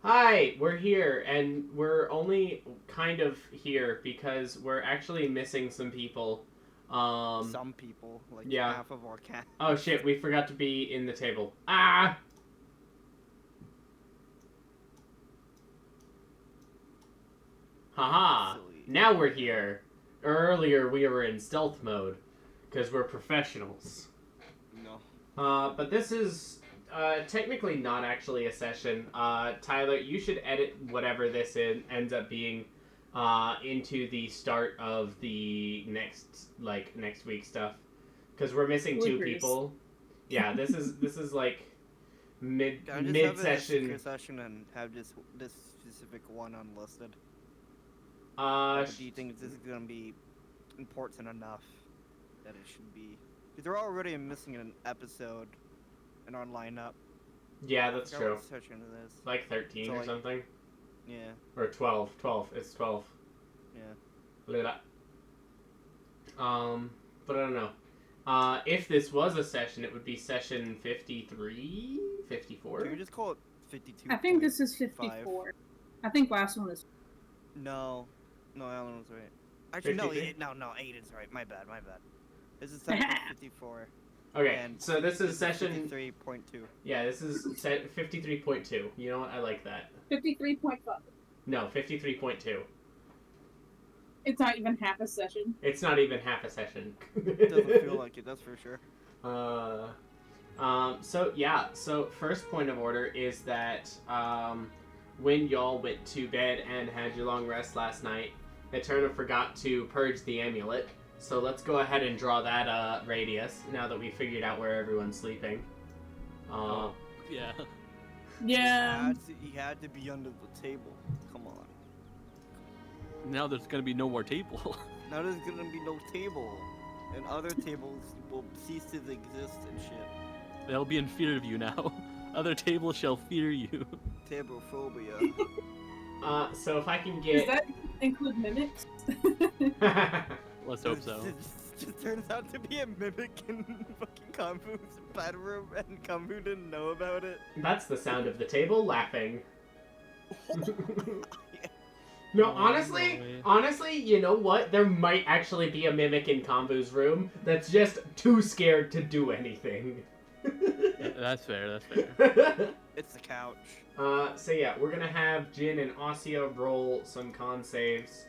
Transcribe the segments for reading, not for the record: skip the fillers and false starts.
Hi, we're here, and we're only kind of here because we're actually missing some people. Some people, like yeah. half of our cast. Oh shit, we forgot to be in the table. Ah! Haha! Silly. Now we're here. Earlier we were in stealth mode, because we're professionals. No. But this is technically not actually a session. Tyler, you should edit whatever this ends up being into the start of the next week stuff, because we're missing two people. Yeah, this is like mid session. Have session and have this specific one unlisted. Do you think this is gonna be important enough that it should be? Because they're already missing an episode in our lineup. Yeah, that's true. What session it is. Like 13 or something. Yeah. Or 12. 12. It's 12. Yeah. Look at that. But I don't know. If this was a session, it would be session 53? 54? Can we just call it 52? I think this is 54. I think last one was... No, Alan was right. Actually, 53? no, Aiden's right. My bad. This is session 54. Okay, and so this is session... 53.2. Yeah, this is 53.2. You know what? I like that. 53.5. No, 53.2. It's not even half a session. It's not even half a session. It doesn't feel like it, that's for sure. So first point of order is that, when y'all went to bed and had your long rest last night, Eterna forgot to purge the amulet. So let's go ahead and draw that, radius, now that we figured out where everyone's sleeping. Yeah. Yeah. He had to be under the table. Come on. Now there's gonna be no more table. Now there's gonna be no table. And other tables will cease to exist and shit. They'll be in fear of you now. Other tables shall fear you. Tablephobia. So if I can get... Does that include mimics? Let's hope so. It just turns out to be a mimic in fucking Kambu's bedroom, and Kambu didn't know about it. That's the sound of the table laughing. Yeah. No, No, honestly, you know what? There might actually be a mimic in Kambu's room that's just too scared to do anything. That's fair, that's fair. It's the couch. So yeah, we're gonna have Jin and Asya roll some con saves.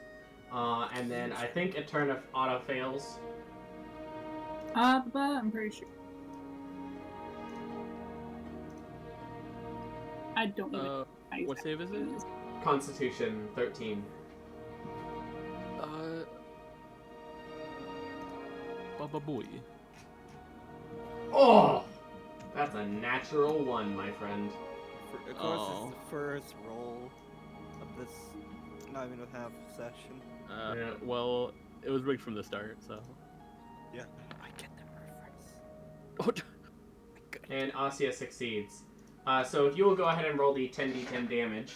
And then I think Eterna auto fails. But I'm pretty sure. I don't know. What save is it? Constitution 13. Baba Boy. Oh! That's a natural one, my friend. Of course, it's the first roll of this, not even a half session. Yeah. Well, it was rigged from the start, so. Yeah. I get the Oh, reference. And Asya succeeds. So if you will go ahead and roll the 10d10 damage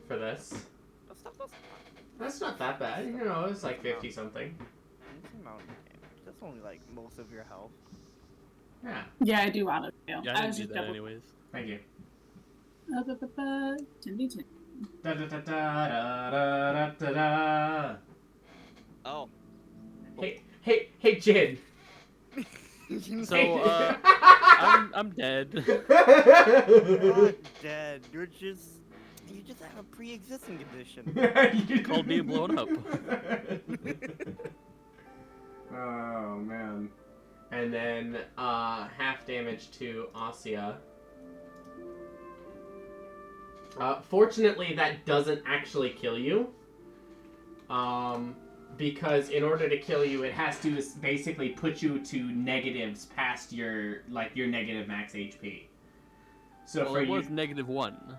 for this. That's not that bad. You know, it's like 50 something. That's only like most of your health. Yeah. Yeah, I do auto fail. yeah, I didn't do that anyways. Thank you. 10d10. Da da da da da da da. Oh. Hey, Jin. So, I'm dead. You're not dead. You just have a pre-existing condition. Called being blown up. Oh man. And then half damage to Asya. Fortunately, that doesn't actually kill you. Because in order to kill you, it has to basically put you to negatives past your negative max HP. So well, for it you, was -1.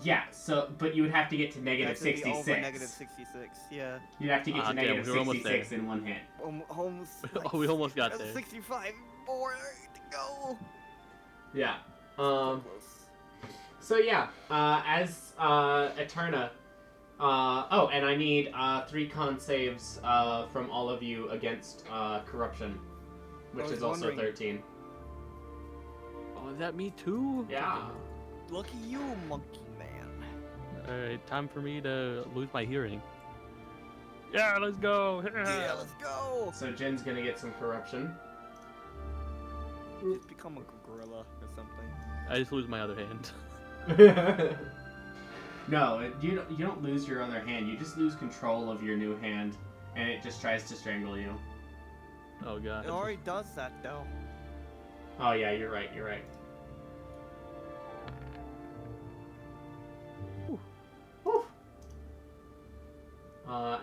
yeah. So, but you would have to get to negative That should be 66. over negative 66. Yeah. You'd have to get to damn, negative we were almost 66 there. in one hit. Almost. Oh, we almost got there. 65 more to go. Yeah. Close. So yeah. As Eterna. Oh, and I need 3 con saves from all of you against corruption, which is also 13. Oh, is that me too? Yeah. Lucky you, monkey man. Alright, time for me to lose my hearing. Yeah, let's go! Yeah, let's go! So Jin's gonna get some corruption. Just become a gorilla or something. I just lose my other hand. No, you don't lose your other hand. You just lose control of your new hand, and it just tries to strangle you. Oh god. It already does that though. Oh yeah, you're right. You're right. Whew. Whew.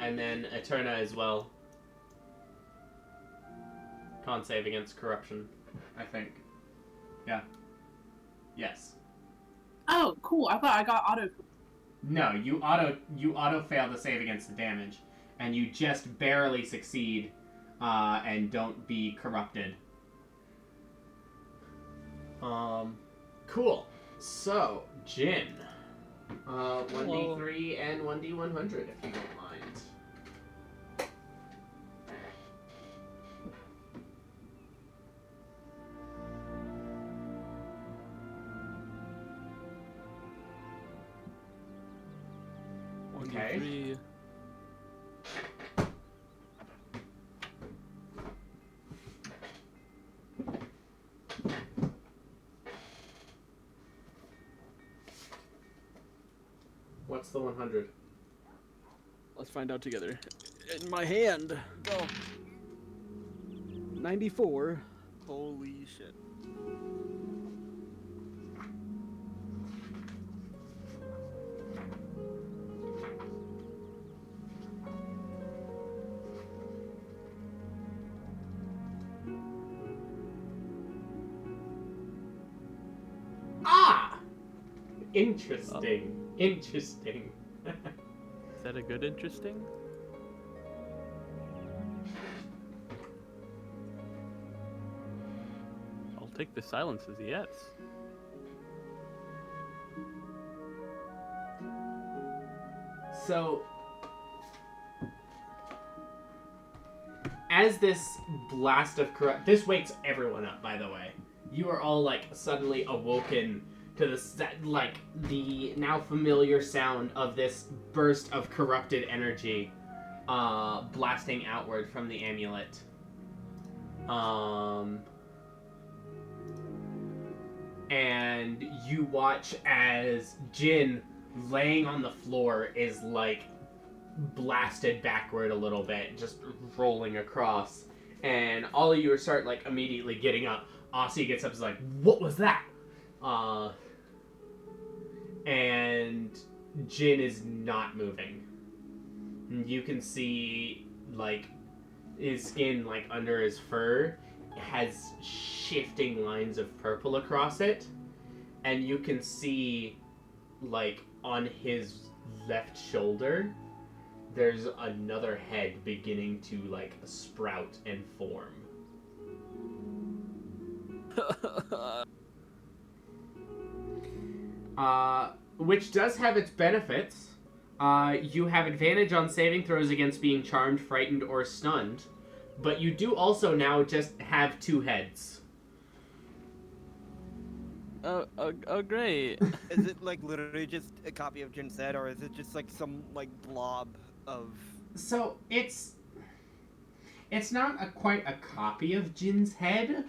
And then Eterna as well. Con save against corruption, I think. Yeah. Yes. Oh, cool. I thought I got auto. No, you auto fail the save against the damage, and you just barely succeed, and don't be corrupted. Cool. So, Jin, 1d3 and 1d100 if you don't mind. Okay. 3. What's the 100? Let's find out together. In my hand. Go. 94. Holy shit. Ah! Interesting. Interesting. Is that a good interesting? I'll take the silence as a yes. So, as this blast of this wakes everyone up, by the way. You are all, like, suddenly awoken to the now familiar sound of this burst of corrupted energy blasting outward from the amulet. And you watch as Jin, laying on the floor, is, like, blasted backward a little bit, just rolling across. And all of you start, like, immediately getting up. Aussie gets up and is like, what was that? And Jin is not moving. You can see, like, his skin, like, under his fur has shifting lines of purple across it. And you can see, like, on his left shoulder, there's another head beginning to, like, sprout and form. Which does have its benefits. You have advantage on saving throws against being charmed, frightened, or stunned. But you do also now just have 2 heads. Oh, great. Is it like literally just a copy of Jin's head, or is it just like some like blob of? So it's not quite a copy of Jin's head,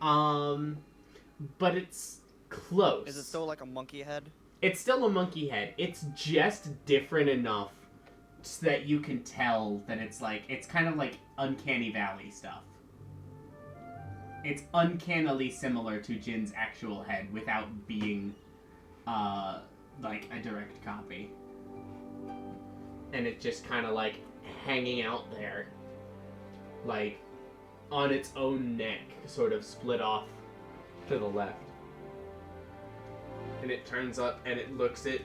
but it's close. Is it still like a monkey head? It's still a monkey head. It's just different enough so that you can tell that it's kind of like Uncanny Valley stuff. It's uncannily similar to Jin's actual head without being, like a direct copy. And it's just kind of like hanging out there, like on its own neck, sort of split off to the left. And it turns up and it looks at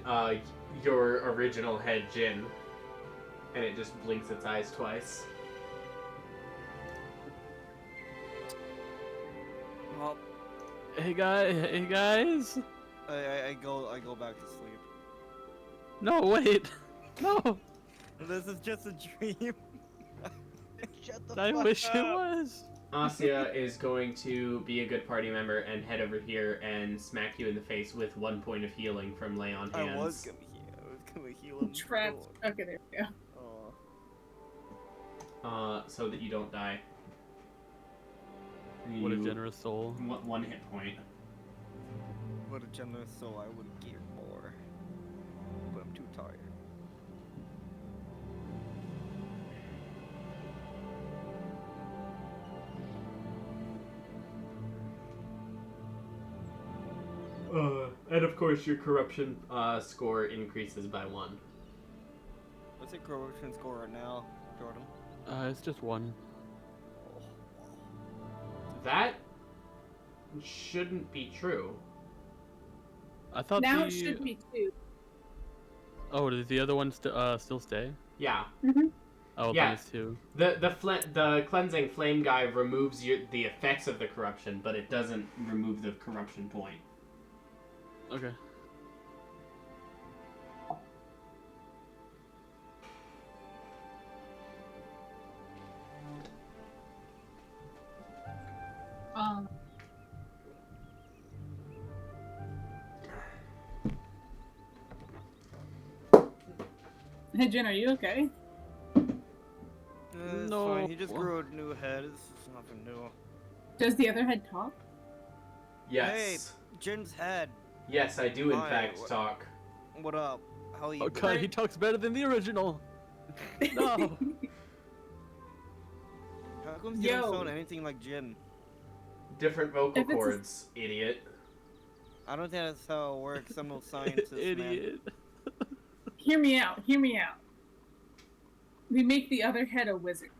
your original head, Jin, and it just blinks its eyes twice. Well, Hey guys. I go back to sleep. No, wait. No. This is just a dream. Shut the I fuck wish up. it was. Asya is going to be a good party member and head over here and smack you in the face with 1 point of healing from lay on hands. I was gonna heal him. Trapped. Okay, there we go. So that you don't die. What a generous soul. 1 hit point. What a generous soul, I would give more. But I'm too tired. And of course your corruption score increases by 1. What's your corruption score right now, Jordan? It's just 1. Oh, That shouldn't be true. I thought Now it should be 2. Oh, does the other one still stay? Yeah. Mm-hmm. Oh, Yeah. then it's 2. The cleansing flame guy removes the effects of the corruption, but it doesn't remove the corruption point. Okay. Hey, Jen, are you okay? it's No. fine. He just grew a new head. It's nothing new. Does the other head talk? Yes. Jin's head. Yes, I do in Hi, fact what- talk. What up? How are you? Oh god, he talks better than the original. No. How come you don't Yo. sound anything like Jin? Different vocal If it's a- cords, idiot. I don't think that's how it works. I'm no scientist, man. Idiot. Hear me out. Hear me out. We make the other head a wizard.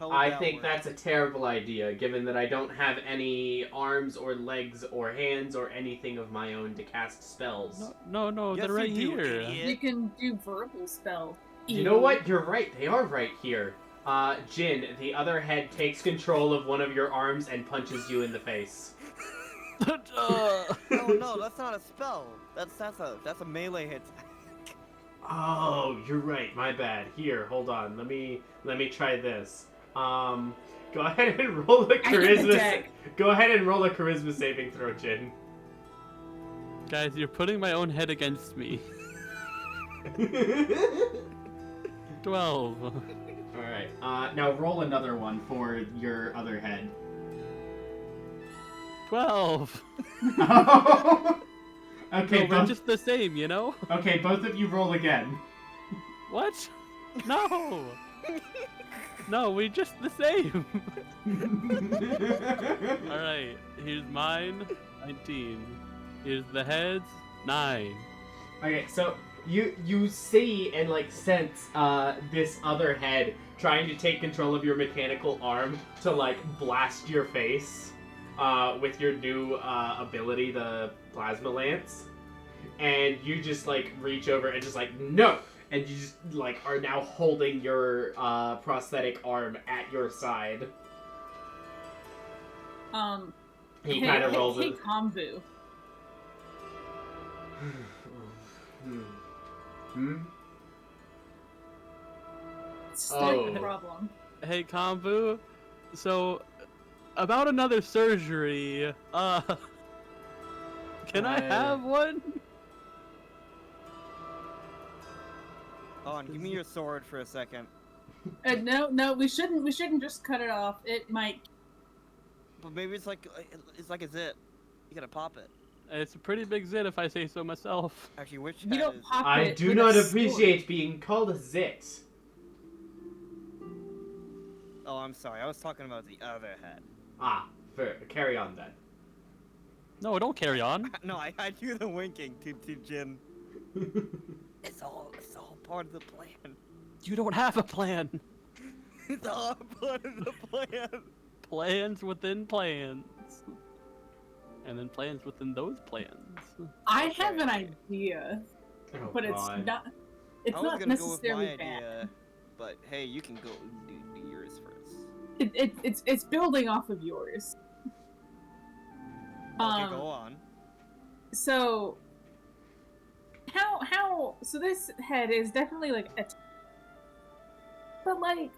How would I that think work? that's a terrible idea, given that I don't have any arms or legs or hands or anything of my own to cast spells. No, Yes, they're right you do, here. idiot. You can do verbal spell. You know what? You're right. They are right here. Jin, the other head takes control of one of your arms and punches you in the face. No, that's not a spell. That's a melee hit. Oh, you're right. My bad. Here, hold on. Let me try this. Go ahead and roll a I hit the charisma. deck. Go ahead and roll a charisma saving throw, Jin. Guys, you're putting my own head against me. 12. All right. Now roll another one for your other head. 12. Okay, No, we're just the same, you know? okay, both of you roll again. What? No! No, we're just the same. Alright, here's mine, 19. Here's the heads, 9. Okay, so you see and like sense this other head trying to take control of your mechanical arm to like blast your face with your new ability, the plasma lance, and you just like reach over and just like no, and you just like are now holding your prosthetic arm at your side. He kind of rolls Hey, it. Kombu. Start Oh. the problem. Hey, Kombu. So, about another surgery, can I have one? Hold on, give me your sword for a second. No, we shouldn't just cut it off. It might. But maybe it's like a zit. You gotta pop it. It's a pretty big zit if I say so myself. Actually, which You head don't is pop I it do with not a sword. appreciate being called a zit. it? Oh, I'm sorry. I was talking about the other head. Ah, fair. Carry on then. No, don't carry on. No, I do the winking to Jin. It's all part of the plan. You don't have a plan. It's all part of the plan. Plans within plans. And then plans within those plans. I have an idea, Oh, but it's God. not. It's I was not gonna go with my necessarily bad. idea, but hey, you can go do yours first. It's building off of yours. Okay, go on. So how so this head is definitely like a but like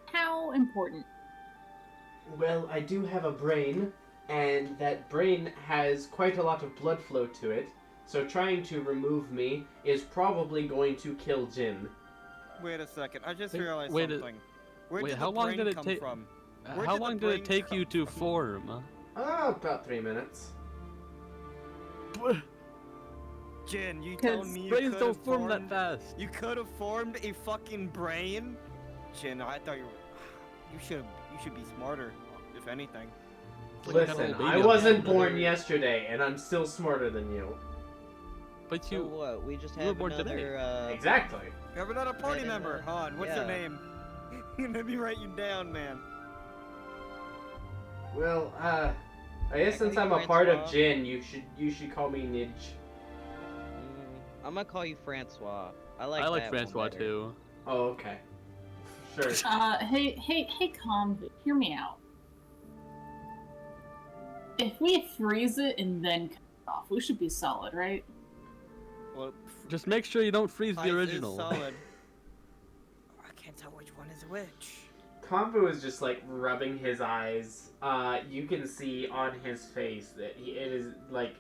how important Well, I do have a brain, and that brain has quite a lot of blood flow to it, so trying to remove me is probably going to kill Jin. Wait a second, I just realized wait something. Where wait, did how the long brain did it come take? from? How long did it take you to form? About 3 minutes. Jin, you telling me you Brains could don't have form formed... that fast. You could have formed a fucking brain? Jin, I thought you were... You should be smarter, if anything. Listen, I wasn't born yesterday, and I'm still smarter than you. But So you... what? We just you were have born another. today. Exactly. You have another party and, member. Han, what's their yeah. name? Let me write you down, man. Well, I guess since I'm a part of Jin, you should call me Nidge. I'm gonna call you Francois. I like Francois better. too. Oh, okay. Sure. Hey, Conv, hear me out. If we freeze it and then cut it off, we should be solid, right? Well, Just make sure you don't freeze the Ice is original. solid. I can't tell which one is which. Konbu is just like rubbing his eyes. You can see on his face that it is like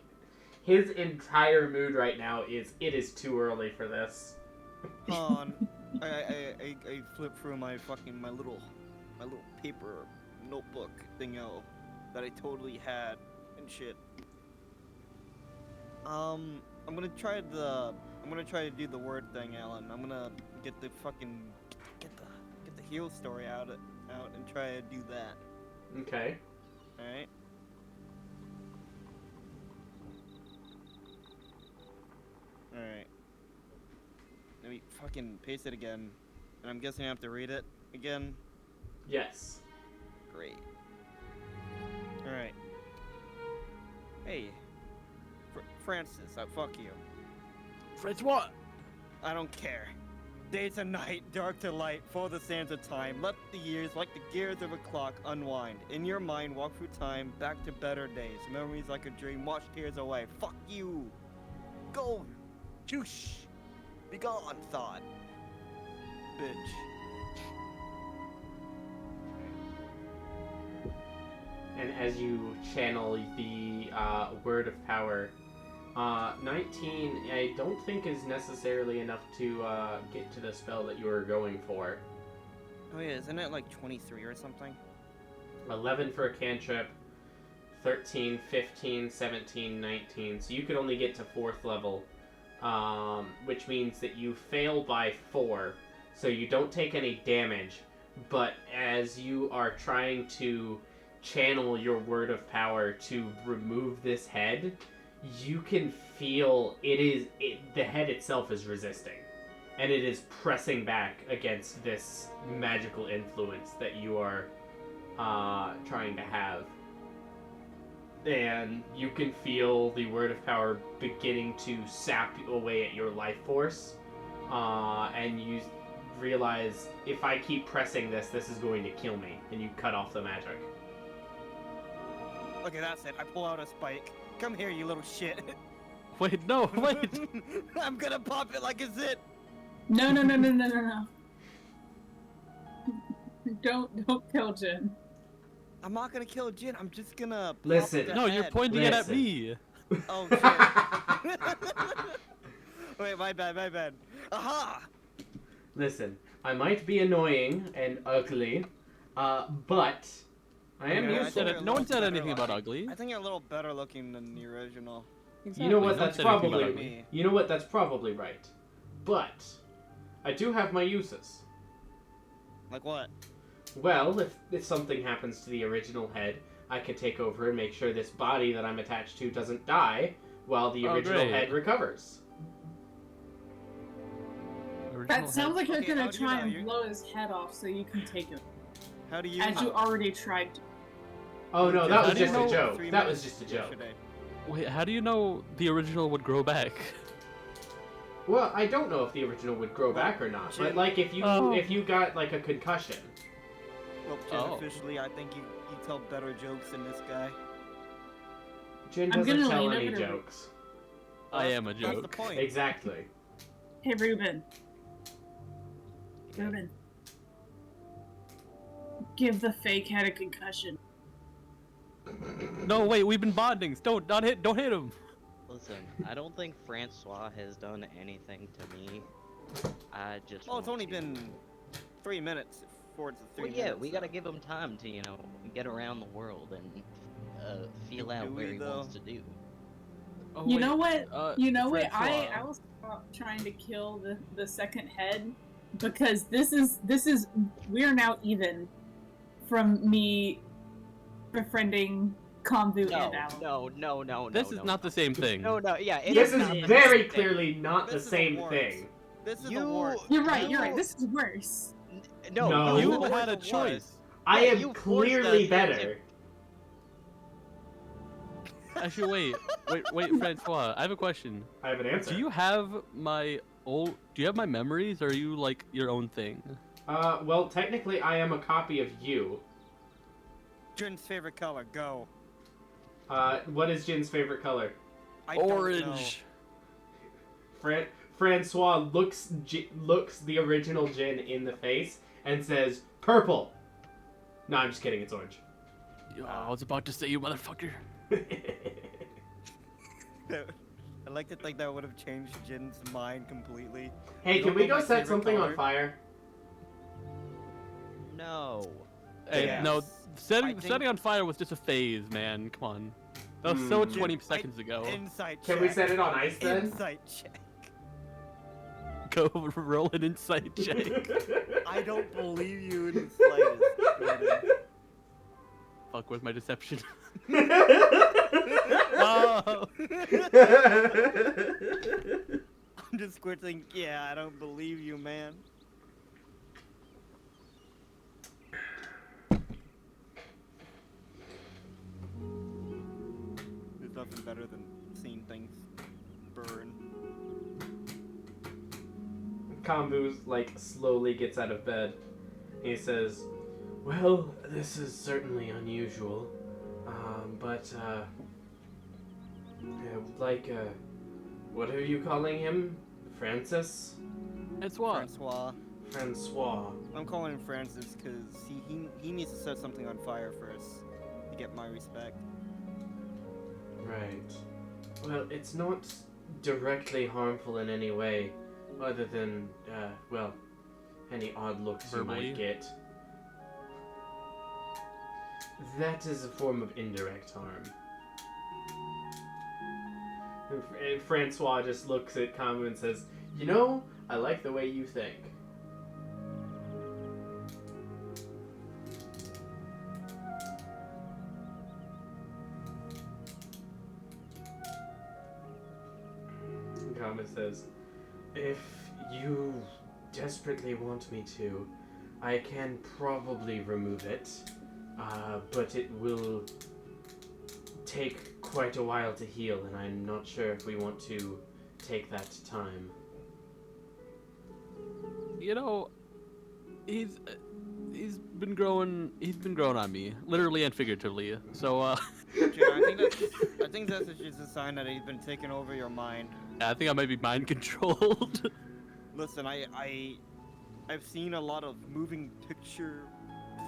his entire mood right now is it is too early for this. Han, I flip through my little paper notebook thingo that I totally had and shit. I'm gonna try to do the word thing, Alan. I'm gonna get the hero story out and try to do that. Okay. Alright. Alright. Let me fucking paste it again. And I'm guessing I have to read it again. Yes. Great. Alright. Hey. Francis, fuck you. Francois! I don't care. Day to night, dark to light, full the sands of time. Let the years, like the gears of a clock, unwind. In your mind, walk through time, back to better days. Memories like a dream, wash tears away. Fuck you! Go! Juice! Be gone, thought. Bitch. And as you channel the word of power, 19 I don't think is necessarily enough to get to the spell that you were going for. Oh yeah, isn't it like 23 or something? 11 for a cantrip, 13, 15, 17, 19. So you could only get to 4th level, which means that you fail by 4, so you don't take any damage. But as you are trying to channel your word of power to remove this head, you can feel the head itself is resisting, and it is pressing back against this magical influence that you are trying to have. And you can feel the word of power beginning to sap away at your life force, and you realize, if I keep pressing this is going to kill me, and you cut off the magic. Okay, that's it. I pull out a spike. Come here, you little shit. Wait, no, wait! I'm gonna pop it like it's it. No. Don't kill Jin. I'm not gonna kill Jin. I'm just gonna. Pop Listen. the No, you're head. pointing it at Listen. me! Oh shit. Wait, my bad. Aha! Listen, I might be annoying and ugly, but I am Okay, I useful. think you're No one a said little anything better about ugly. I think you're a little better looking than the original. You know what? Don't That's say anything about probably me. you know what? That's probably right. But I do have my uses. Like what? Well, if something happens to the original head, I can take over and make sure this body that I'm attached to doesn't die while the original great. head recovers. That sounds like you're Okay, how gonna do you try know? and You- blow his head off so you can take it. How do you? As you already tried to. Oh no, that How was do you just a know- joke. 3 That was minutes just a joke. yesterday. Wait, how do you know the original would grow back? Well, I don't know if the original would grow back or not, but Jin- like if Oh. you got like a concussion. Well, Jin, Oh. officially, I think you tell better jokes than this guy. Jin I'm doesn't gonna tell lean any over to- jokes. I am a That's the joke. point. Exactly. Hey, Ruben. Ruben. give the fake head a concussion. No, wait, we've been bonding. Don't hit him. Listen, I don't think Francois has done anything to me. I just. Well, it's want only to. been 3 minutes. 4 to 3 Well, yeah, minutes. we gotta so. give him time to, get around the world and feel out Do where we, he though? wants to do. Oh, You wait, know what? You know what? Francois. I will stop trying to kill the second head because this is we're now even from me befriending Konvu and Al. No. This is not the same thing. No, yeah. It This is not the very same thing. clearly not the This is same a thing. This is You- the war. You're right. This is worse. No. No, You forced had a it was. choice. I Yeah, am you forced clearly us better. Actually, wait, Francois. I have a question. I have an answer. Do you have my memories, or are you like your own thing? Well, technically, I am a copy of you. Jin's favorite color. Go. What is Jin's favorite color? I don't know. Orange. Francois looks the original Jin in the face and says, "Purple." No, I'm just kidding. It's orange. I was about to say, you motherfucker. I like to think that would have changed Jin's mind completely. Hey, You can don't we know go my set favorite something color? on fire? No. Hey, Yes. no, I think- setting on fire was just a phase, man. Come on. That was so Hmm. 20 seconds ago. Insight check. Can we set it on ice then? Insight check. Go roll an insight check. I don't believe you in the slightest, Jordan. Fuck with my deception. Oh. I'm just squinting. Yeah, I don't believe you, man. There's nothing better than seeing things burn. Konvu slowly gets out of bed. He says, "Well, this is certainly unusual, but what are you calling him? Francis? It's what? Francois. Francois. I'm calling him Francis because he needs to set something on fire first to get my respect. Right. Well, it's not directly harmful in any way, other than, any odd looks Verbally? you might get. That is a form of indirect harm." And Francois just looks at Konvu and says, "You know, I like the way you think." Konvu says, "If you desperately want me to, I can probably remove it, but it will take quite a while to heal, and I'm not sure if we want to take that time." You know, he's been growing on me, literally and figuratively. So Jin, I think that's just a sign that he's been taking over your mind. I think I might be mind controlled. Listen, I've seen a lot of moving picture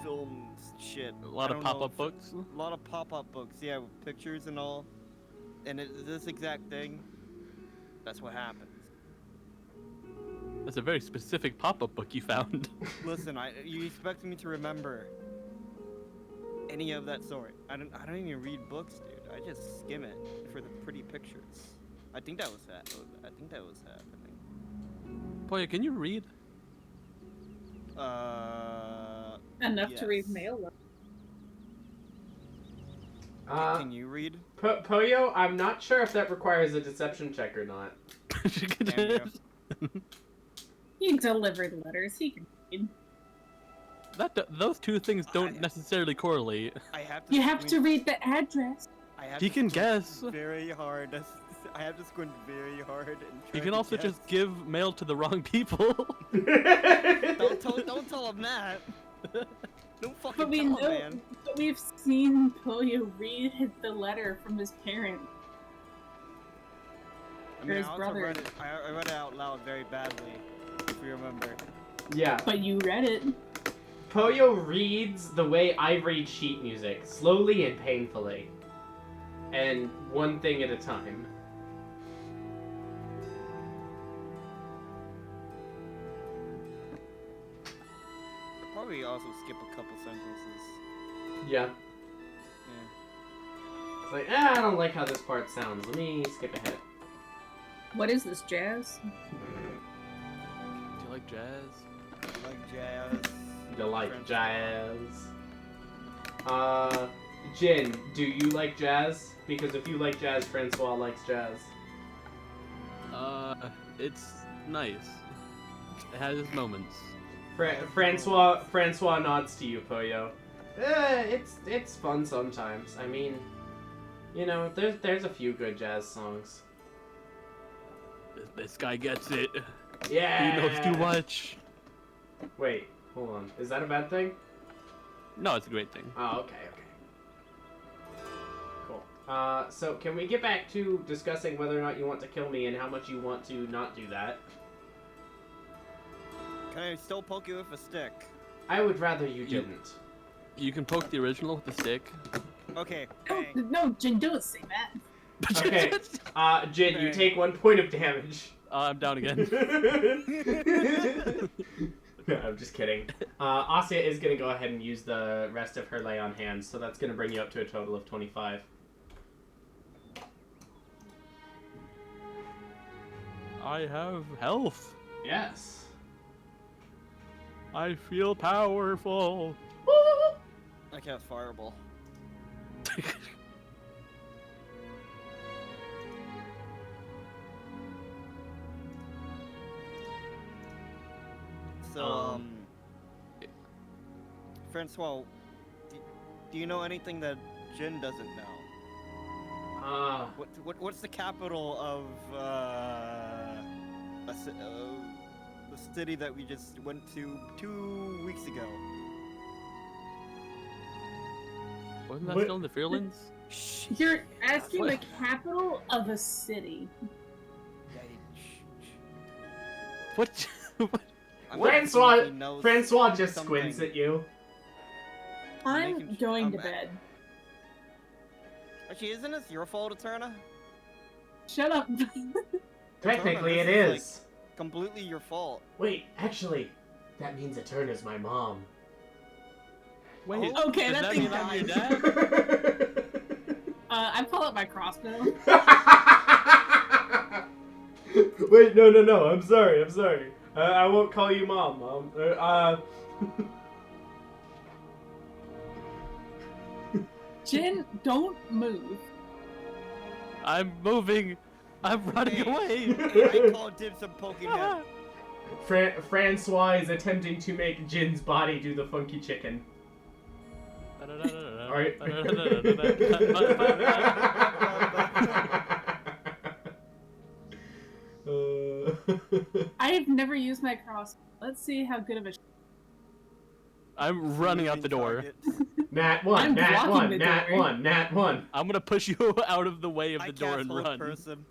films shit. A lot I of don't know pop-up if- books. A lot of pop-up books, yeah, with pictures and all. And this exact thing, that's what happens. That's a very specific pop-up book you found. Listen, you expect me to remember any of that sort? I don't even read books, dude. I just skim it for the pretty pictures. I think that was happening. Boy, can you read? Enough to read Yes. mail. Can you read? Poyo, I'm not sure if that requires a deception check or not. Damn He delivered letters. He can read. Those two things don't necessarily correlate. I have to. You have to squint- read the address. I have He to can squint guess. very hard. I have to squint very hard and try You can to also guess. just give mail to the wrong people. Don't tell him that. Don't fucking But we tell him, know. man. But we've seen Polio read the letter from his parent. I mean, his I also brother. read it. I read it out loud very badly, if you remember. Yeah. But you read it. Poyo reads the way I read sheet music, slowly and painfully. And one thing at a time. Probably also skip a couple sentences. Yeah. Yeah. It's like, I don't like how this part sounds. Let me skip ahead. What is this, jazz? Do you like jazz? Like jazz. You like French jazz? Jin, do you like jazz? Because if you like jazz, Francois likes jazz. It's nice. It has its moments. Francois nods to you, Poyo. It's fun sometimes. I mean, you know, there's a few good jazz songs. This guy gets it. Yeah. He knows too much. Wait, hold on. Is that a bad thing? No, it's a great thing. Oh, okay. Cool. So can we get back to discussing whether or not you want to kill me and how much you want to not do that? Can I still poke you with a stick? I would rather you didn't. You can poke the original with the stick. Okay. No, Jin, don't say that. Okay. Jin, you take 1 point of damage. I'm down again. No, I'm just kidding. Asya is going to go ahead and use the rest of her lay on hands, so that's going to bring you up to a total of 25. I have health. Yes. I feel powerful. I cast Fireball. So, Francois, do you know anything that Jin doesn't know? What's the capital of the city that we just went to 2 weeks ago? Wasn't that What? still in the Fairlands? You're asking the capital of a city. What? Francois just squints at you. I'm going to bed. Actually, isn't this your fault, Eterna? Shut up. Technically, it Eterna, this is. like, completely your fault. Wait, actually, that means Eterna's my mom. Wait. Oh, okay, does that that thing mean I'm your died. dad? I pull out my crossbow. Wait, no, I'm sorry. I won't call you mom, Jin, don't move. I'm moving. I'm running away. I called dibs on poking him. Francois is attempting to make Jin's body do the funky chicken. Alright. I have never used my crossbow. Let's see how good of a. I'm running out the door. Nat 1, I'm Nat blocking 1, the Nat door. 1, Nat 1. I'm gonna push you out of the way of the door cast and hold run. person.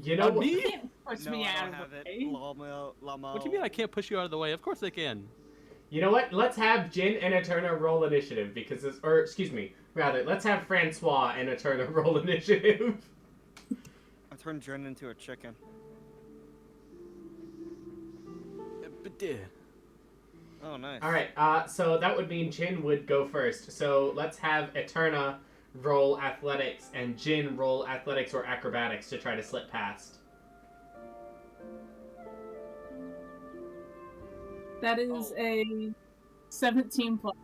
You know what? You can't push No, me I out don't of have the it. way. Lamo. What do you mean I can't push you out of the way? Of course they can. You know what? Let's have Jin and Eterna roll initiative because this, or excuse me, rather, let's have Francois and Eterna roll initiative. I turned Jin into a chicken. Oh, nice. Alright, so that would mean Jin would go first. So let's have Eterna roll athletics and Jin roll athletics or acrobatics to try to slip past. That is a 17 plus.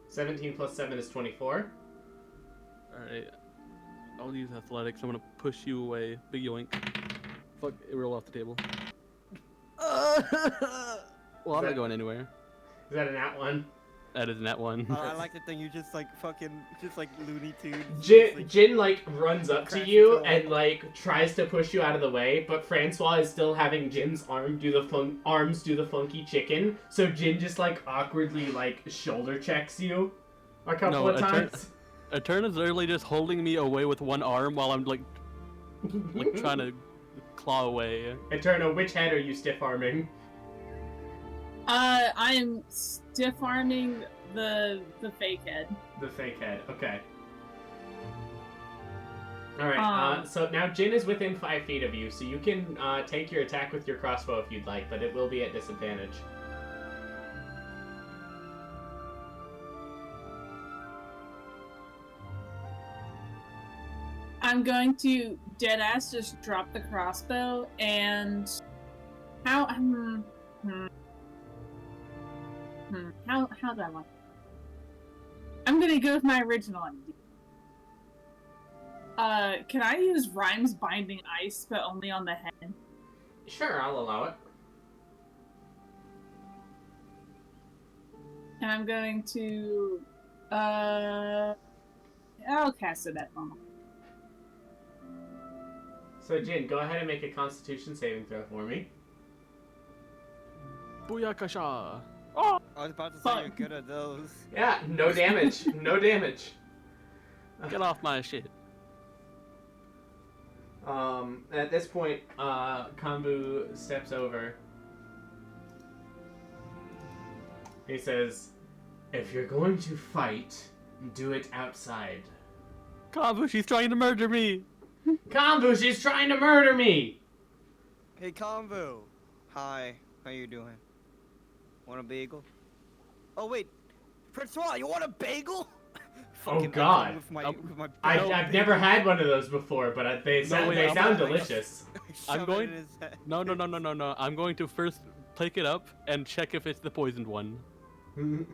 17 plus 7 is 24. Alright. I'll use athletics. I'm gonna push you away. Big yoink. Fuck, it roll off the table. Well, I'm not going anywhere. Is that a nat 1? That is that one. I like the thing you just like Looney Tunes. Jin like runs up to Crash you into a and like tries to push you out of the way, but Francois is still having Jin's arms do the funky chicken. So Jin just like awkwardly like shoulder checks you a couple of times. Eterna's literally just holding me away with one arm while I'm like trying to claw away. Eterna, which head are you stiff arming? I'm stiff arming the fake head. The fake head. Okay. All right. So now Jin is within 5 feet of you, so you can take your attack with your crossbow if you'd like, but it will be at disadvantage. I'm going to deadass just drop the crossbow and how how do I want? I'm gonna go with my original idea. Can I use Rhymes Binding Ice, but only on the head? Sure, I'll allow it. And I'm going to, I'll cast it at normal. So, Jin, go ahead and make a Constitution saving throw for me. Booyakasha! I was about to say you're good at those. Yeah, no damage. No damage. Get off my shit. At this point, Kambu steps over. He says, "If you're going to fight, do it outside." Kabu, she's trying to murder me! Kambu, she's trying to murder me! Hey, Convo. Hi. How you doing? Want a bagel? Oh wait, Francois, you want a bagel? Oh God! With my I've never had one of those before, but they sound delicious. I'm going. No. I'm going to first pick it up and check if it's the poisoned one. Hold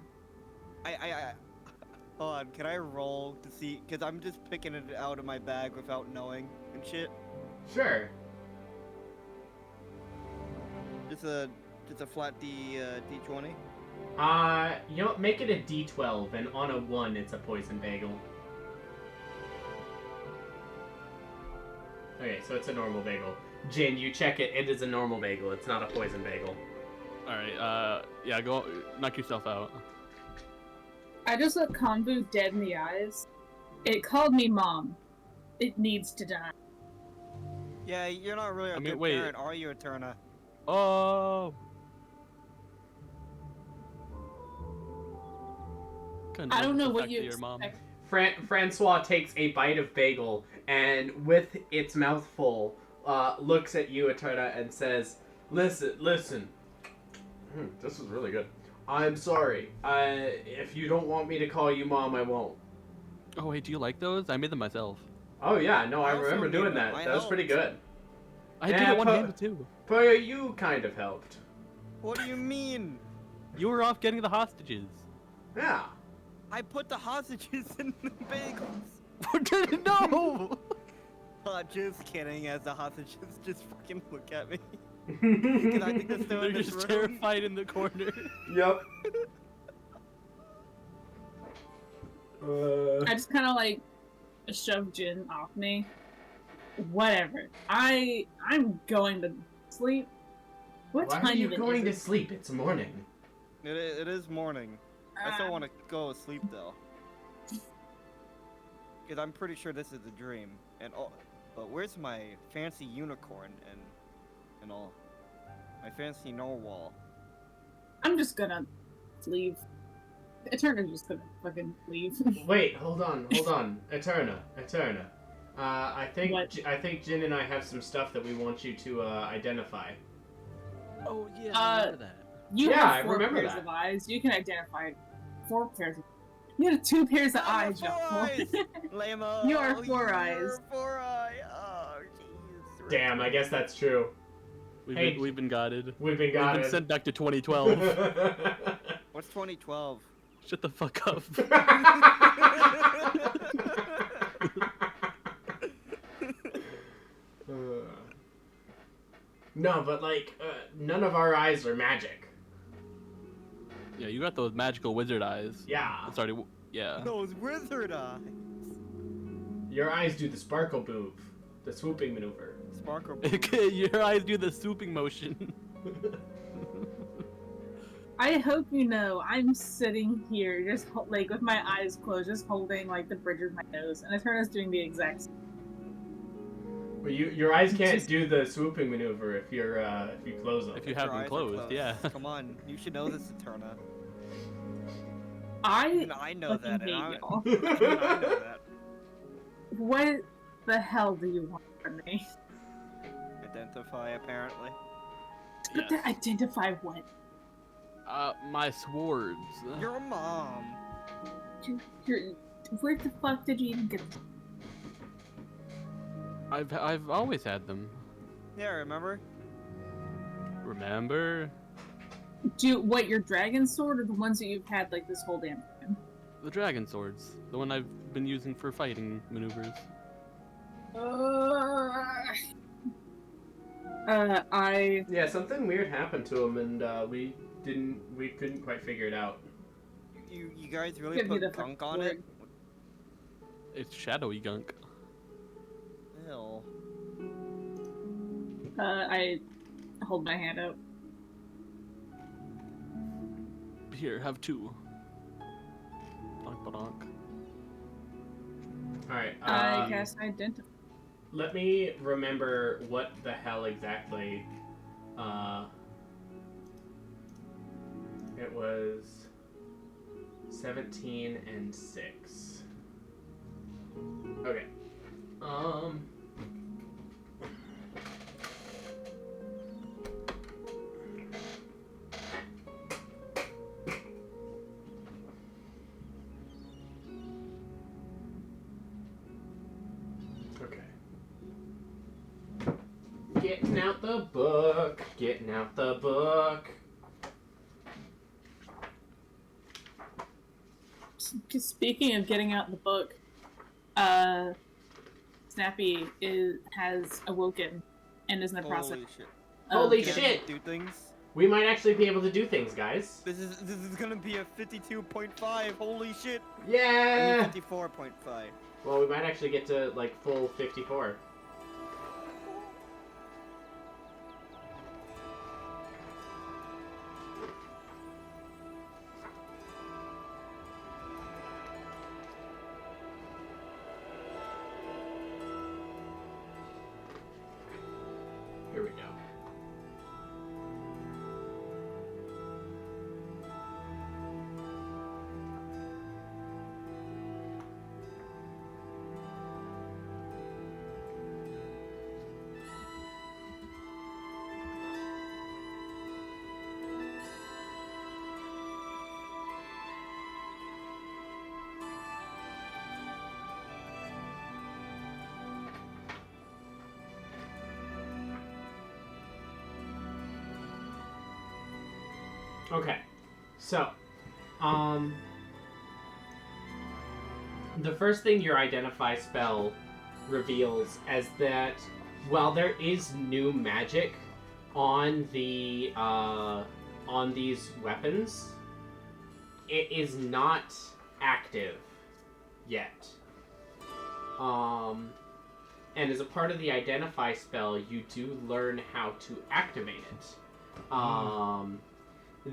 on, can I roll to see? Cause I'm just picking it out of my bag without knowing and shit. Sure. Just a flat D20. You know, make it a D12, and on a 1, it's a poison bagel. Okay, so it's a normal bagel. Jin, you check it. It is a normal bagel. It's not a poison bagel. All right. Yeah. Go knock yourself out. I just looked Konbu dead in the eyes. It called me mom. It needs to die. Yeah, you're not really a good parent, are you, Eterna? Oh. I don't know what you expect. Francois takes a bite of bagel and, with its mouth full, looks at you, Eterna, and says, "Listen. This is really good. I'm sorry. If you don't want me to call you mom, I won't." Oh wait, do you like those? I made them myself. Oh yeah, no, I remember doing that. That was pretty good. I did it one-handed too. But you kind of helped. What do you mean? You were off getting the hostages. Yeah. I put the hostages in the bagels. No! Just kidding, as the hostages just fucking look at me. Because I think they're still in They're this just room. terrified in the corner. Yep. I just kind of like shoved Jin off me. Whatever. I'm going to sleep. What Why time are you is going it? to sleep? It's morning. It is morning. I still want to go to sleep though. Because I'm pretty sure this is a dream. And but where's my fancy unicorn and all? My fancy narwhal. I'm just gonna leave. Eterna's just gonna fucking leave. Wait, hold on. Eterna. I think Jin and I have some stuff that we want you to identify. Oh yeah, I remember that. You Yeah, have 4 I remember pairs that. of eyes. You can identify 4 pairs. You have 2 pairs of eyes. Four eyes. Lame-o. You are 4 eyes. 4 eye. Oh jeez. Damn, I guess that's true. We've been guided. We've been We've been sent back to 2012. What's 2012? Shut the fuck up. No, but none of our eyes are magic. Yeah, you got those magical wizard eyes. Yeah. Sorry, yeah. Those wizard eyes. Your eyes do the sparkle move, the swooping maneuver. Sparkle. Your eyes do the swooping motion. I hope you know I'm sitting here just like with my eyes closed, just holding like the bridge of my nose, and Eterna's doing the exact same. Well, your eyes can't do the swooping maneuver if you close them. If you have them closed, yeah. Come on, you should know this, Eterna. I know that. hate y'all. Even I know that. What the hell do you want from me? Identify, apparently. But to identify what? My swords. Your mom. Where the fuck did you even get them? I've always had them. Yeah, remember? Remember? Your dragon sword or the ones that you've had like this whole damn time? The dragon swords. The one I've been using for fighting maneuvers. Yeah, something weird happened to him, and we couldn't quite figure it out. You guys really put gunk on it? It's shadowy gunk. Ew. I hold my hand out. Here, have two. Donk, donk. Alright, I guess identify. let me remember what the hell exactly, it was 17 and 6. Okay. Okay. Getting out the book. Getting out the book. Speaking of getting out the book, Snappy has awoken and is in the process. Holy shit! Do things. We might actually be able to do things, guys. This is gonna be a 52.5. Holy shit! Yeah. 54.5. Well, we might actually get to like full 54. Here we go. Okay, so, the first thing your identify spell reveals is that while there is new magic on the, on these weapons, it is not active yet. And as a part of the identify spell, you do learn how to activate it.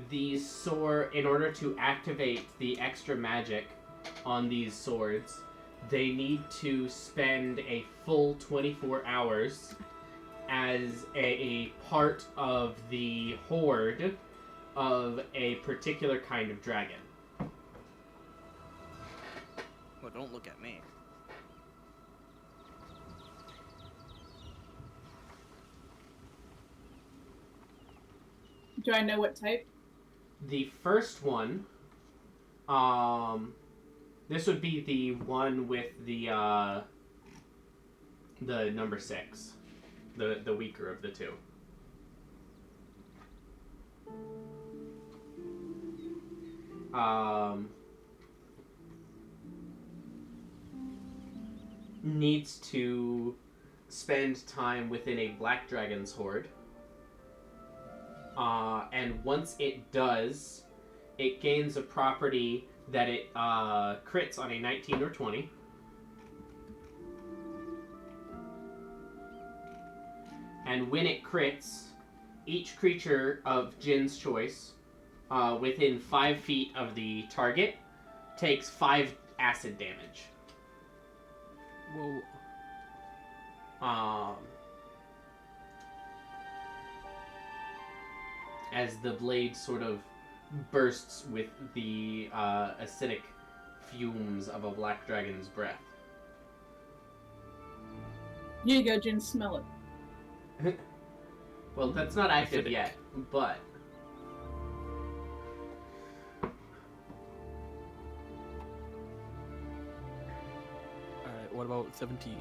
These sword, in order to activate the extra magic on these swords, they need to spend a full 24 hours as a part of the horde of a particular kind of dragon. Well, don't look at me. Do I know what type? The first one, this would be the one with the number 6, the weaker of the two. Needs to spend time within a black dragon's horde. And once it does, it gains a property that it crits on a 19 or 20. And when it crits, each creature of Jin's choice within 5 feet of the target takes 5 acid damage. Whoa. As the blade sort of bursts with the acidic fumes of a black dragon's breath. Here you go, Jin. Smell it. Well, that's not active Acidic. yet, but... Alright, what about 17?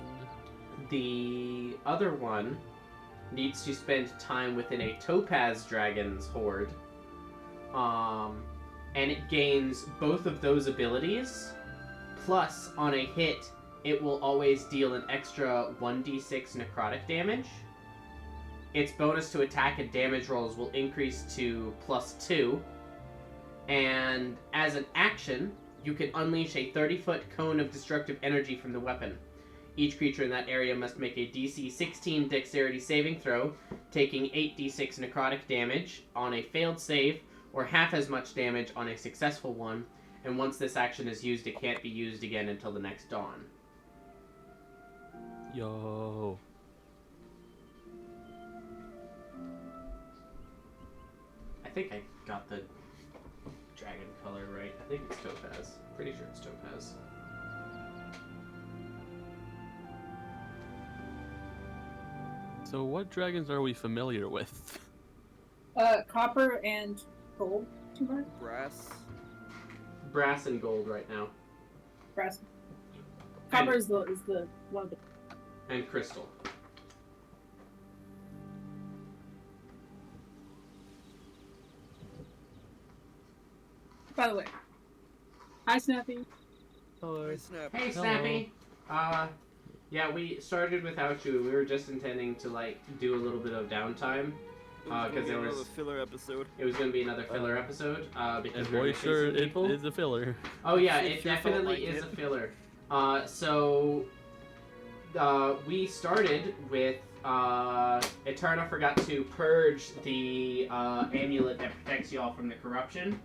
The other one needs to spend time within a topaz dragon's horde. And it gains both of those abilities, plus on a hit, it will always deal an extra 1d6 necrotic damage. Its bonus to attack and damage rolls will increase to +2. And as an action, you can unleash a 30-foot cone of destructive energy from the weapon. Each creature in that area must make a DC 16 dexterity saving throw, taking 8d6 necrotic damage on a failed save, or half as much damage on a successful one, and once this action is used, it can't be used again until the next dawn. Yo. I think I got the dragon color right. I think it's topaz. Pretty sure it's topaz. So what dragons are we familiar with? Copper and gold. Tumor? Brass. Brass and gold right now. Brass. Copper is the one of the. And crystal. By the way. Hi, Snappy. Hey, Snap. Hey, Snappy! Yeah, we started without you. We were just intending to, like, do a little bit of downtime. Because there was another filler episode. It was going to be another filler episode. Because And we were boy, missing sure, some it people. is a filler. Oh yeah, It it sure felt definitely like is it. a filler. So we started with Eterna forgot to purge the amulet that protects y'all from the corruption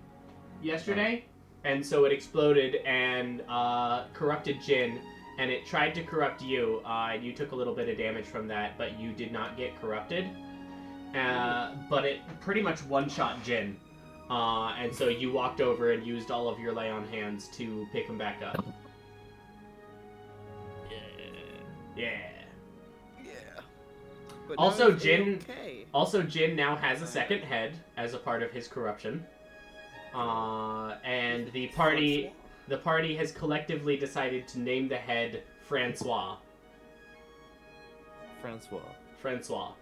yesterday, and so it exploded and corrupted Jin, and it tried to corrupt you. And you took a little bit of damage from that, but you did not get corrupted. But it pretty much one-shot Jin. And so you walked over and used all of your lay on hands to pick him back up. Yeah. But now Also, he's Jin- okay. Also, Jin now has a second head as a part of his corruption. And the party has collectively decided to name the head Francois. Francois.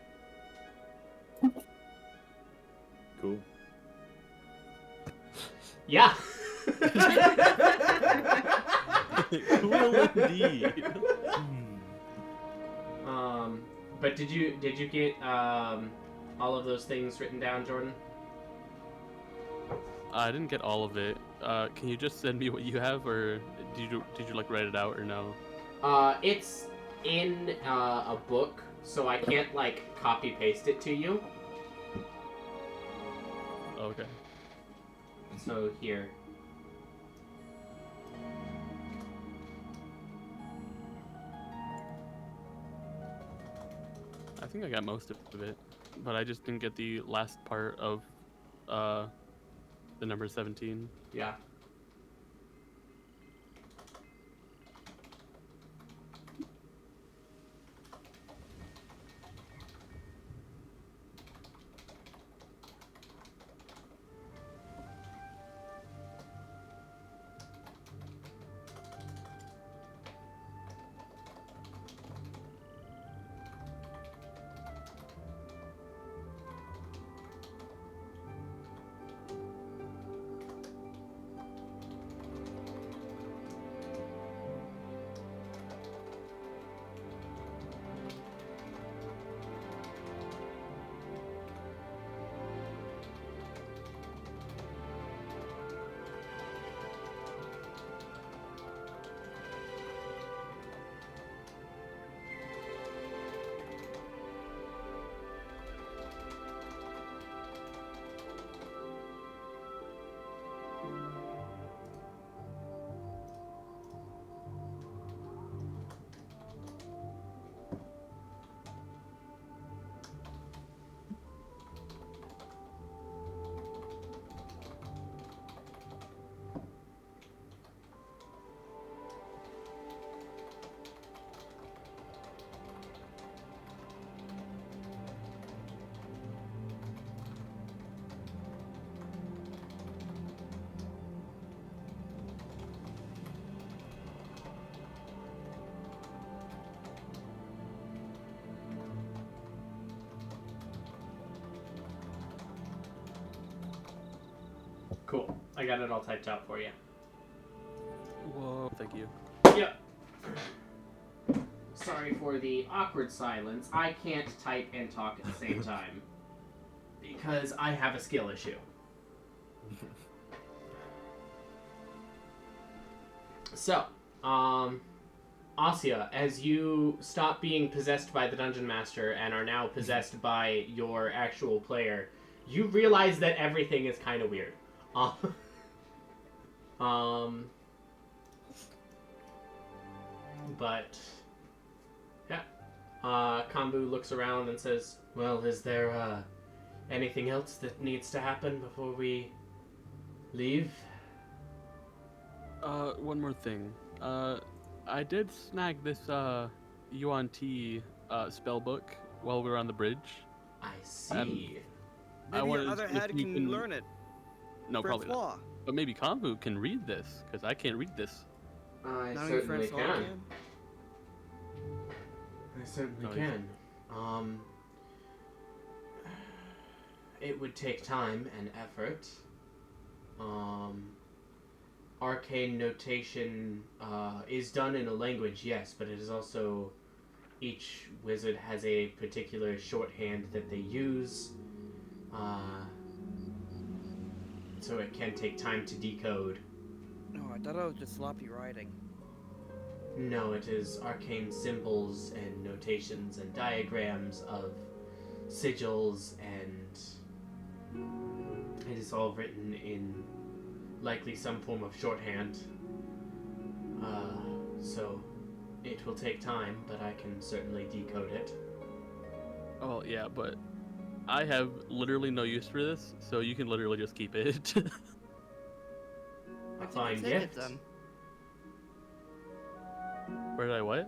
Cool. Yeah. Cool indeed. But did you get all of those things written down, Jordan? I didn't get all of it. Can you just send me what you have, or did you like write it out or no? It's in a book, so I can't like copy paste it to you. Okay. So here. I think I got most of it, but I just didn't get the last part of the number 17. Yeah. Cool. I got it all typed out for you. Whoa, thank you. Yep. Sorry for the awkward silence. I can't type and talk at the same time. Because I have a skill issue. So, Asya, as you stop being possessed by the Dungeon Master and are now possessed by your actual player, you realize that everything is kind of weird. But, yeah. Kambu looks around and says, well, is there, anything else that needs to happen before we leave? One more thing. I did snag this, Yuan T, spell book while we were on the bridge. I see. I Maybe wanted your other if head you can learn it. No, probably not. Francois. But maybe Kambu can read this, because I can't read this. I Now certainly Francois can. I certainly No, you can. It would take time and effort. Arcane notation is done in a language, yes, but it is also... Each wizard has a particular shorthand that they use. So it can take time to decode. No, I thought it was just sloppy writing. No, it is arcane symbols and notations and diagrams of sigils, and it is all written in likely some form of shorthand. So it will take time, but I can certainly decode it. Oh, yeah, but I have literally no use for this, so you can literally just keep it. A fine Take it gift. then. Where did I what?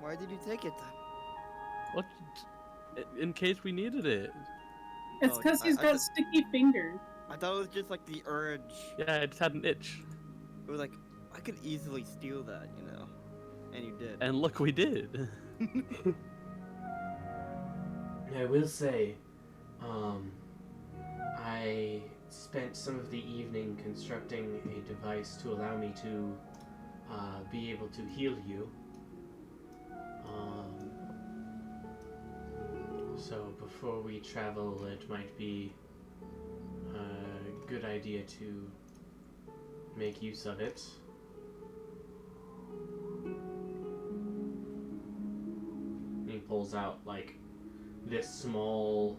Why did you take it then? What? In case we needed it. It's Oh, because he's I got just- sticky fingers. I thought it was just like the urge. Yeah, I just had an itch. It was like, I could easily steal that, you know? And you did. And look, we did. I will say, I spent some of the evening constructing a device to allow me to be able to heal you. So before we travel, it might be a good idea to make use of it. He pulls out like this small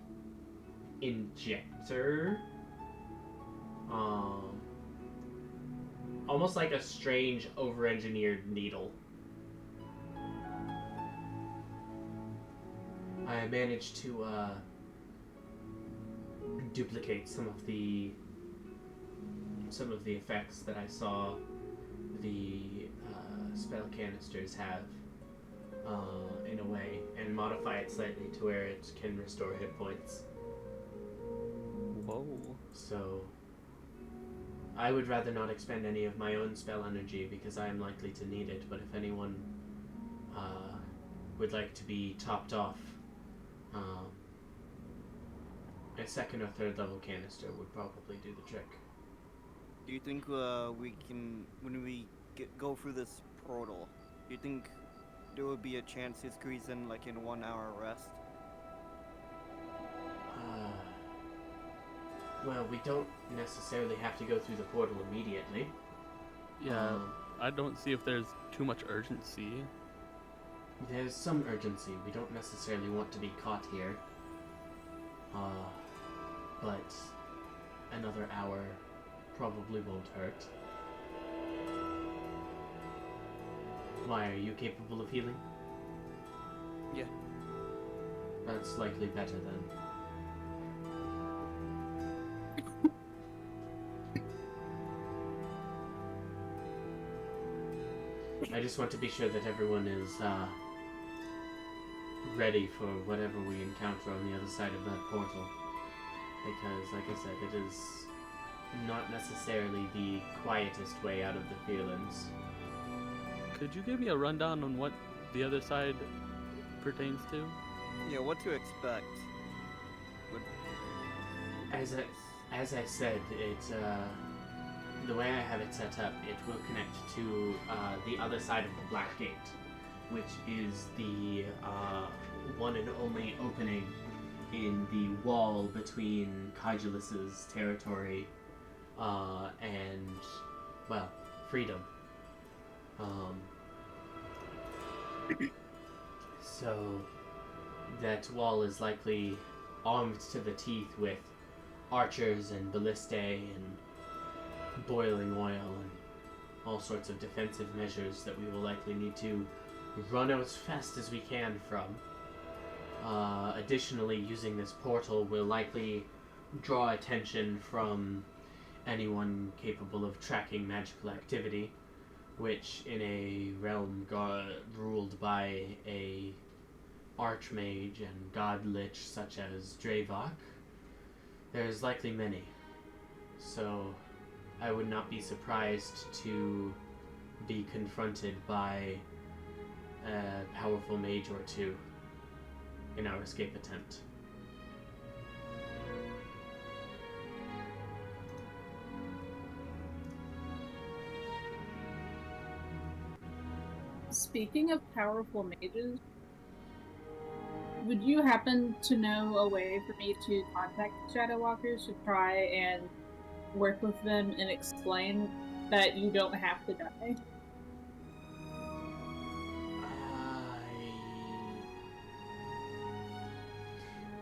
injector, almost like a strange over-engineered needle. I managed to duplicate some of the effects that I saw the spell canisters have in a way, and modify it slightly to where it can restore hit points. Whoa. So I would rather not expend any of my own spell energy because I am likely to need it, but if anyone would like to be topped off, a second or third level canister would probably do the trick. Do you think we can, when we go through this portal, do you think there would be a chance to squeeze in like in 1 hour rest? Well, we don't necessarily have to go through the portal immediately. Yeah, I don't see if there's too much urgency. There's some urgency. We don't necessarily want to be caught here. But another hour probably won't hurt. Why, are you capable of healing? Yeah. That's likely better then. I just want to be sure that everyone is ready for whatever we encounter on the other side of that portal. Because, like I said, it is not necessarily the quietest way out of the Fearlands. Could you give me a rundown on what the other side pertains to? Yeah, what to expect. As As I said, the way I have it set up, it will connect to the other side of the Black Gate, which is the one and only opening in the wall between Kaijulus's territory and, well, freedom. So that wall is likely armed to the teeth with archers and ballistae and boiling oil and all sorts of defensive measures that we will likely need to run out as fast as we can from. Additionally, using this portal will likely draw attention from anyone capable of tracking magical activity, which in a realm ruled by a archmage and god lich such as Draevok, there's likely many. So I would not be surprised to be confronted by a powerful mage or two in our escape attempt. Speaking of powerful mages, would you happen to know a way for me to contact Shadow Walkers to try and work with them and explain that you don't have to die?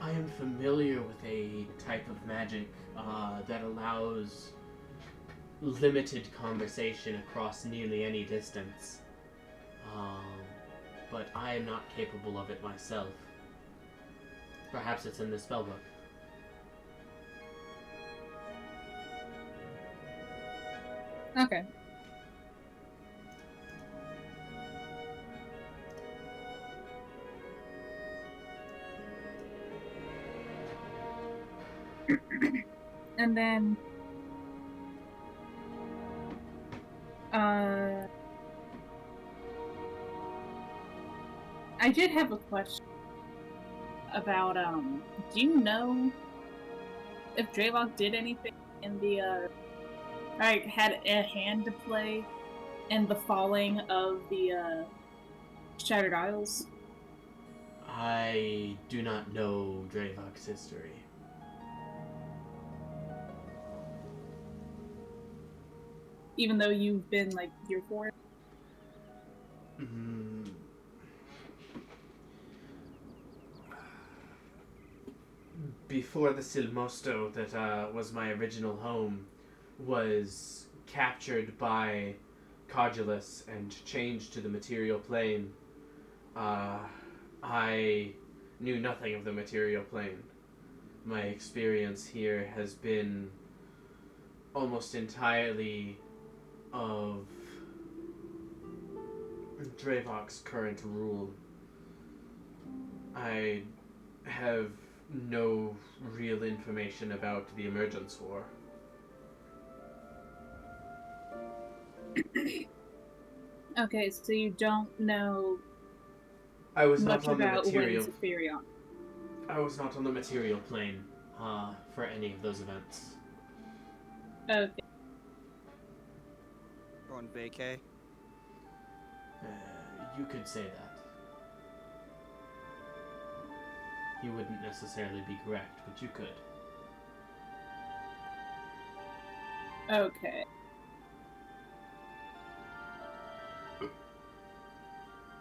I am familiar with a type of magic that allows limited conversation across nearly any distance. But I am not capable of it myself. Perhaps it's in the spellbook. Okay. And then I did have a question about do you know if Draevok did anything in the like had a hand to play in the falling of the Shattered Isles? I do not know Draevok's history. Even though you've been like here for it? Before the Silmosto that was my original home was captured by Codulus and changed to the material plane, I knew nothing of the material plane. My experience here has been almost entirely of Draevok's current rule. I have no real information about the Emergence War. Okay, so you don't know I was much not on the about material. Winds of Furion. I was not on the material plane for any of those events. Okay. On vacay. You could say that. You wouldn't necessarily be correct, but you could. Okay.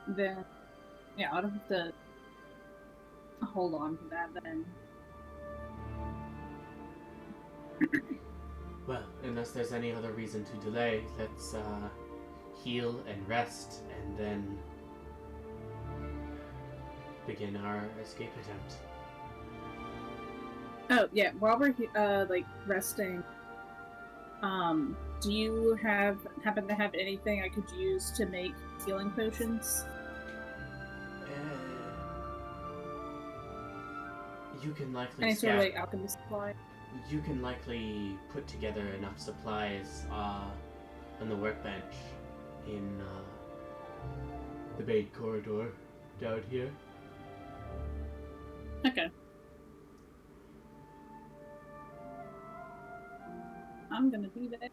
Then, yeah, I'll have to hold on to that then. Well, unless there's any other reason to delay, let's heal and rest, and then begin our escape attempt. Oh, yeah, while we're like resting, do you happen to have anything I could use to make healing potions? You can likely Any sort of like alchemy supply? You can likely put together enough supplies on the workbench in the main corridor down here. Okay. I'm gonna do that.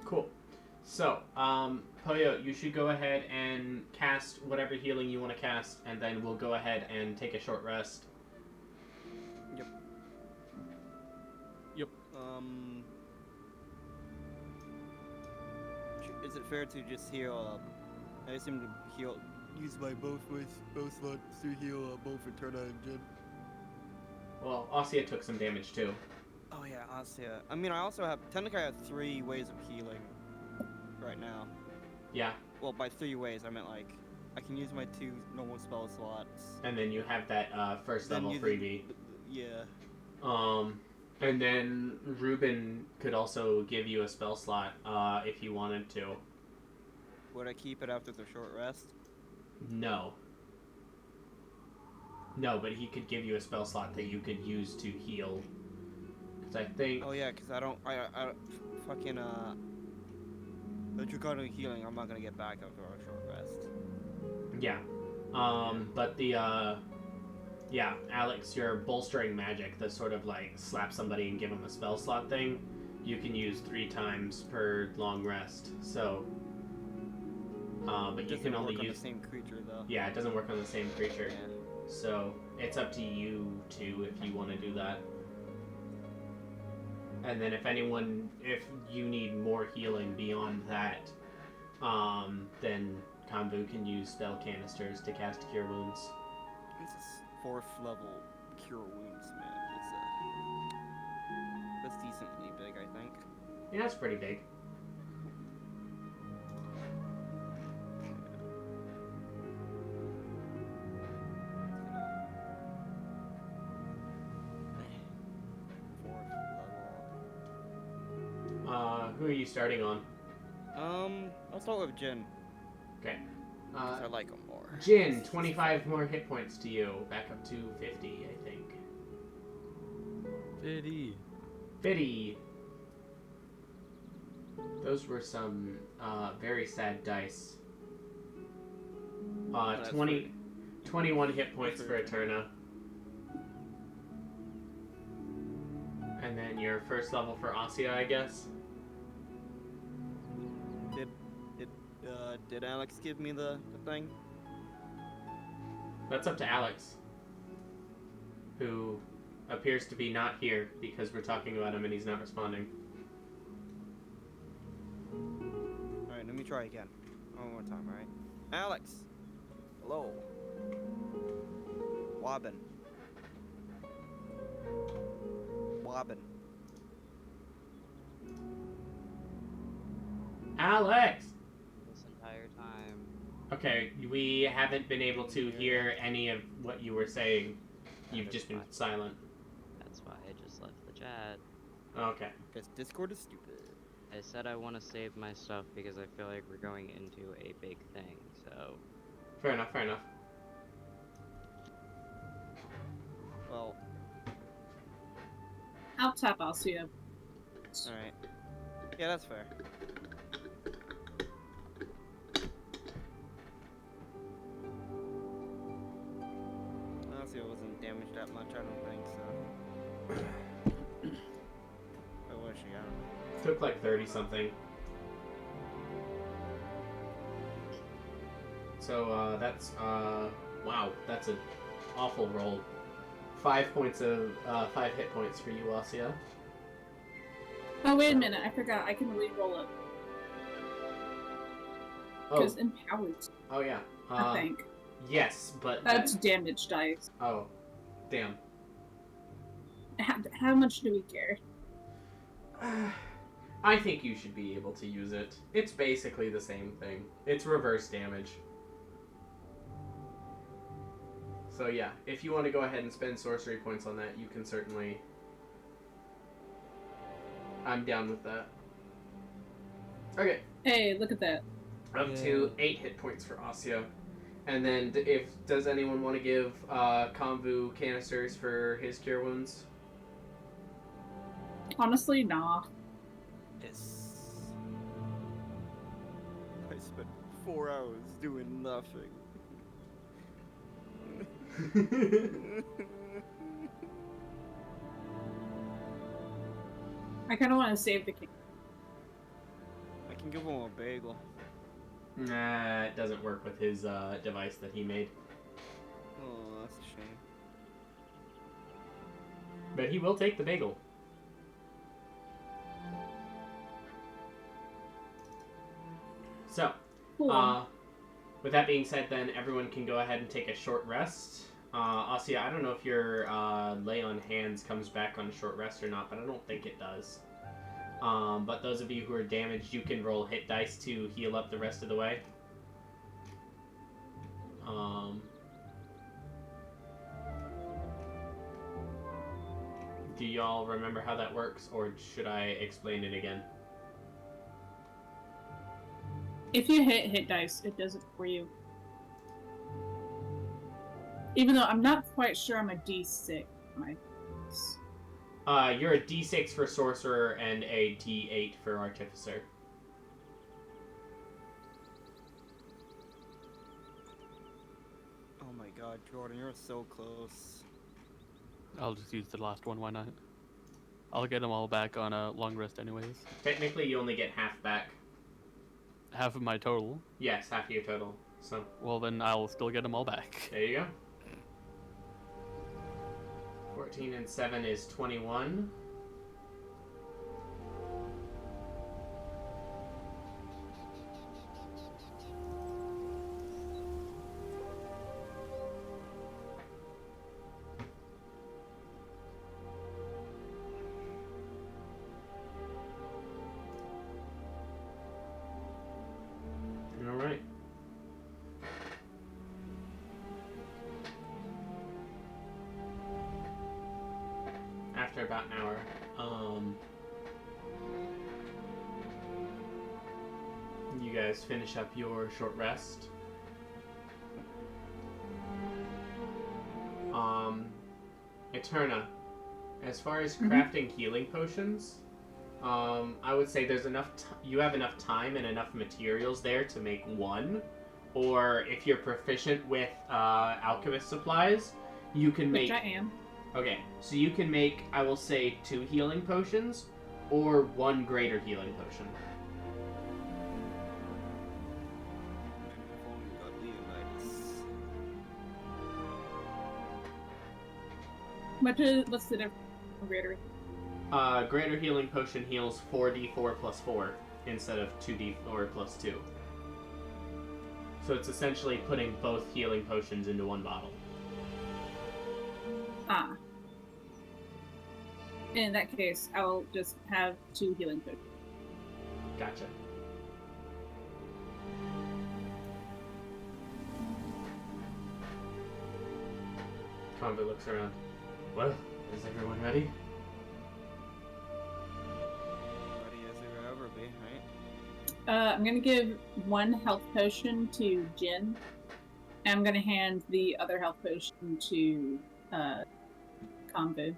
Cool. So, Poyo, you should go ahead and cast whatever healing you want to cast, and then we'll go ahead and take a short rest. Yep. Yep. Is it fair to just heal? I assume to heal. Use my both slots to heal both Eterna and Jin. Well, Ossia took some damage too. Oh yeah, Ossia. I mean, I also have technically I have 3 ways of healing right now. Yeah. Well, by 3 ways, I meant like I can use my 2 normal spell slots. And then you have that first Then level you- freebie. Yeah. And then Ruben could also give you a spell slot if he wanted to. Would I keep it after the short rest? No. No, but he could give you a spell slot that you could use to heal. Because I think... Oh yeah, because I fucking the Draconic healing I'm not gonna get back after our short rest. Yeah. But the, yeah, Alex, your bolstering magic, the sort of like slap somebody and give them a spell slot thing, you can use 3 times per long rest. So, but you can only work on use... the same creature though. Yeah, it doesn't work on the same creature. Yeah. So, it's up to you two if you want to do that. And then if you need more healing beyond that, then Kanbu can use spell canisters to cast Cure Wounds. This is 4th level Cure Wounds, man. That's decently big, I think. Yeah, it's pretty big. Who are you starting on? I'll start with Jin. Okay. 'Cause I like him more. Jin, 25 more hit points to you. Back up to 50, I think. 50. 50. Those were some very sad dice. 21 hit points for Eterna. And then your first level for Ossia, I guess. Did Alex give me the thing? That's up to Alex, who appears to be not here because we're talking about him and he's not responding. Alright, let me try again. One more time, alright? Alex! Hello. Wobbin. Alex! This entire time. Okay, we haven't been able to hear any of what you were saying. You've just been silent. That's why I just left the chat. Okay. Because Discord is stupid. I said I want to save my stuff because I feel like we're going into a big thing, so... Fair enough, fair enough. Well, I'll tap Alcia. alright. Yeah, that's fair. Alcia wasn't damaged that much, I don't think, so. What was she? I don't know. Took like 30 something. So that's wow, that's an awful roll. 5 hit points for you, Ossia. Oh, wait a minute. I forgot. I can re-roll it. Because empowered, Oh yeah. I think. Yes, but That's damage dice. oh, damn. How much do we care? I think you should be able to use it. It's basically the same thing. It's reverse damage. So yeah, if you want to go ahead and spend sorcery points on that, you can certainly... I'm down with that. Okay. Hey, look at that. Up to 8 hit points for Ossia. And then, does anyone want to give Konvu canisters for his cure wounds? Honestly, nah. Yes. I spent 4 hours doing nothing. I kind of want to save the king. I can give him a bagel. Nah, it doesn't work with his device that he made. Oh, that's a shame. But he will take the bagel. So, Cool. with that being said, then everyone can go ahead and take a short rest. Asia, I don't know if your lay on hands comes back on a short rest or not, but I don't think it does. But those of you who are damaged, you can roll hit dice to heal up the rest of the way. Do y'all remember how that works, or should I explain it again? If you hit dice, it does it for you. Even though I'm not quite sure I'm a D6. You're a D6 for Sorcerer and a D8 for Artificer. Oh my god, Jordan, you're so close. I'll just use the last one, why not? I'll get them all back on a long rest anyways. Technically, you only get half back. Half of my total. Yes, half of your total. So, Well, then I'll still get them all back. there you go. 14 and 7 is 21. All right. After about an hour, you guys finish up your short rest. Eterna, as far as crafting healing potions, I would say there's enough. You have enough time and enough materials there to make one, or if you're proficient with alchemist supplies, you can make. Which I am. Okay, so you can make, I will say, 2 healing potions, or 1 greater healing potion. I've only got Leonidas. What's the difference? Greater. Greater healing potion heals 4d4 plus 4 instead of 2d4 plus 2. So it's essentially putting both healing potions into one bottle. Ah. In that case, I'll just have 2 healing potions. Gotcha. Convo looks around. Well, is everyone ready? Ready as they will ever be, right? I'm gonna give 1 health potion to Jin. And I'm gonna hand the other health potion to Convo.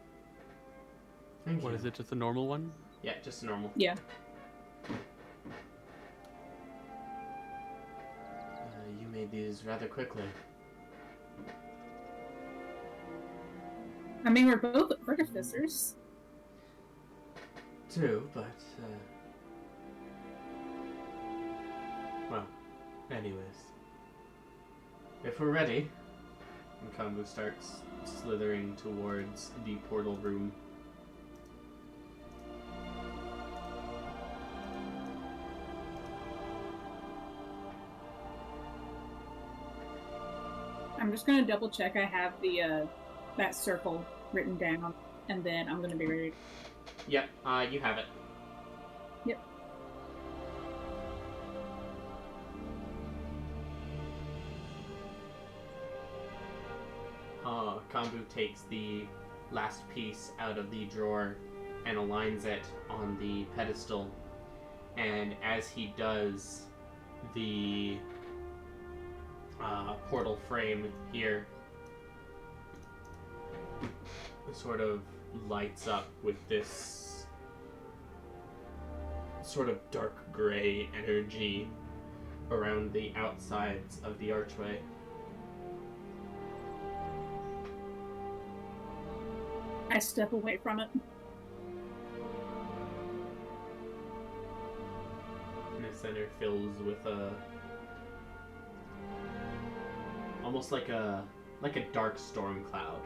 Thank What you. is it, just a normal one? Yeah, just normal. Yeah. You made these rather quickly. I mean, we're both artificers. True, but, well, anyways. If we're ready, and Kanbu starts slithering towards the portal room. I'm just gonna double check I have the that circle written down, and then I'm gonna be ready. Yep, you have it. Yep. Kanbu takes the last piece out of the drawer and aligns it on the pedestal, and as he does, the portal frame here sort of lights up with this sort of dark gray energy around the outsides of the archway. I step away from it. center fills with almost like a dark storm cloud.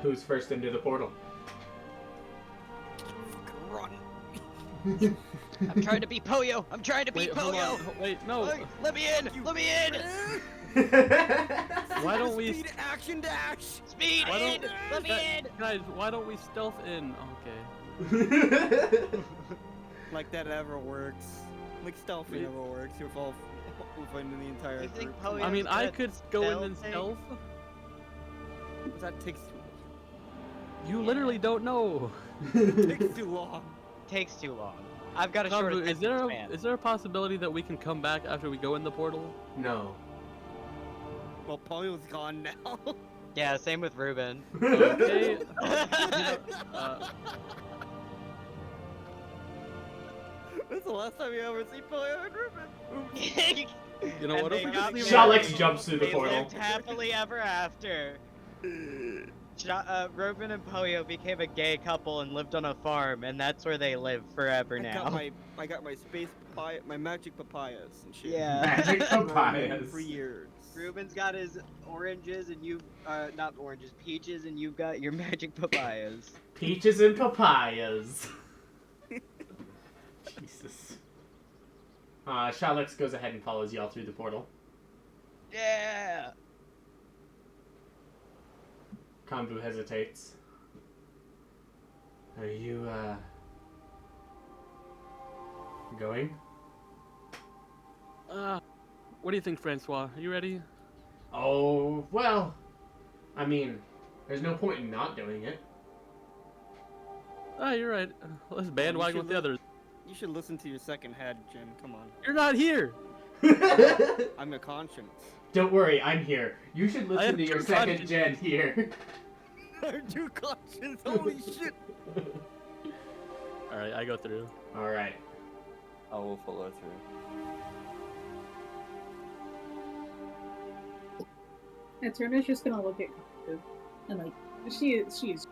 Who's first into the portal? Run. I'm trying to beat Poyo! I'm trying to beat hold Poyo! on. Wait, no. Wait, let me in! Let me in! Why don't we Speed action dash? Speed Why in! don't- Let me in! guys? Why don't we stealth in? Okay. Like that ever works. Like stealth Wait. never works. You're all within the entire You think group. Poyo- I mean, I That could go in and stealth stealth. That takes too You Yeah. literally don't know. takes too long. Takes too long. I've got a short Is attention there span. is there a possibility that we can come back after we go in the portal? No. Well, Polio's gone now. Yeah, same with Ruben. Okay. That's the last time you ever see Polio and Ruben. You know And what? they If we got just leave it Shalix alone? jumps through the They portal. lived happily ever after. Ruben and Poyo became a gay couple and lived on a farm, and that's where they live forever now. I got my space papaya, my magic papayas and shit. Yeah. Magic Grown papayas. for years. Ruben's got his oranges, and you, not oranges, peaches, and you've got your magic papayas. Peaches and papayas. Jesus. Shalix goes ahead and follows y'all through the portal. Yeah. Kanbu hesitates. Are you, going? What do you think, Francois? Are you ready? Oh, well, I mean, there's no point in not doing it. Ah, you're right. Let's bandwagon with the others. You should listen to your second head, Jim. Come on. You're not here. I'm a conscience. Don't worry, I'm here. You should I listen have to your two second consciences. gen here. I'm too conscious. Holy shit. All right, I go through. Alright. I will follow through. Eterna's just gonna look at Kaku and like she is.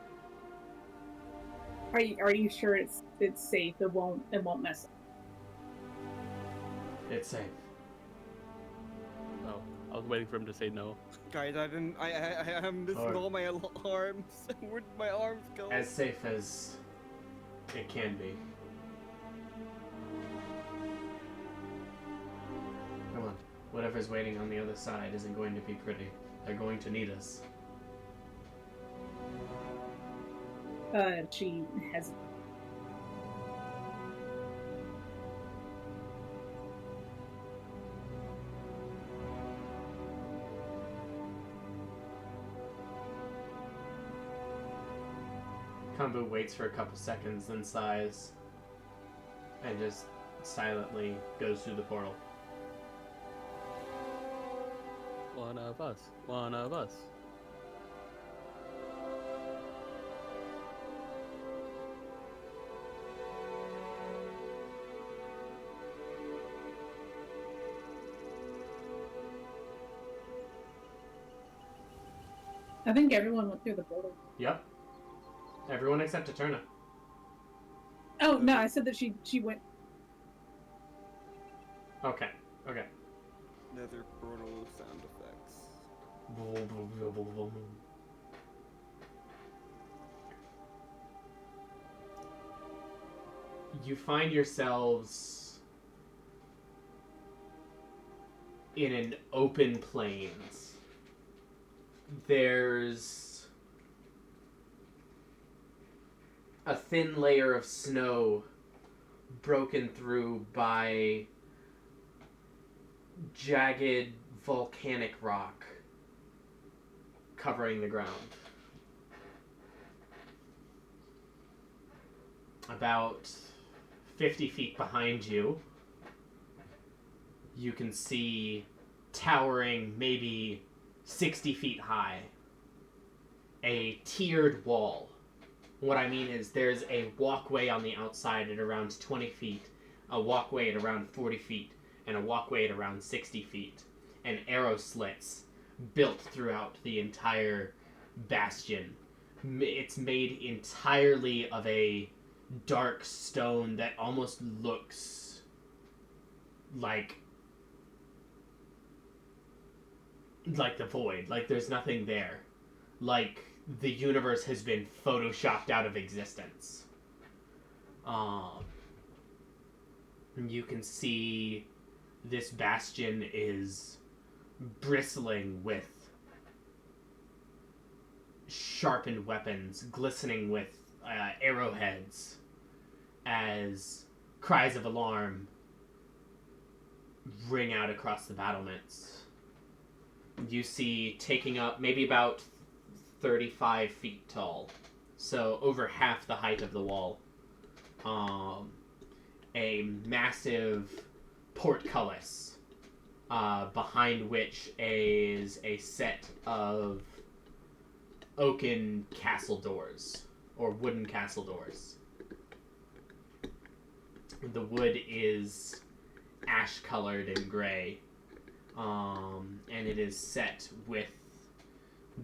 Are you sure it's safe? It won't mess up. It's safe. Oh, I was waiting for him to say no. Guys, I'm missing Alright. all my arms. Where'd my arms go? As safe as it can be. Come on. Whatever's waiting on the other side isn't going to be pretty. They're going to need us. She has. Kanbu waits for a couple seconds, then sighs, and just silently goes through the portal. One of us. One of us. I think everyone went through the portal. Yep. Everyone except Eterna. Oh no, I said that she went. Okay. Okay. Nether portal sound effects. You find yourselves in an open plains. There's a thin layer of snow broken through by jagged volcanic rock covering the ground. About 50 feet behind you, you can see towering maybe 60 feet high, a tiered wall. What I mean is there's a walkway on the outside at around 20 feet, a walkway at around 40 feet, and a walkway at around 60 feet, and arrow slits built throughout the entire bastion. It's made entirely of a dark stone that almost looks like the void, like there's nothing there, like the universe has been photoshopped out of existence. You can see this bastion is bristling with sharpened weapons, glistening with arrowheads, as cries of alarm ring out across the battlements. You see, taking up maybe about 35 feet tall, so over half the height of the wall, a massive portcullis, behind which is a set of oaken castle doors, or wooden castle doors. The wood is ash-colored and gray, and it is set with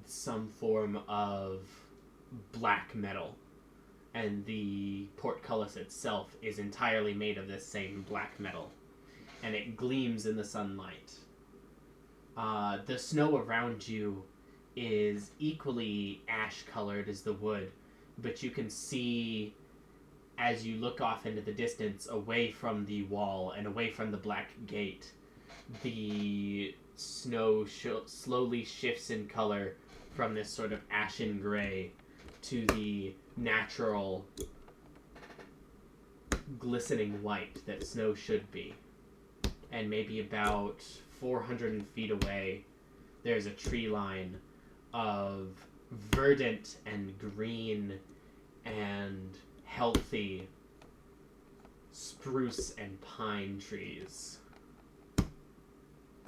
some form of black metal, and the portcullis itself is entirely made of this same black metal, and it gleams in the sunlight. The snow around you is equally ash-colored as the wood, but you can see, as you look off into the distance, away from the wall and away from the black gate, the snow slowly shifts in color from this sort of ashen gray to the natural glistening white that snow should be. And maybe about 400 feet away, there's a tree line of verdant and green and healthy spruce and pine trees.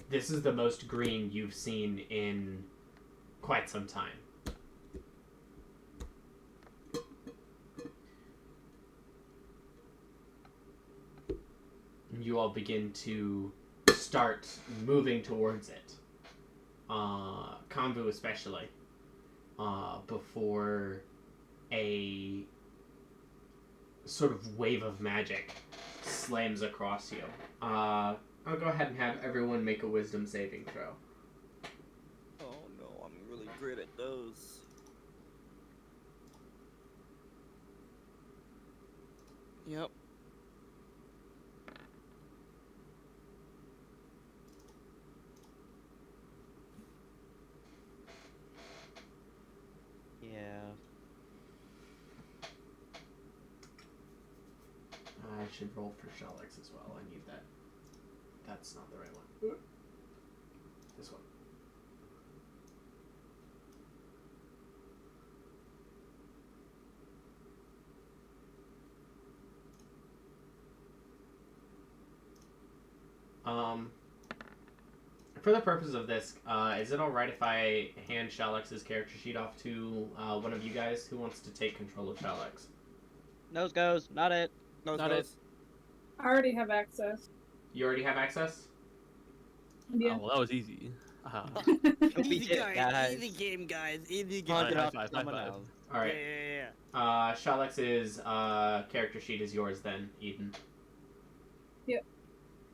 This is the most green you've seen in quite some time. You all begin to start moving towards it. Konvu especially, before a sort of wave of magic slams across you. I'll go ahead and have everyone make a wisdom saving throw. Oh no, I'm really great at those. Yep. Yeah. I should roll for Shalix as well. I need that. That's not the right one. This one. For the purpose of this, is it alright if I hand Shalix's character sheet off to one of you guys who wants to take control of Shalix? Nose goes, not it. Nose Not goes. I already have access. You already have access? Yeah. Oh, well, that was easy. Don't be it, guys. Easy game, guys. Easy game. High High five, someone high five. else. Alright. Yeah. Shalix's character sheet is yours then, Eden.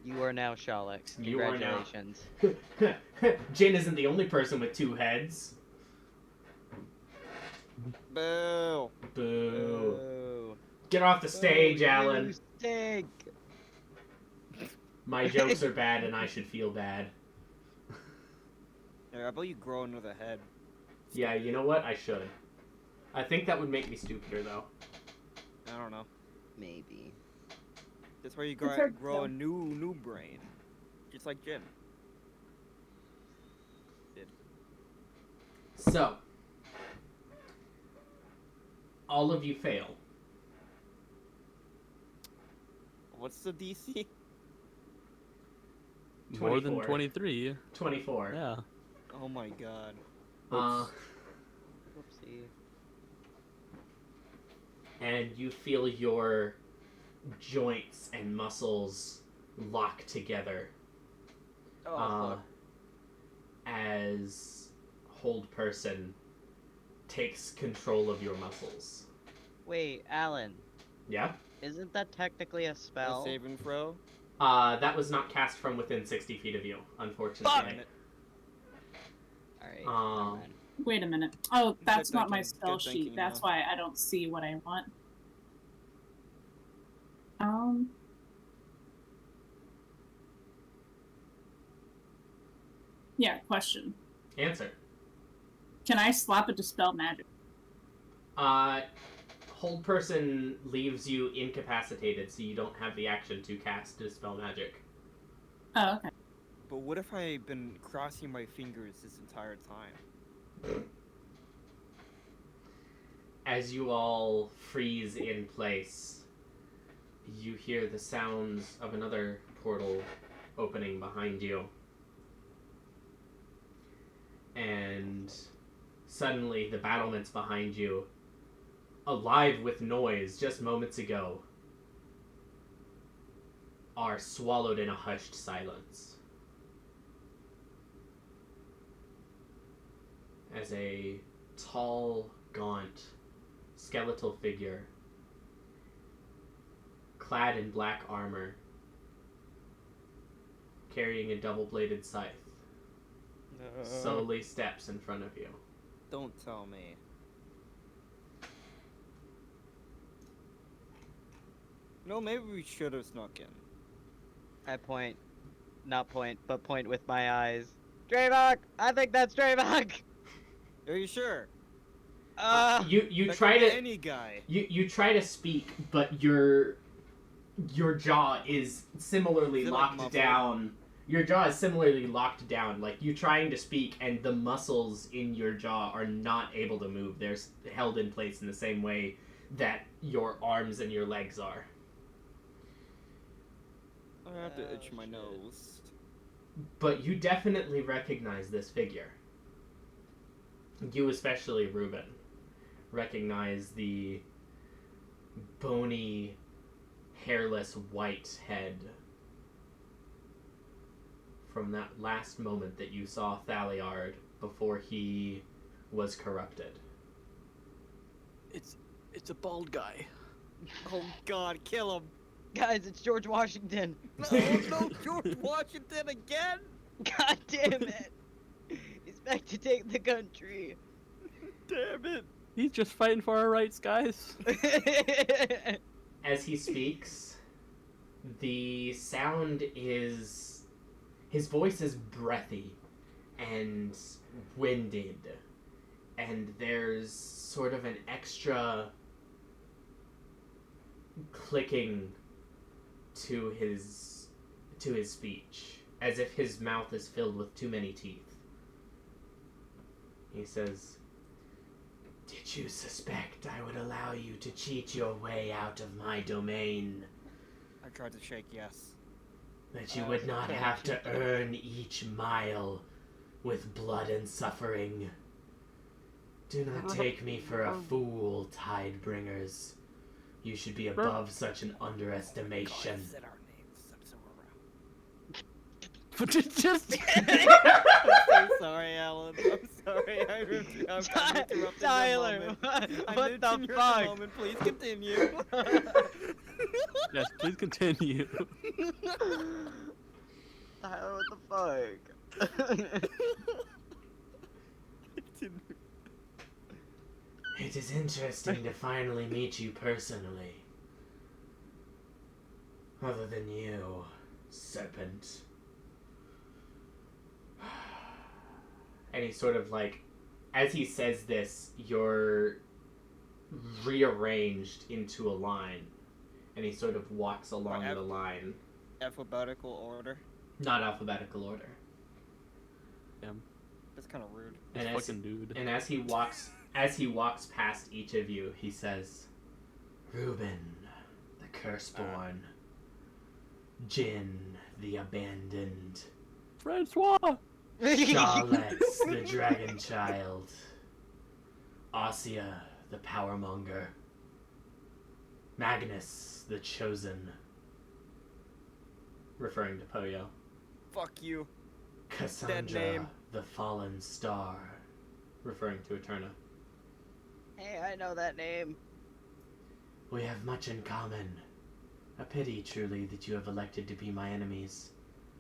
You are now Shalix. You are now. Congratulations. Jin isn't the only person with two heads. Boo. Boo. Boo. Get off the stage, Boo, Alan. you stink. My jokes are bad and I should feel bad. Yeah, how about you grow another head? Yeah, you know what? I should. I think that would make me stupider, though. I don't know. Maybe. That's where you It's grow, hard to grow tell. a new brain. Just like Jin. So, all of you fail. What's the DC? More than 24. 23. 24. Yeah. Oh my god. Whoopsie. And you feel your joints and muscles lock together. Oh, fuck. as Hold Person takes control of your muscles. Wait, Alan. Yeah? Isn't that technically a spell? A save and throw? That was not cast from within 60 feet of you, unfortunately. Alright, Um, never mind. Wait a minute. Oh, that's Good not my thinking, spell good sheet. thinking, That's yeah. why I don't see what I want. Yeah, question. Answer. Can I slap a Dispel Magic? Hold Person leaves you incapacitated, so you don't have the action to cast Dispel Magic. Oh, okay. But what if I've been crossing my fingers this entire time? As you all freeze in place, you hear the sounds of another portal opening behind you. And suddenly the battlements behind you, alive with noise just moments ago, are swallowed in a hushed silence. As a tall, gaunt, skeletal figure, clad in black armor, carrying a double-bladed scythe, slowly steps in front of you. Don't tell me. No, maybe we should have snuck in. I point. Not point, but point with my eyes. Draevok! I think that's Draevok! Are you sure? You That try could be to any guy. you try to speak, but your jaw is similarly Is it, like, locked muffled? down. Your jaw is similarly locked down. Like, you trying to speak, and the muscles in your jaw are not able to move. They're held in place in the same way that your arms and your legs are. I have to Oh, itch my shit. nose. But you definitely recognize this figure. You, especially Ruben, recognize the bony, hairless white head from that last moment that you saw Thaliard before he was corrupted. It's a bald guy. Oh God, kill him! Guys, it's George Washington! No, George Washington again! God damn it! He's back to take the country! Damn it! He's just fighting for our rights, guys. As he speaks, the sound is... his voice is breathy and winded, and there's sort of an extra clicking to his speech, as if his mouth is filled with too many teeth. He says, "Did you suspect I would allow you to cheat your way out of my domain? I tried to shake yes. That you would not have to earn each mile with blood and suffering? Do not take me for a fool, Tidebringers. You should be above such an underestimation." God, said our names. I'm so around. But it just I'm so sorry, Alan. I'm sorry. I interrupted Tyler, your moment. I what didn't the hear the fuck? moment. Please continue. yes, please continue. Tyler, what the fuck? It is interesting to finally meet you personally. Other than you, serpent. And he sort of like, as he says this, you're rearranged into a line. And he sort of walks along the line. Alphabetical order. Not alphabetical order. That's kind of rude. This And as, fucking dude. and as he walks past each of you, he says, "Reuben, the Curseborn. Jin, the Abandoned. Francois! Charlex, the Dragon Child. Ossia, the Powermonger. Magnus, the Chosen." Referring to Poyo. Fuck you. "Cassandra, name. the fallen star, referring to Eterna. Hey, I know that name. We have much in common. A pity, truly, that you have elected to be my enemies.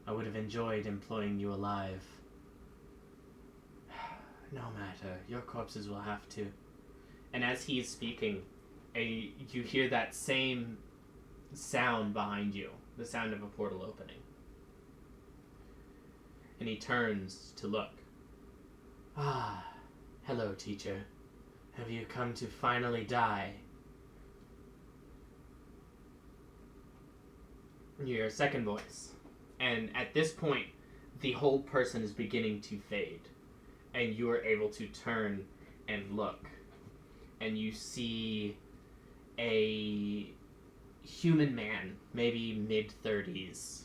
I would have enjoyed employing you alive. No matter, your corpses will have to. And as he is speaking, you hear that same sound behind you, the sound of a portal opening. And he turns to look. Ah, hello, teacher. Have you come to finally die? You hear a second voice. And at this point, the whole person is beginning to fade. And you are able to turn and look. And you see a human man, maybe mid-30s,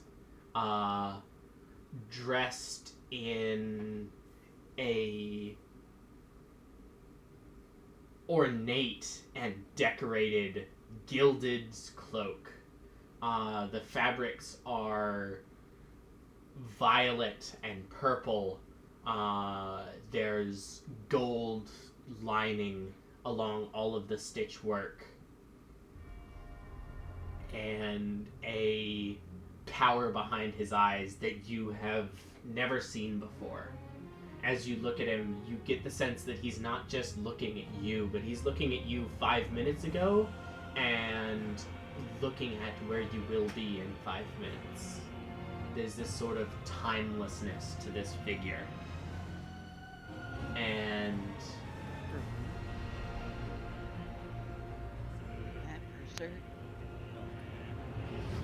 dressed in a ornate and decorated gilded cloak. The fabrics are violet and purple. There's gold lining along all of the stitch work. And a power behind his eyes that you have never seen before. As you look at him, you get the sense that he's not just looking at you, but he's looking at you 5 minutes ago and looking at where you will be in 5 minutes. There's this sort of timelessness to this figure. And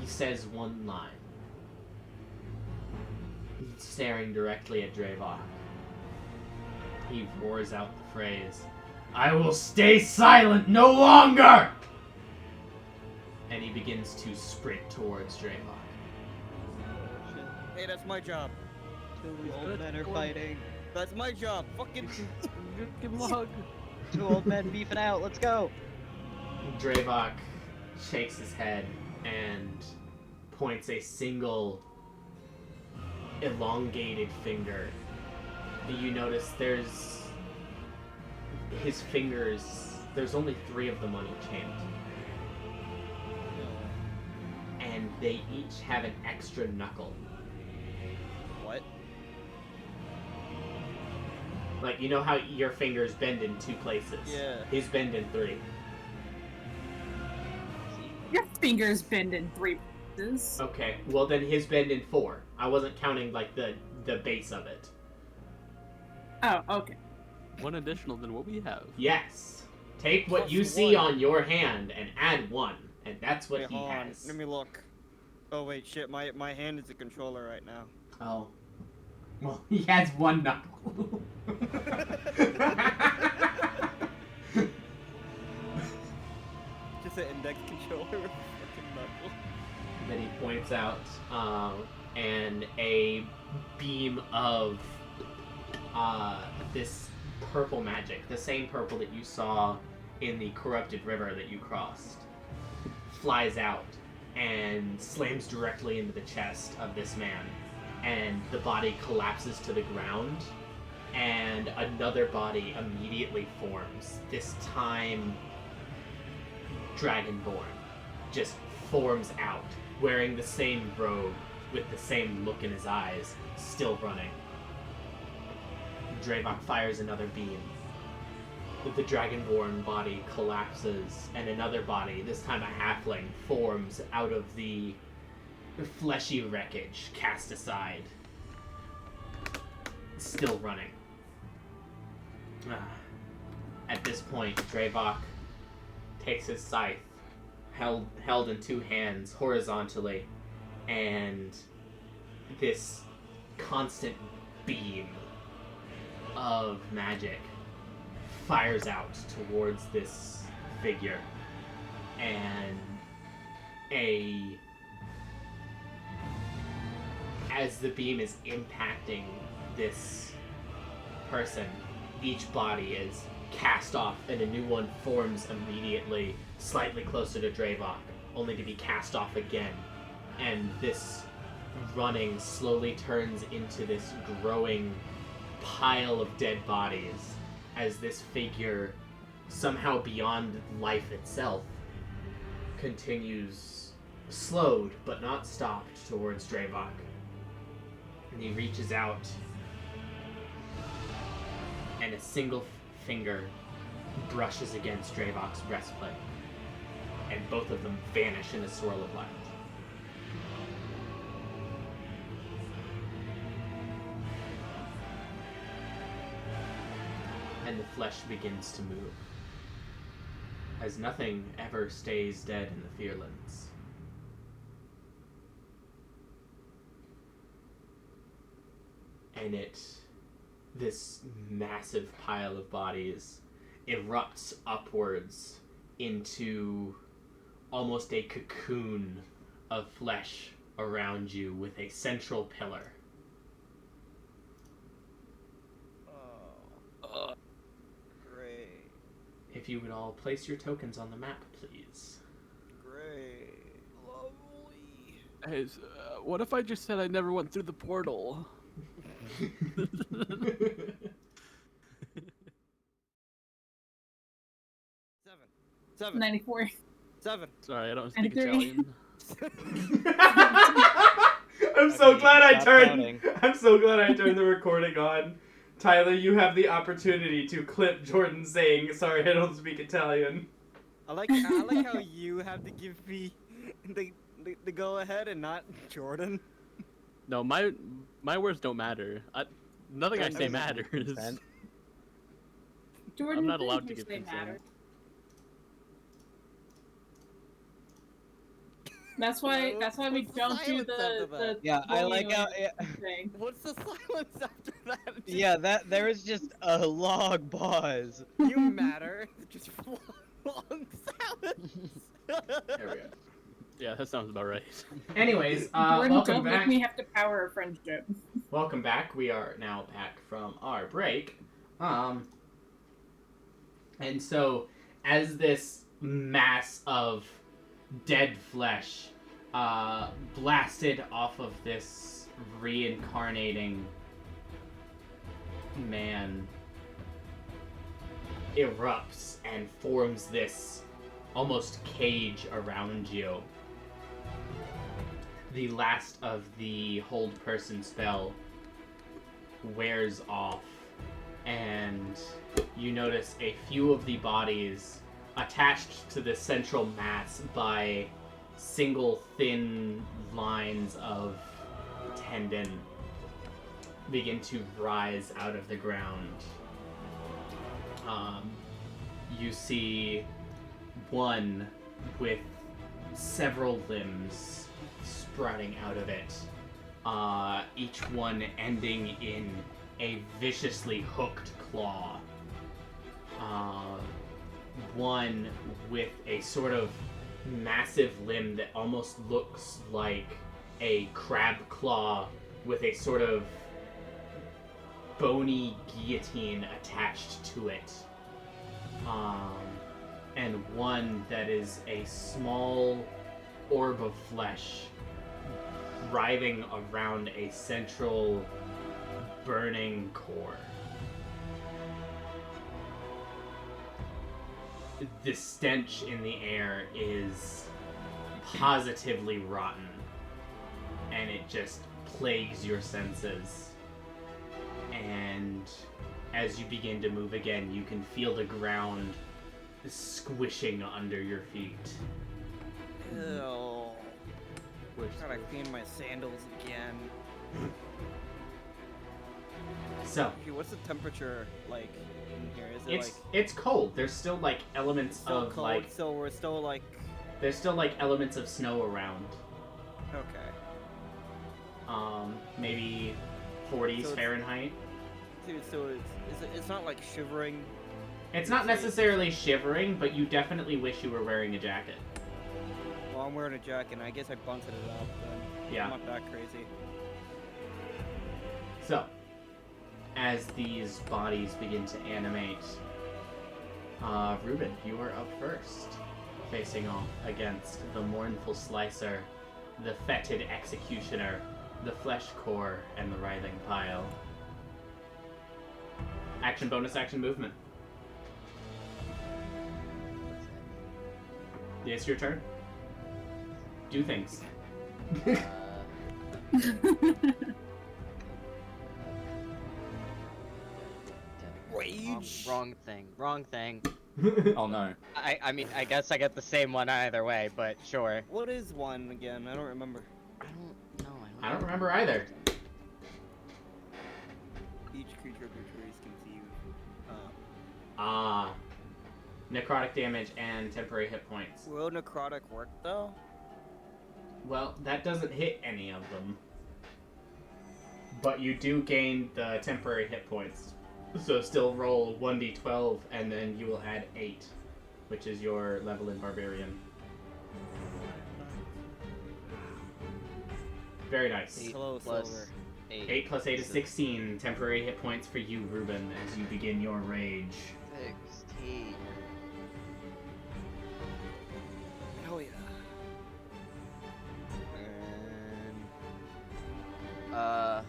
he says one line. He's staring directly at Draevok. He roars out the phrase, "I will stay silent no longer!" And he begins to sprint towards Draevok. Hey, that's my job. Two old men are fighting. That's my job. Fucking. Give him a hug. Two old men beefing out. Let's go. Draevok shakes his head and points a single elongated finger. You notice there's his fingers, there's only 3 of them on each hand. And they each have an extra knuckle. What? Like, you know how your fingers bend in 2 places? Yeah. His bend in 3. Your fingers bend in 3 places. Okay, well then his bend in 4. I wasn't counting, like, the base of it. Oh, okay. One additional than what we have. Yes. Take what Plus you see 1. on your hand and add 1. And that's what Wait, he hold on. has. Let me look. Oh wait, shit. My hand is a controller right now. Oh. Well, he has 1 knuckle. Just an index controller with a fucking knuckle. That he points out, and a beam of this purple magic, the same purple that you saw in the corrupted river that you crossed, flies out and slams directly into the chest of this man, and the body collapses to the ground, and another body immediately forms, this time Dragonborn, just forms out, wearing the same robe, with the same look in his eyes, still running. Draevok fires another beam. The Dragonborn body collapses, and another body, this time a halfling, forms out of the fleshy wreckage cast aside. Still running. At this point, Draevok takes his scythe, held in 2 hands horizontally, and this constant beam of magic fires out towards this figure, and as the beam is impacting this person, each body is cast off and a new one forms immediately, slightly closer to Draevok, only to be cast off again. And this running slowly turns into this growing pile of dead bodies as this figure, somehow beyond life itself, continues slowed but not stopped towards Draevok. And he reaches out, and a single finger brushes against Draevok's breastplate, and both of them vanish in a swirl of light. And the flesh begins to move, as nothing ever stays dead in the Fearlands. And this massive pile of bodies erupts upwards into almost a cocoon of flesh around you with a central pillar. Great. If you would all place your tokens on the map, please. Great. Lovely. Hey, what if I just said I never went through the portal? 7. 94. 7. Sorry, I don't speak 93. Italian. I'm so glad I Stop turned. counting. I'm so glad I turned the recording on. Tyler, you have the opportunity to clip Jordan saying, "Sorry, I don't speak Italian." I like how you have to give me the go ahead and not Jordan. No, my words don't matter. Nothing I say matters. Jordan, I'm not allowed to things give they consent. matter. That's why we What's the don't do silence after the that? Yeah, I like how. volume thing. What's the silence after that? Yeah, there is just a long pause. You matter. Just long silence. There we go. Yeah, that sounds about right. Anyways, Jordan, welcome don't back. make me have to power a friendship. Welcome back. We are now back from our break. And so, as this mass of dead flesh blasted off of this reincarnating man erupts and forms this almost cage around you, the last of the hold person spell wears off, and you notice a few of the bodies attached to the central mass by single thin lines of tendon begin to rise out of the ground. You see one with several limbs sprouting out of it, each one ending in a viciously hooked claw. One with a sort of massive limb that almost looks like a crab claw with a sort of bony guillotine attached to it. And one that is a small orb of flesh writhing around a central burning core. The stench in the air is positively rotten, and it just plagues your senses. And as you begin to move again, you can feel the ground squishing under your feet. Ew. Which, Gotta clean my sandals again. So, Okay, what's the temperature like in here? Is it it's cold. There's still like elements still of cold? like So we're still like there's still like elements of snow around. okay. Maybe 40s So it's- Fahrenheit. Dude, so it's not like shivering. It's not necessarily shivering, but you definitely wish you were wearing a jacket. Well, I'm wearing a jacket, and I guess I bunted it up. Then Yeah. I'm not that crazy. So, as these bodies begin to animate, Ruben, you are up first, facing off against the mournful slicer, the fetid executioner, the flesh core, and the writhing pile. Action, bonus action, movement. It's your turn. Do things. Rage. Wrong thing. Wrong thing. Oh no. I mean, I guess I get the same one either way, but sure. What is one again? I don't remember. I don't know. I don't remember either. Each creature of your choice can see you. Necrotic damage and temporary hit points. Will necrotic work though? Well, that doesn't hit any of them. But you do gain the temporary hit points. So still roll 1d12, and then you will add 8, which is your level in Barbarian. Very nice. 8 Hello, plus Silver. 8. 8 plus 8 is 16 temporary hit points for you, Ruben, as you begin your rage. 16. Hell yeah. And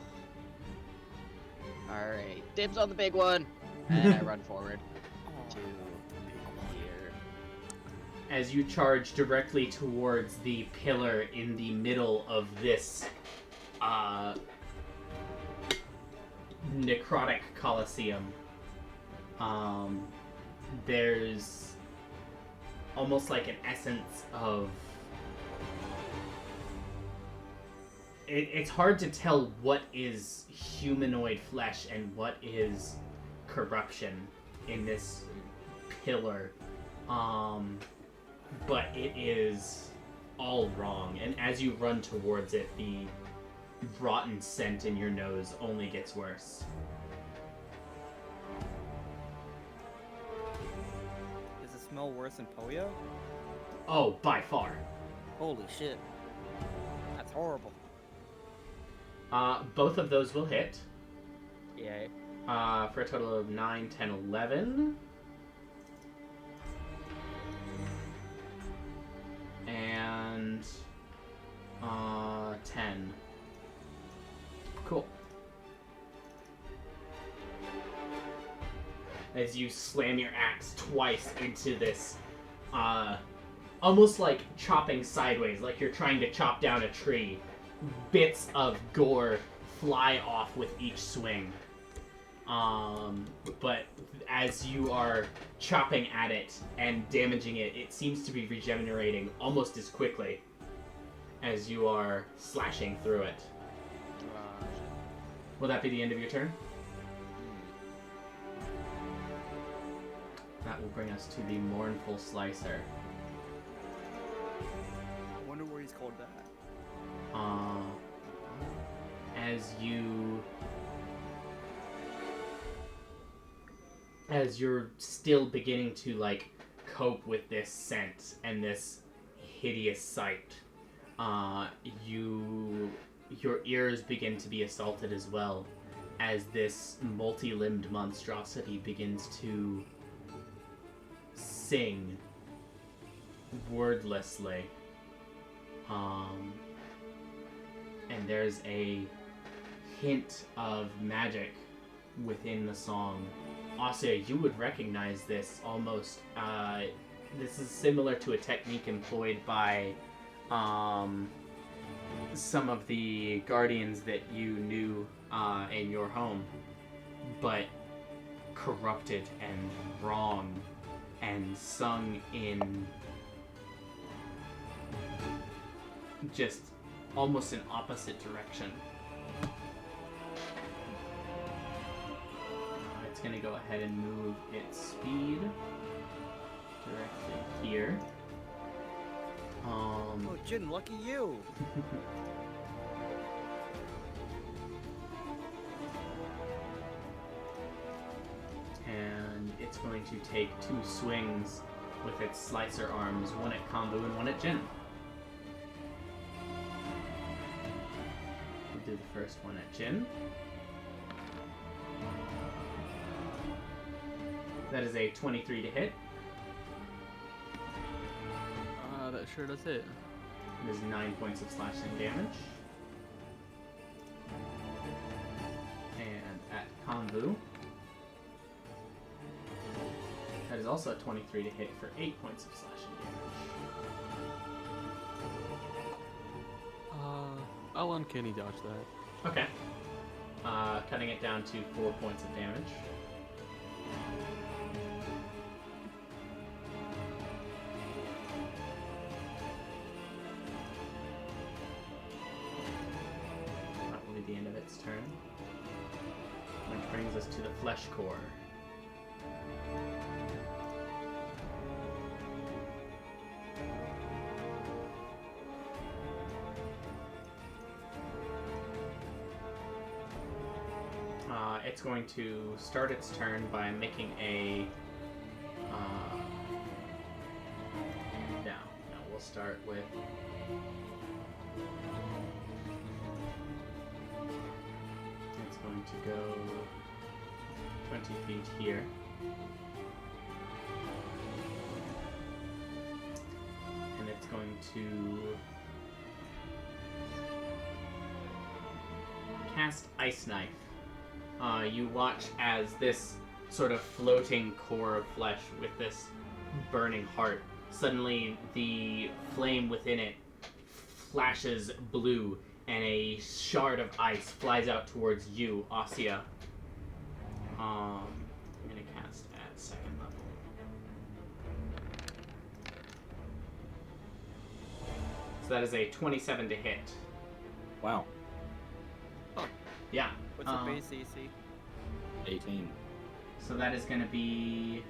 alright. Dibs on the big one. And I run forward to here. As you charge directly towards the pillar in the middle of this necrotic coliseum, there's almost like an essence of... It's hard to tell what is humanoid flesh and what is corruption in this pillar. But it is all wrong. And as you run towards it, the rotten scent in your nose only gets worse. Does it smell worse than Poyo? Oh, by far. Holy shit. That's horrible. Both of those will hit. Yay. For a total of 9, 10, 11. And 10. Cool. As you slam your axe twice into this, almost like chopping sideways, like you're trying to chop down a tree. Bits of gore fly off with each swing. But as you are chopping at it and damaging it, it seems to be regenerating almost as quickly as you are slashing through it. Will that be the end of your turn? That will bring us to the Mournful Slicer. I wonder where he's called that. As you're still beginning to like cope with this scent and this hideous sight, your ears begin to be assaulted as well, as this multi-limbed monstrosity begins to sing wordlessly. And there's a hint of magic within the song. Asya, you would recognize this almost. This is similar to a technique employed by some of the guardians that you knew in your home, but corrupted and wrong and sung in just almost an opposite direction. It's going to go ahead and move its speed directly here. Oh, Jin, lucky you! And it's going to take 2 swings with its slicer arms, one at Kombu and one at Jin. We'll do the first one at Jin. That is a 23 to hit. That sure does hit. It is 9 points of slashing damage. And at Kombu, That is also a 23 to hit for 8 points of slashing damage. I'll uncanny dodge that. Okay. Cutting it down to 4 points of damage. That will be the end of its turn. Which brings us to the flesh core. It's going to start its turn by making a... No, we'll start with... It's going to go 20 feet here. And it's going to cast Ice Knife. You watch as this sort of floating core of flesh with this burning heart, suddenly the flame within it flashes blue and a shard of ice flies out towards you, Asya. I'm going to cast at 2nd level. So that is a 27 to hit. Wow. Yeah. What's your base AC? 18. So that is going to be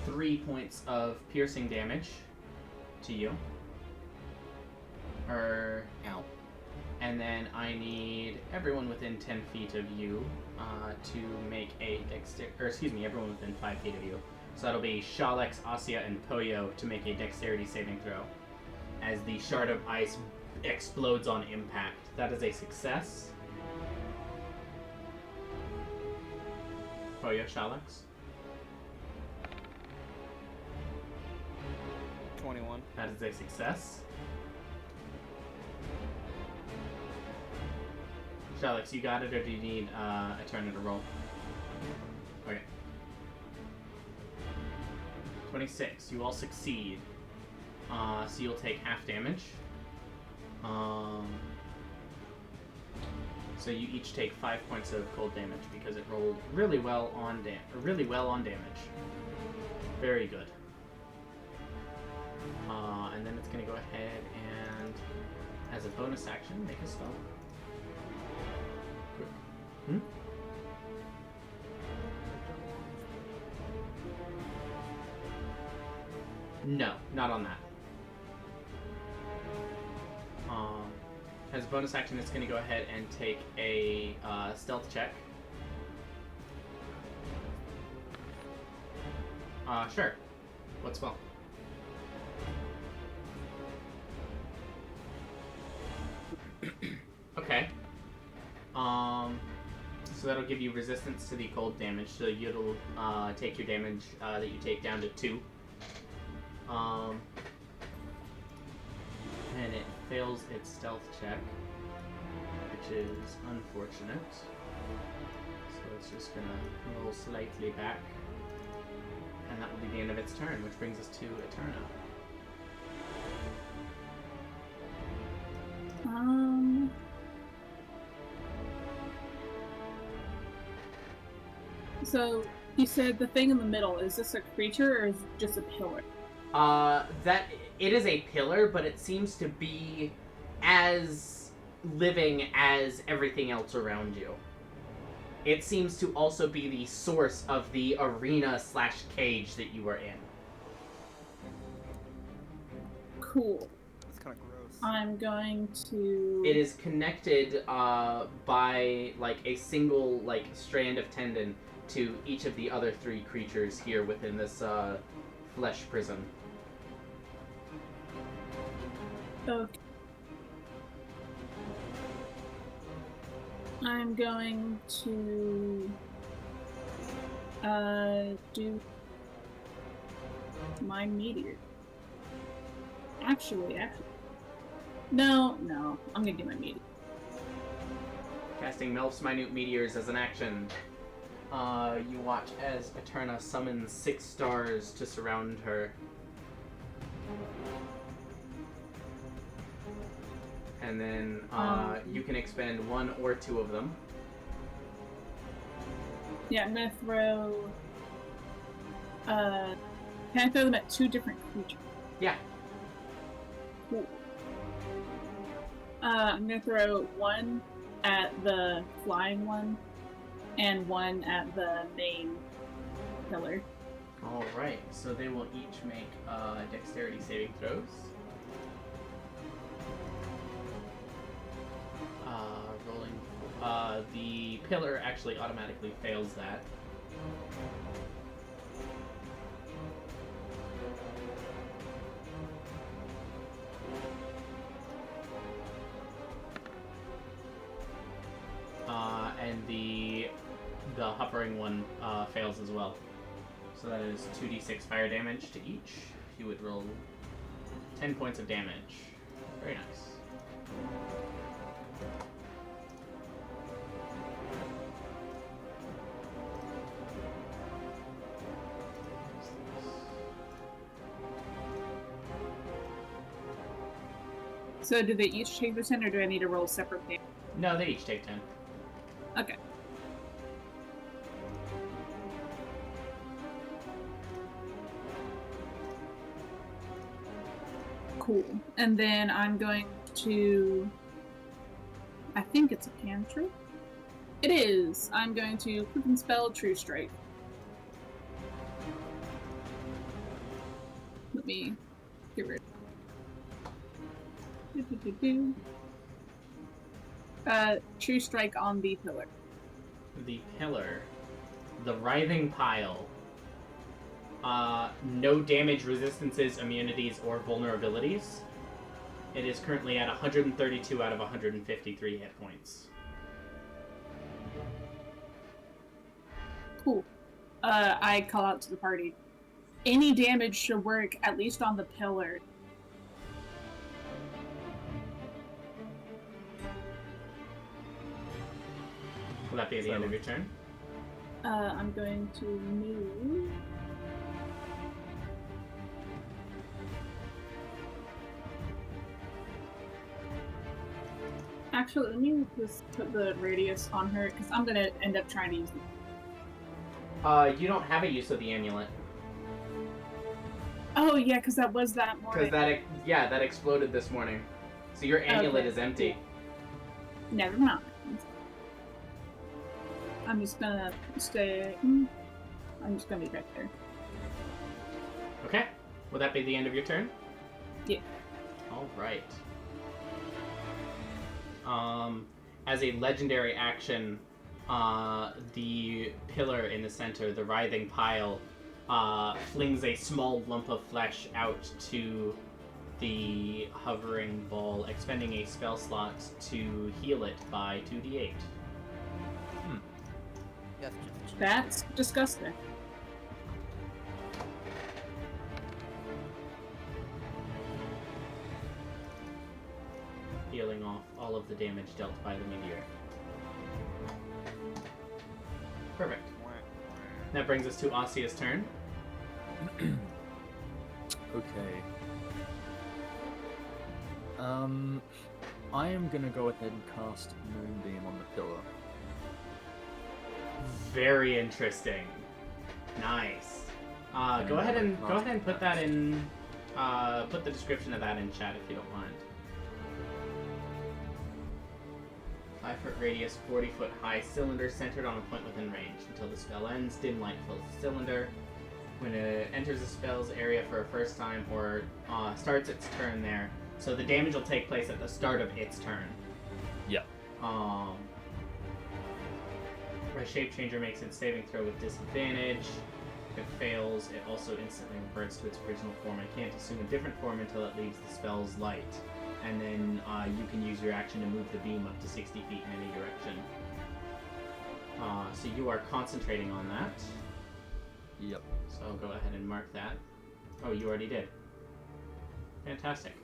3 points of piercing damage to you. Ow. And then I need everyone within 10 feet of you to make a everyone within 5 feet of you. So that'll be Shalex, Asya, and Poyo to make a dexterity saving throw. As the shard of ice explodes on impact. That is a success. Poyo, Shalex. 21. That is a success. Shalex, you got it, or do you need a turn to roll? Okay. 26. You all succeed. So you'll take half damage. So you each take 5 points of cold damage because it rolled really well on damage. Very good. And then it's going to go ahead and, as a bonus action, make a spell. Quick. No, not on that. As a bonus action, it's going to go ahead and take a stealth check. Sure. What spell? Okay. So that'll give you resistance to the cold damage, so you'll take your damage that you take down to 2. And it fails its stealth check, which is unfortunate. So it's just gonna roll slightly back. And that will be the end of its turn, which brings us to Eterna. So you said the thing in the middle, is this a creature or is it just a pillar? That it is a pillar, but it seems to be as living as everything else around you. It seems to also be the source of the arena/cage that you are in. Cool. It's kind of gross. I'm going to... It is connected by like a single like strand of tendon to each of the other 3 creatures here within this flesh prison. Okay. I'm going to do my meteor. Actually, no, I'm gonna do my meteor. Casting Melf's Minute Meteors as an action. you watch as Eterna summons 6 stars to surround her. And then you can expend 1 or 2 of them. Yeah, I'm gonna throw... can I throw them at 2 different creatures? Yeah. Cool. I'm gonna throw 1 at the flying one, and 1 at the main pillar. Alright, so they will each make dexterity saving throws. Rolling. The pillar actually automatically fails that. And the hovering one fails as well. So that is 2d6 fire damage to each. You would roll 10 points of damage. Very nice. So do they each take the 10, or do I need to roll separate damage? No, they each take 10. Okay. Cool. And then I'm going to... I think it's a cantrip. It is! I'm going to quick and spell True Strike. Let me get rid True Strike on the pillar. The pillar. The writhing pile. No damage resistances, immunities, or vulnerabilities. It is currently at 132 out of 153 hit points. Cool. I call out to the party. Any damage should work, at least on the pillar. Will that be at the end of your turn? I'm going to move... Actually, let me just put the radius on her, because I'm going to end up trying to use it. You don't have a use of the amulet. Oh, yeah, because that was that morning. Because that exploded this morning. So your amulet is empty. Never mind. I'm just gonna stay... I'm just gonna be right there. Okay. Will that be the end of your turn? Yeah. Alright. As a legendary action, the pillar in the center, the writhing pile, flings a small lump of flesh out to the hovering ball, expending a spell slot to heal it by 2d8. That's disgusting. Healing off all of the damage dealt by the meteor. Perfect. That brings us to Asia's turn. Okay. I am gonna go ahead and cast Moonbeam on the pillar. Very interesting. Nice. Go ahead and put that in. Put the description of that in chat if you don't mind. 5-foot radius, 40-foot high cylinder centered on a point within range. Until the spell ends, dim light fills the cylinder. When it enters the spell's area for a first time or starts its turn there, so the damage will take place at the start of its turn. Yep. A shape changer makes its saving throw with disadvantage. If it fails, it also instantly reverts to its original form and can't assume a different form until it leaves the spell's light. And then you can use your action to move the beam up to 60 feet in any direction. So you are concentrating on that. Yep. So I'll go ahead and mark that. Oh, you already did. Fantastic.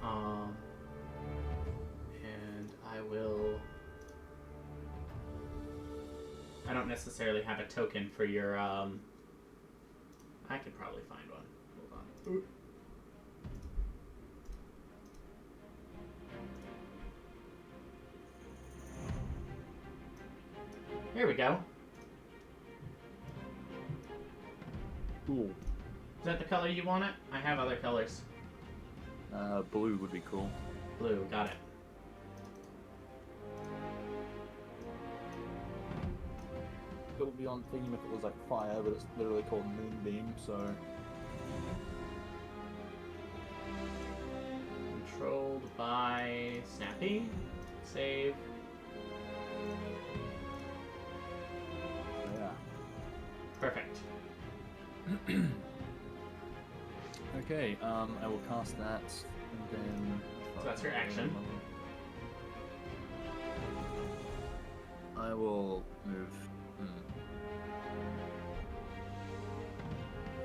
And I will... I don't necessarily have a token for your, I could probably find one. Hold on. Here we go. Cool. Is that the color you want it? I have other colors. Blue would be cool. Blue, got it. It would be on theme if it was like fire, but it's literally called Moonbeam, so... Controlled by Snappy. Save. Yeah. Perfect. Okay, I will cast that, and then... So that's your action. I will move...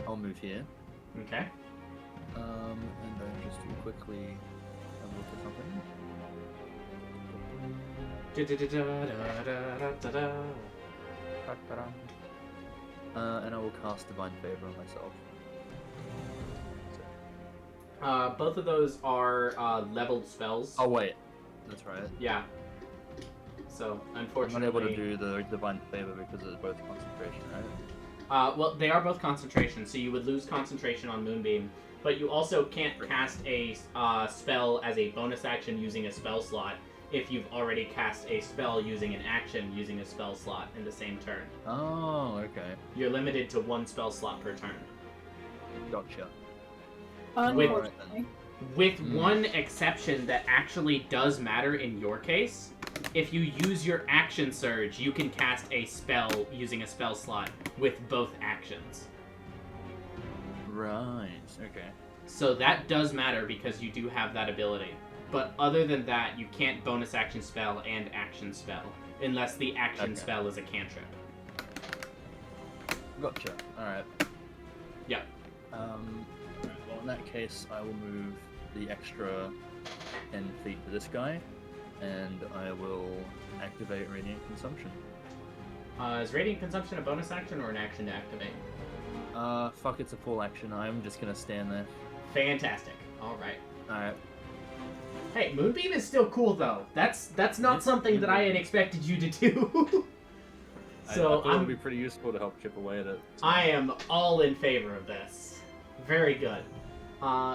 I'll move here. Okay. And then just to quickly have a look at something. And I will cast Divine Favor on myself. Both of those are leveled spells. Oh wait, that's right. Yeah. So, I'm unfortunately... unable to do the Divine Favor because it's both concentration, right? Well, they are both concentration, so you would lose concentration on Moonbeam, but you also can't cast a spell as a bonus action using a spell slot if you've already cast a spell using an action using a spell slot in the same turn. Oh, okay. You're limited to one spell slot per turn. Gotcha. Unfortunately. With one exception that actually does matter in your case. If you use your action surge, you can cast a spell using a spell slot with both actions. Right, okay. So that does matter because you do have that ability. But other than that, you can't bonus action spell and action spell unless the action spell is a cantrip. Gotcha. Alright. Yeah. Well, in that case, I will move the extra 10 feet to this guy, and I will activate Radiant Consumption. Is Radiant Consumption a bonus action or an action to activate? Fuck, it's a full action. I'm just gonna stand there. Fantastic. Alright. Alright. Hey, Moonbeam is still cool though. That's not something that I had expected you to do. So I thought it would be pretty useful to help chip away at it. I am all in favor of this. Very good.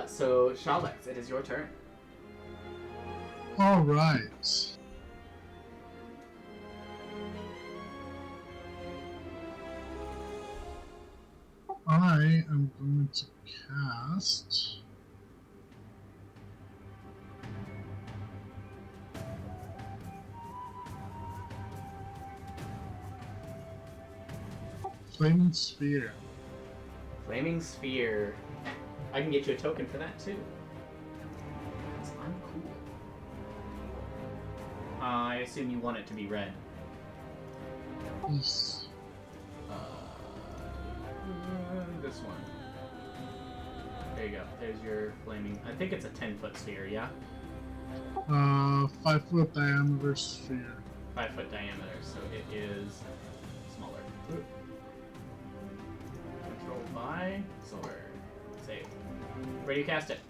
So Shalex, it is your turn. All right. I am going to cast Flaming Sphere. Flaming Sphere. I can get you a token for that too. That's uncool. I assume you want it to be red. Yes. This one. There you go. There's your flaming. I think it's a 10-foot sphere, yeah? 5-foot diameter sphere. 5-foot diameter, so it is smaller. Controlled by Silver. Save. Where do you cast it?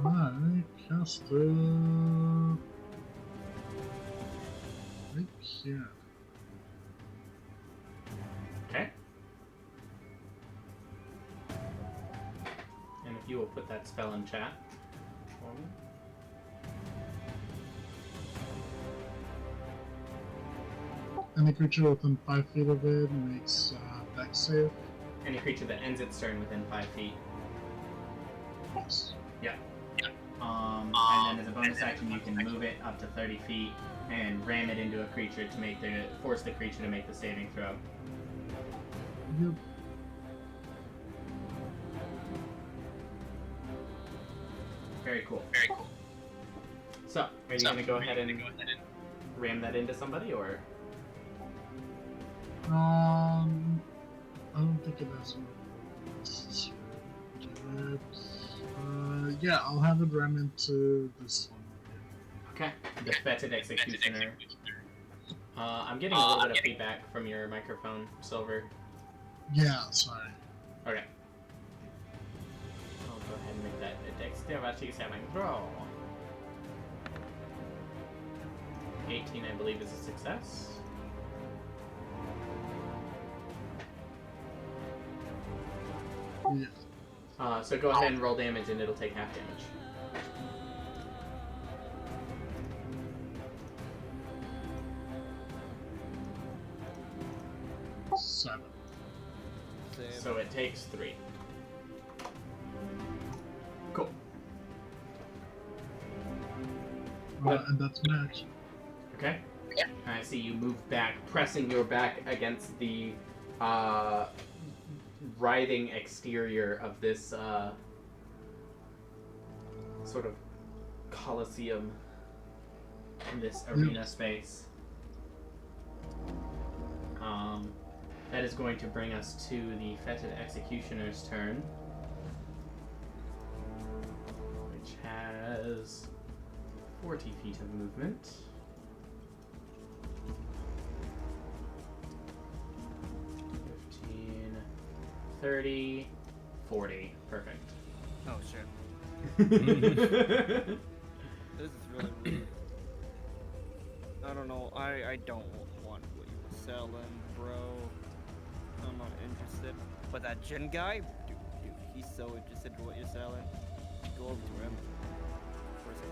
I cast it right here. Okay. And if you will put that spell in chat for me. Any creature within 5 feet of it makes dex save. Any creature that ends its turn within 5 feet. Yes. Yeah. And then as a bonus action, you can move it up to 30 feet and ram it into a creature to force the creature to make the saving throw. Yep. Very cool. Very cool. So, are you going to go ahead and ram that into somebody, or? I don't think it has. Yeah, I'll have it ram into this one. Okay. The Fetid Executioner. I'm getting a little bit of feedback from your microphone, Silver. Yeah, sorry. Okay. I'll go ahead and make that a dexterity saving throw. 18, I believe, is a success. Yeah. So go ahead and roll damage, and it'll take half damage. Seven. So it takes 3. Cool. And that's my action. Okay. I see you move back, pressing your back against the writhing exterior of this sort of coliseum in this arena space. That is going to bring us to the Fetid Executioner's turn, which has 40 feet of movement. 15, 30, 40. Perfect. Oh shit. This is really weird. I don't know. I don't want what you were selling, bro. I'm not interested. But that Jin guy, dude, he's so interested in what you're selling. Go over to him. For a second.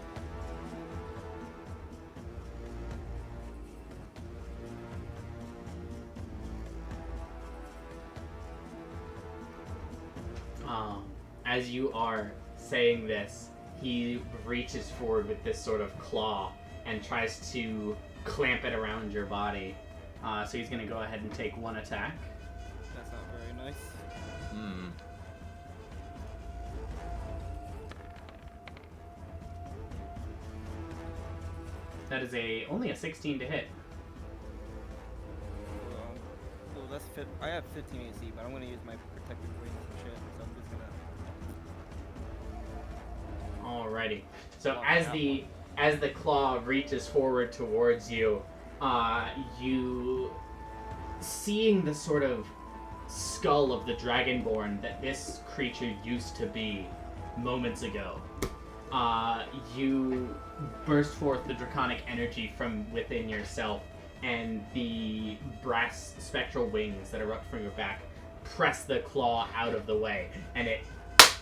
As you are saying this, he reaches forward with this sort of claw and tries to clamp it around your body. So he's going to go ahead and take 1 attack. That's not very nice. That is only a 16 to hit. Well, that's fit. I have 15 AC, but I'm gonna use my protective wings and shit. So I'm just gonna. Alrighty. So as the claw reaches forward towards you, you seeing the sort of skull of the Dragonborn that this creature used to be moments ago, you burst forth the draconic energy from within yourself, and the brass spectral wings that erupt from your back press the claw out of the way, and it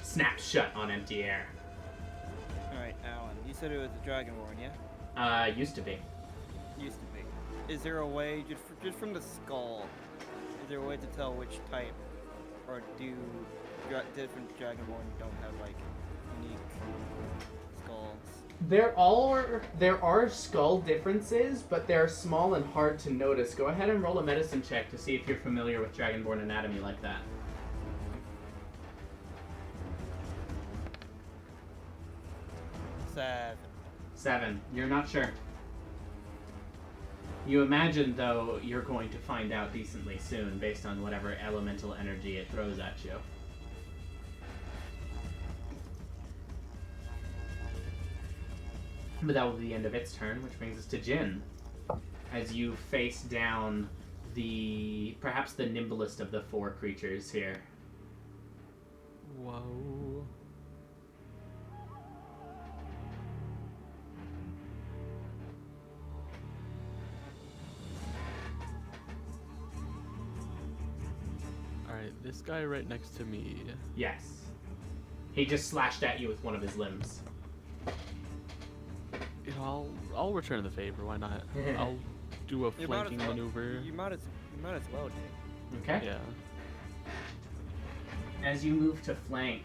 snaps shut on empty air. Alright, Alan, you said it was a Dragonborn, yeah? Used to be. Used to be. Is there a way, just from the skull, is there a way to tell which type, or do different Dragonborn don't have, like, unique skulls? There are skull differences, but they're small and hard to notice. Go ahead and roll a medicine check to see if you're familiar with Dragonborn anatomy like that. 7. You're not sure. You imagine, though, you're going to find out decently soon based on whatever elemental energy it throws at you. But that will be the end of its turn, which brings us to Jin. As you face down perhaps the nimblest of the 4 creatures here. Whoa. Alright, this guy right next to me. Yes. He just slashed at you with one of his limbs. You know, I'll return the favor, why not? I'll do a flanking maneuver. You might as well, dude. Okay. Yeah. As you move to flank,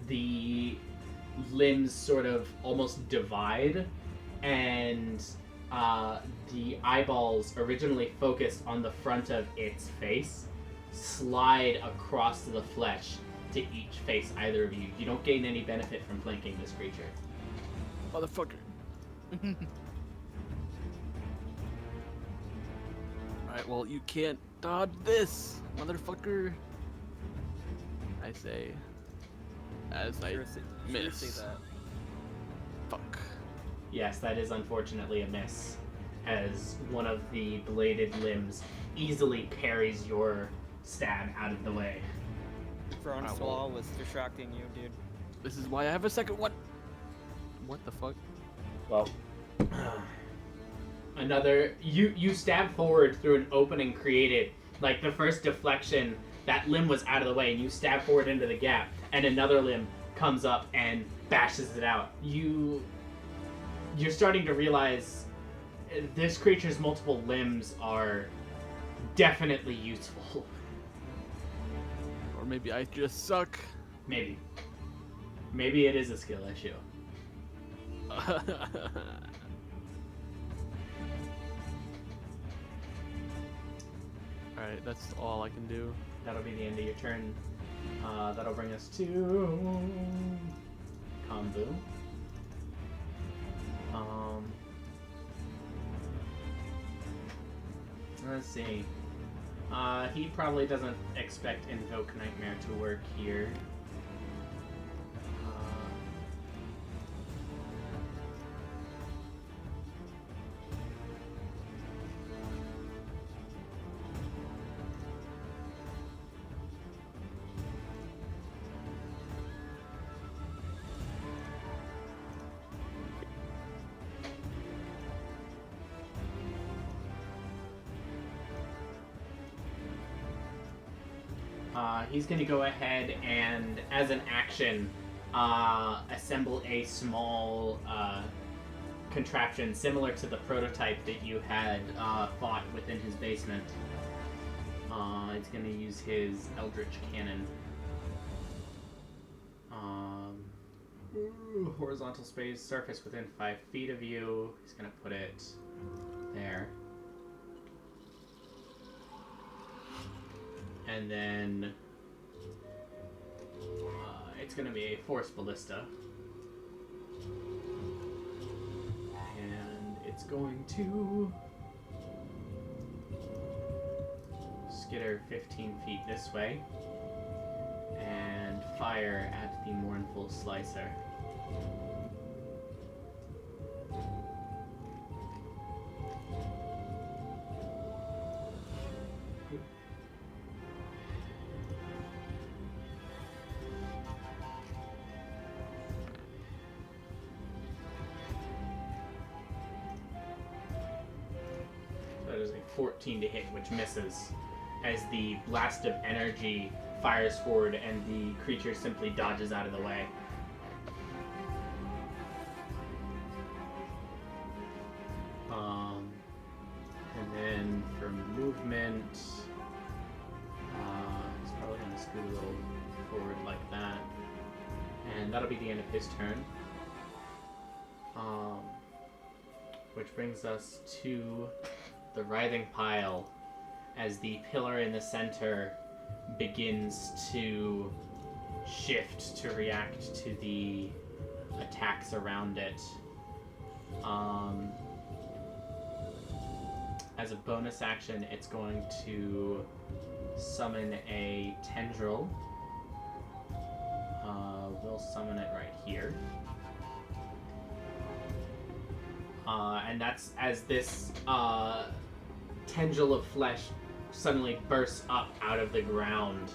the limbs sort of almost divide, and the eyeballs, originally focused on the front of its face, slide across the flesh to each face either of you. You don't gain any benefit from flanking this creature. Motherfucker. Alright, well, you can't dodge this, motherfucker. I say, as I miss. Say that. Fuck. Yes, that is unfortunately a miss. as one of the bladed limbs easily parries your stab out of the way. Fromsoftware was distracting you, dude. This is why I have a second one. What the fuck? Well, Another, you stab forward through an opening created, like the first deflection, that limb was out of the way, and you stab forward into the gap, and another limb comes up and bashes it out. You're starting to realize this creature's multiple limbs are definitely useful. Or maybe I just suck. Maybe. Maybe it is a skill issue. Alright, that's all I can do. That'll be the end of your turn. That'll bring us to Kambu. Let's see. He probably doesn't expect Invoke Nightmare to work here. He's going to go ahead and, as an action, assemble a small contraption similar to the prototype that you had fought within his basement. He's going to use his Eldritch Cannon. Horizontal space, surface within 5 feet of you. He's going to put it there. And then it's going to be a Force Ballista. And it's going to skitter 15 feet this way and fire at the Mournful Slicer. That is a 14 to hit, which misses, as the blast of energy fires forward and the creature simply dodges out of the way. And then for movement, he's probably going to scoot a little forward like that. And that'll be the end of his turn. Which brings us to the writhing pile, as the pillar in the center begins to shift to react to the attacks around it. As a bonus action, it's going to summon a tendril. We'll summon it right here. And that's as this tendril of flesh suddenly bursts up out of the ground.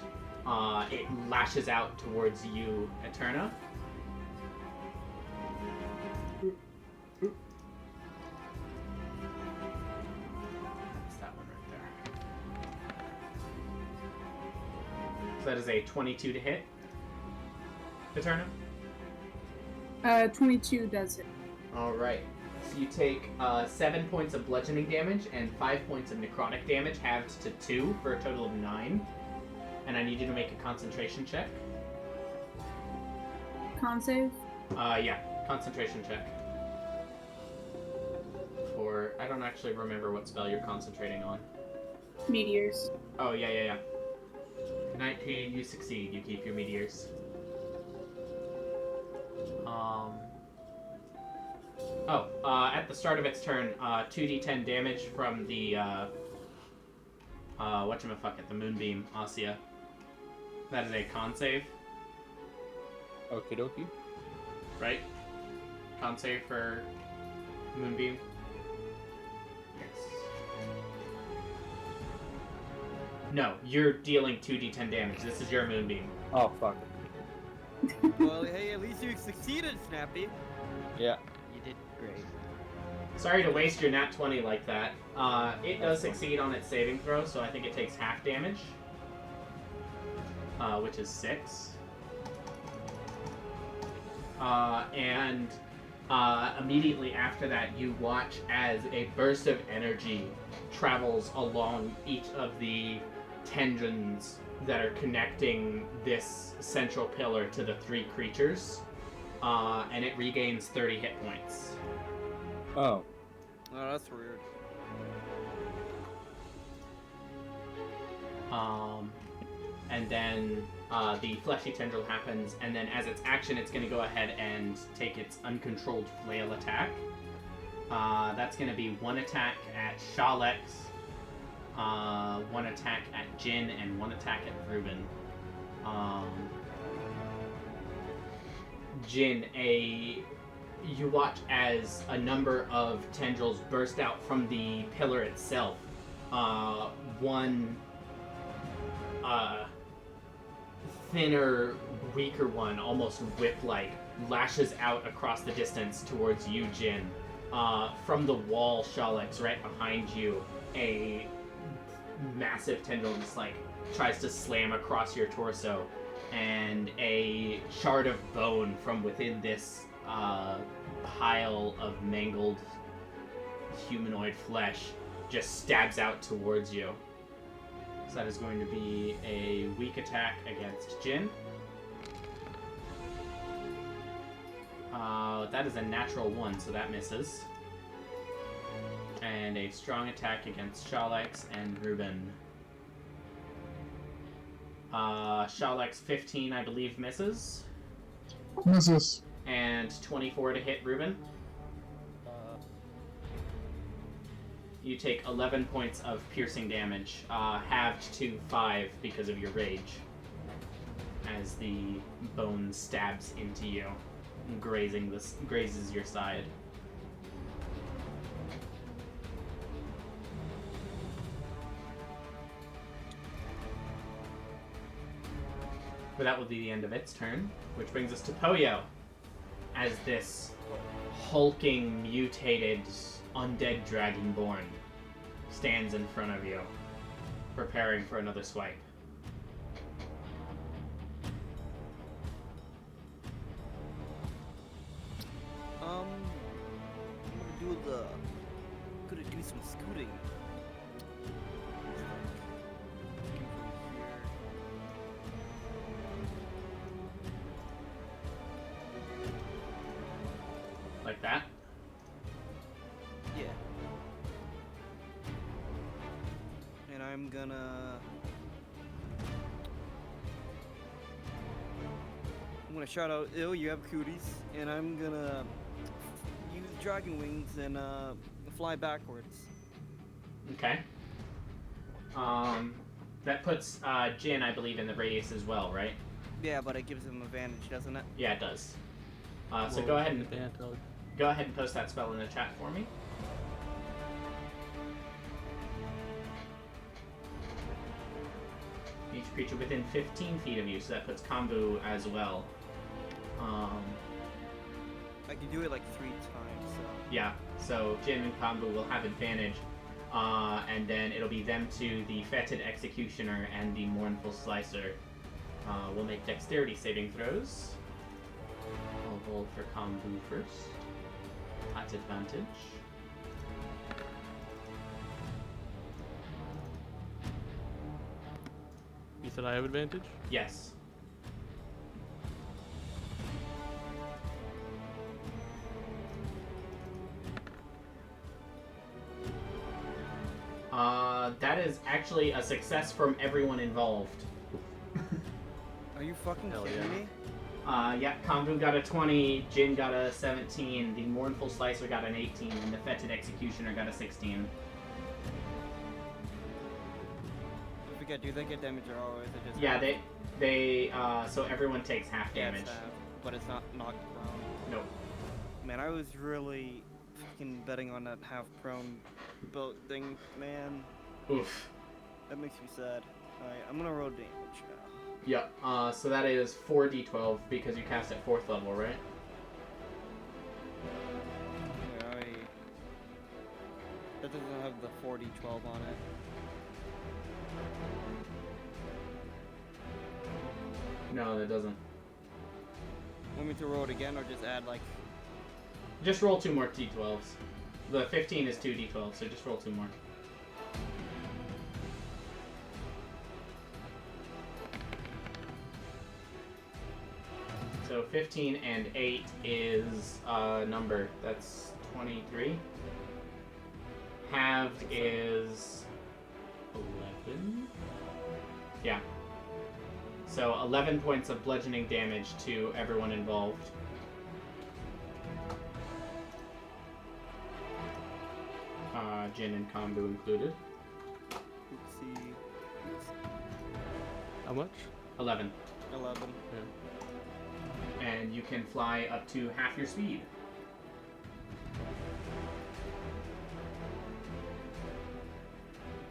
It lashes out towards you, Eterna. That's that one right there. So that is a 22 to hit. Eterna? 22 does it. Alright. So you take 7 points of bludgeoning damage and 5 points of necrotic damage, halved to 2 for a total of 9. And I need you to make a concentration check. Con save? Yeah, concentration check. For, I don't actually remember what spell you're concentrating on. Meteors. Oh, yeah. 19, you succeed. You keep your meteors. At the start of its turn, 2d10 damage from the, whatchamaffucket, the Moonbeam, Asya. That is a con save. Okie dokie. Right? Con save for Moonbeam. No, you're dealing 2d10 damage. This is your moonbeam. Oh, fuck. Well, hey, at least you succeeded, Snappy. Yeah. You did great. Sorry to waste your nat 20 like that. It does succeed on its saving throw, so I think it takes half damage. Which is 6. And immediately after that, you watch as a burst of energy travels along each of the tendons that are connecting this central pillar to the 3 creatures, and it regains 30 hit points. Oh. Oh, that's weird. And then the fleshy tendril happens, and then as its action, it's going to go ahead and take its uncontrolled flail attack. That's going to be 1 attack at Shalex, 1 attack at Jin, and 1 attack at Ruben. Jin, you watch as a number of tendrils burst out from the pillar itself. One thinner, weaker one, almost whip-like, lashes out across the distance towards you, Jin. From the wall, Shalex, right behind you, a massive tendril just tries to slam across your torso, and a shard of bone from within this pile of mangled humanoid flesh just stabs out towards you. So that is going to be a weak attack against Jin. That is a natural 1, so that misses. And a strong attack against Shalex and Ruben. Shalex 15, I believe, misses. Misses. And 24 to hit Ruben. You take 11 points of piercing damage, halved to 5 because of your rage, as the bone stabs into you, and grazes your side. But that will be the end of its turn, which brings us to Poyo, as this hulking, mutated, undead dragonborn stands in front of you, preparing for another swipe. I'm gonna do some scooting. Like that? Yeah. And I'm gonna shout out, "Ill, you have cooties," and I'm gonna use dragon wings and fly backwards. Okay. That puts Jin, I believe, in the radius as well, right? Yeah, but it gives him advantage, doesn't it? Yeah, it does. So go ahead and post that spell in the chat for me. Each creature within 15 feet of you, so that puts Kombu as well. I can do it like 3 times, so... Yeah, so Jin and Kombu will have advantage, and then it'll be them two, the Fetid Executioner and the Mournful Slicer. We'll make dexterity saving throws. I'll roll for Kombu first. At advantage. You said I have advantage? Yes. That is actually a success from everyone involved. Are you fucking Hell kidding yeah. me? Yeah, Kombu got a 20, Jin got a 17, the Mournful Slicer got an 18, and the Fetid Executioner got a 16. I forget, do they get damage at all, or is it just... Yeah, so everyone takes half damage. It's half, but it's not knocked prone. Nope. Man, I was really fucking betting on that half prone boat thing, man. Oof. That makes me sad. Alright, I'm gonna roll damage now. Yep. So that is 4d12 because you cast at 4th level, right? That doesn't have the 4d12 on it. No, that doesn't. Want me to roll it again or just add like... Just roll 2 more d12s. The 15 is 2 d12, so just roll 2 more. So 15 and 8 is a number. That's 23. Halved is 11. Yeah. So 11 points of bludgeoning damage to everyone involved. Jin and Kombu included. Oopsie. How much? 11. 11. And you can fly up to half your speed.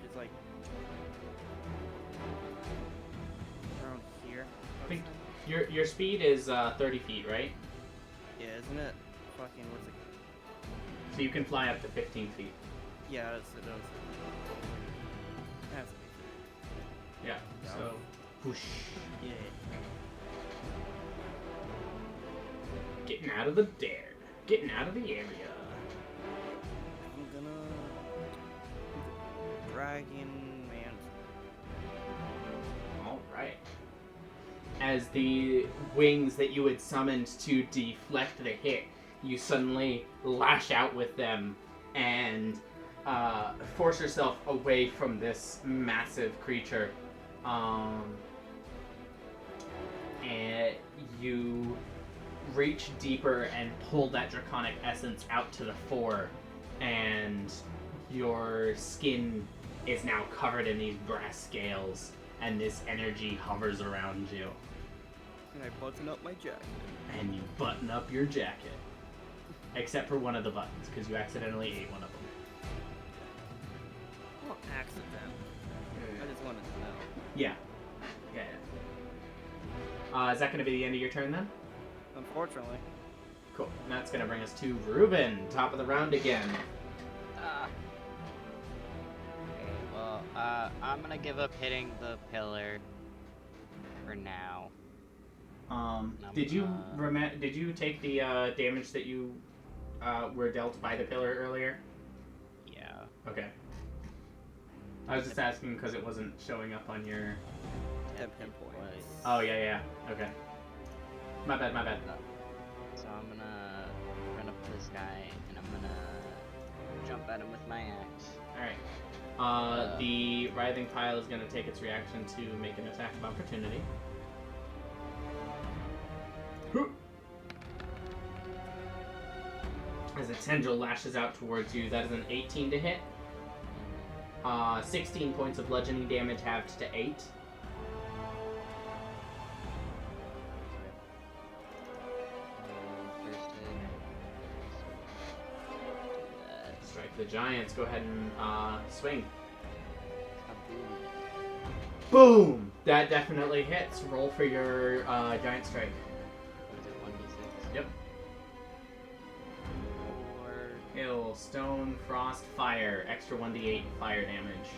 It's like... around here. I think your speed is 30 feet, right? Yeah, isn't it? Fucking, what's it? So you can fly up to 15 feet. Yeah, it does. That's Yeah. Yeah. So, whoosh. yeah. Getting out of the dare. Getting out of the area. I'm gonna... Dragon Man. Alright. As the wings that you had summoned to deflect the hit, you suddenly lash out with them and force yourself away from this massive creature. And you reach deeper and pull that draconic essence out to the fore, and your skin is now covered in these brass scales, and this energy hovers around you. And I button up my jacket. And you button up your jacket. Except for one of the buttons, because you accidentally ate one of them. Well, accident. I just wanted to know. Yeah. Is that going to be the end of your turn then? Unfortunately. Cool. And that's going to bring us to Ruben, top of the round again. Okay, well, I'm gonna give up hitting the pillar for now. Did you take the damage that you were dealt by the pillar earlier? Yeah. Okay. I was just asking because it wasn't showing up on your... 10 points. Oh, yeah. Okay. My bad. So I'm gonna run up to this guy and I'm gonna jump at him with my axe. Alright. The writhing pile is going to take its reaction to make an attack of opportunity. As a tendril lashes out towards you, that is an 18 to hit. 16 points of bludgeoning damage halved to 8. Strike the giants. Go ahead and swing. Boom! That definitely hits. Roll for your giant strike. What is it, 1d6? Yep. Hail, stone, frost, fire. Extra 1d8 fire damage.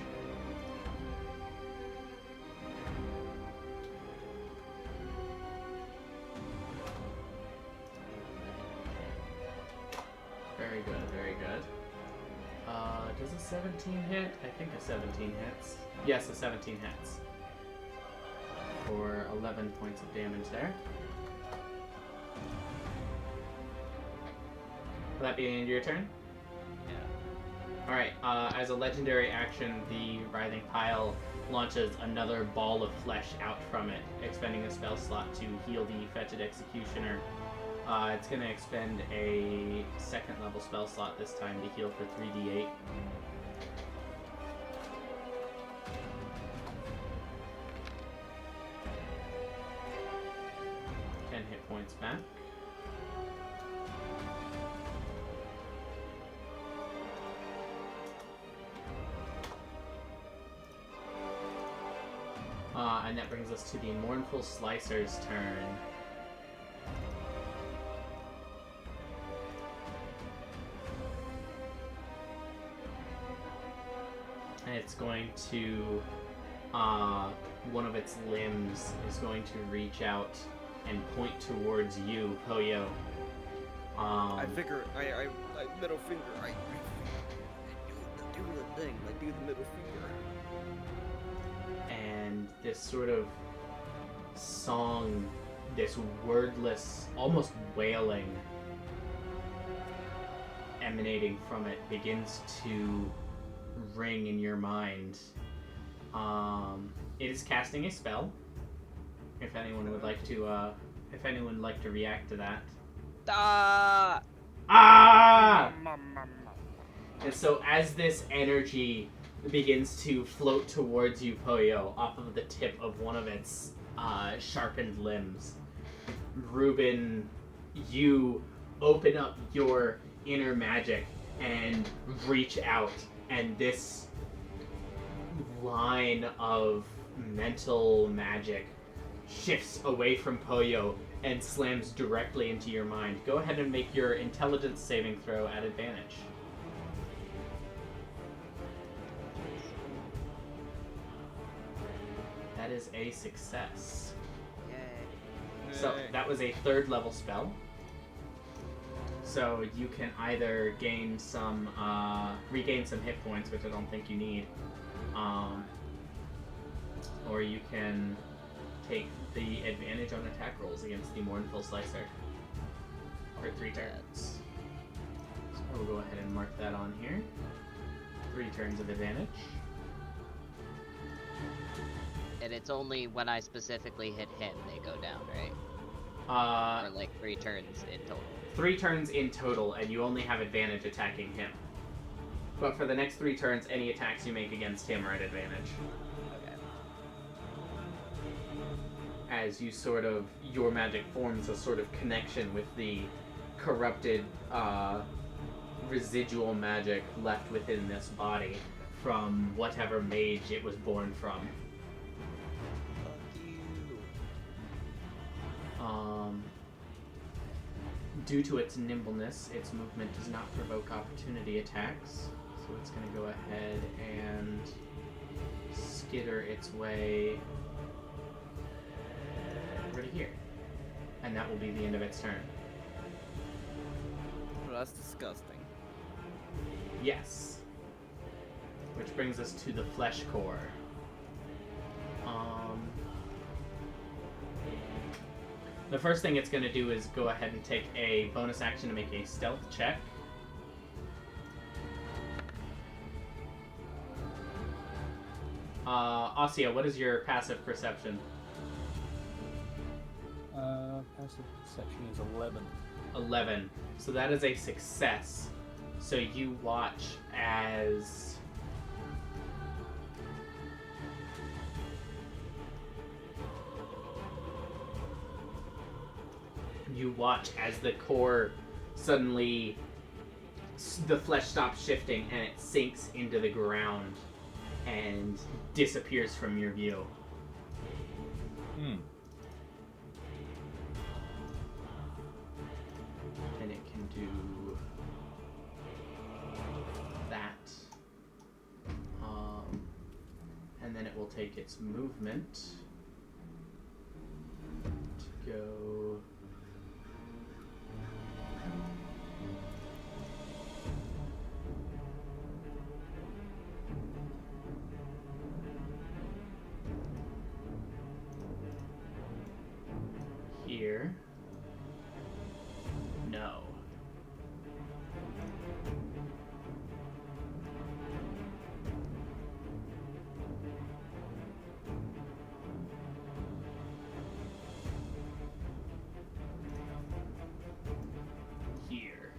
Very good. Does a 17 hit? I think a 17 hits. Yes, a 17 hits. For 11 points of damage there. Will that be the end of your turn? Yeah. Alright, as a legendary action, the writhing pile launches another ball of flesh out from it, expending a spell slot to heal the fetid executioner. It's going to expend a second level spell slot this time to heal for 3d8. Hit points back. And that brings us to the Mournful Slicer's turn. And it's going to, one of its limbs is going to reach out and point towards you, Poyo. I middle finger, I do the thing, I do the middle finger. And this sort of song, this wordless, almost wailing emanating from it begins to ring in your mind. It is casting a spell. If anyone would like to, react to that. Ah! And so as this energy begins to float towards you, Poyo, off of the tip of one of its sharpened limbs, Ruben, you open up your inner magic and reach out, and this line of mental magic shifts away from Poyo and slams directly into your mind. Go ahead and make your intelligence saving throw at advantage. That is a success. Yay. So that was a 3rd level spell. So you can either gain some, regain some hit points, which I don't think you need, or you can take the advantage on attack rolls against the Mournful Slicer for 3 turns. So we'll go ahead and mark that on here. 3 turns of advantage. And it's only when I specifically hit him they go down, right? Or like 3 turns in total. 3 turns in total, and you only have advantage attacking him. But for the next 3 turns, any attacks you make against him are at advantage. Okay. As you your magic forms a sort of connection with the corrupted, residual magic left within this body from whatever mage it was born from. Fuck you. Due to its nimbleness, its movement does not provoke opportunity attacks, so it's going to go ahead and skitter its way over to here. And that will be the end of its turn. Well, that's disgusting. Yes. Which brings us to the flesh core. The first thing it's going to do is go ahead and take a bonus action to make a stealth check. Asya, what is your passive perception? Passive perception is 11. 11. So that is a success. So you watch as the core suddenly, the flesh stops shifting and it sinks into the ground and disappears from your view. And it can do that. And then it will take its movement to go here. No. Here.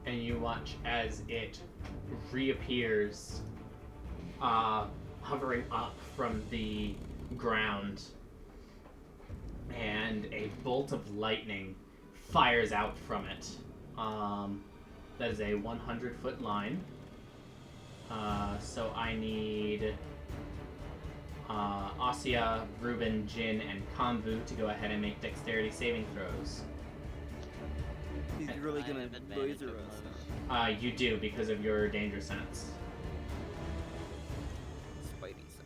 And you watch as it reappears, hovering up from the ground, and a bolt of lightning fires out from it. That is a 100-foot line. So I need Asya, Ruben, Jin, and Kanvu to go ahead and make dexterity saving throws. He's really I gonna have advantage laser of us. those. You do because of your danger sense. Spidey sense.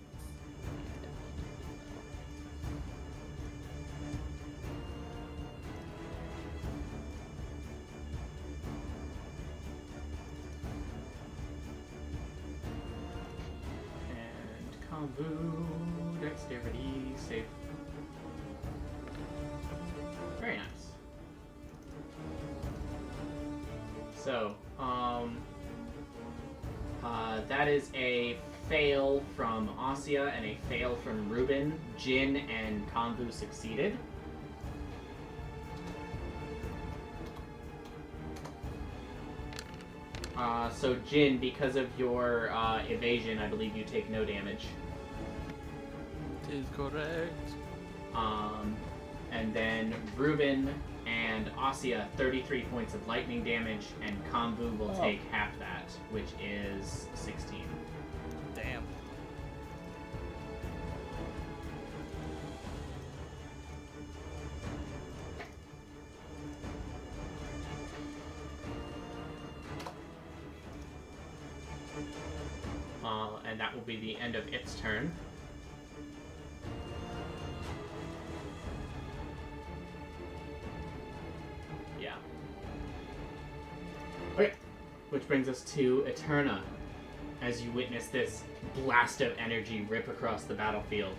And Kanvu, dexterity save. Very nice. So, that is a fail from Asya and a fail from Ruben. Jin and Kanvu succeeded. So Jin, because of your evasion, I believe you take no damage. Is correct. And then Ruben and Asya, 33 points of lightning damage, and Kanvu will take half that, which is 16. Damn. And that will be the end of its turn. Yeah. Okay. Which brings us to Eterna, as you witness this blast of energy rip across the battlefield.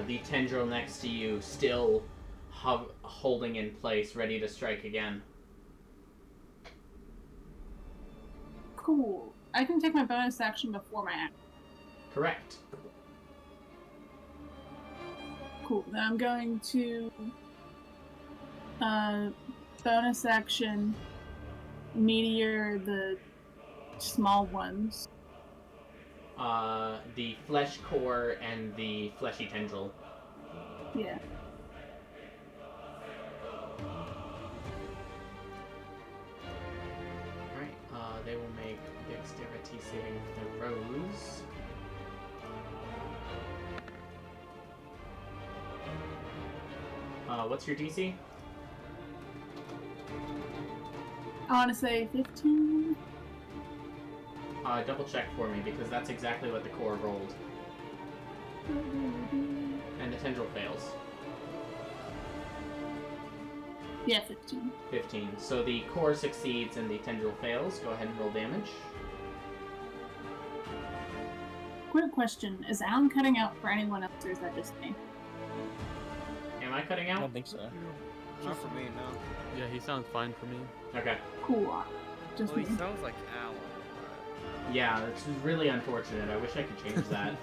The tendril next to you still holding in place, ready to strike again. Cool. I can take my bonus action before my action. Correct. Cool. Then I'm going to bonus action meteor the small ones. The flesh core and the fleshy tendril. Yeah. Alright, they will make dexterity saving throws. What's your DC? I want to say 15. Double check for me, because that's exactly what the core rolled. And the tendril fails. Yeah, 15. 15. So the core succeeds and the tendril fails. Go ahead and roll damage. Quick question. Is Alan cutting out for anyone else, or is that just me? Am I cutting I out? don't think so. Not for me, no. Yeah, he sounds fine for me. Okay. Cool. Just Well, me. he sounds like Alan. Yeah, it's really unfortunate. I wish I could change that.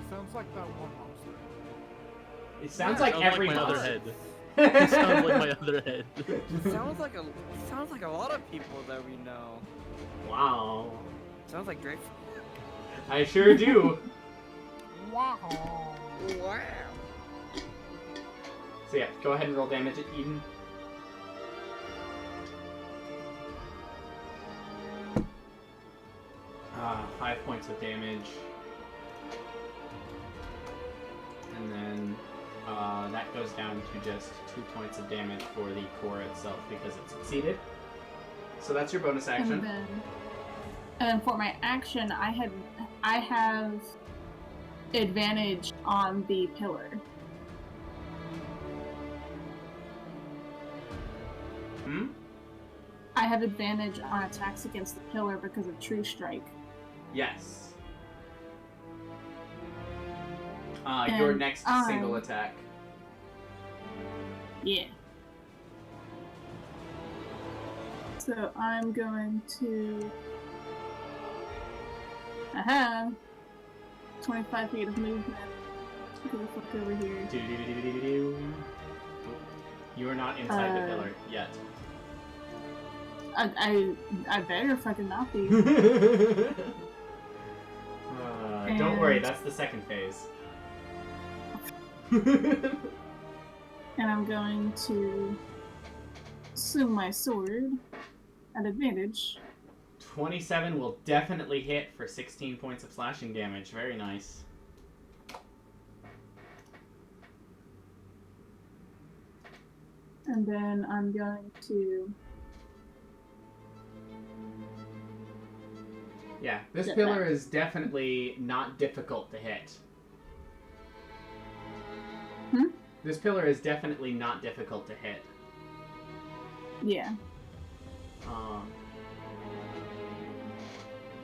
Sounds like that one monster. It sounds Yeah, like Sounds every like my other monster. head. He sounds like my other head. Sounds like a lot of people that we know. Wow. Sounds like Draevok. I sure do. Wow. Wow. So yeah, go ahead and roll damage at Eden. Ah, 5 points of damage. And then that goes down to just 2 points of damage for the core itself because it succeeded. So that's your bonus action. And then for my action, I have advantage on the pillar. Hmm? I have advantage on attacks against the pillar because of True Strike. Yes. Your And next single attack. Yeah. So I'm going to... Aha! 25 feet of movement. Get the fuck over here. Do-do-do-do-do-do. You are not inside the pillar yet. I better fucking not be. Don't worry, that's the second phase. And I'm going to swing my sword at advantage. 27 will definitely hit for 16 points of slashing damage. Very nice. And then I'm going to... Yeah, this pillar is definitely not difficult to hit. This pillar is definitely not difficult to hit. Yeah.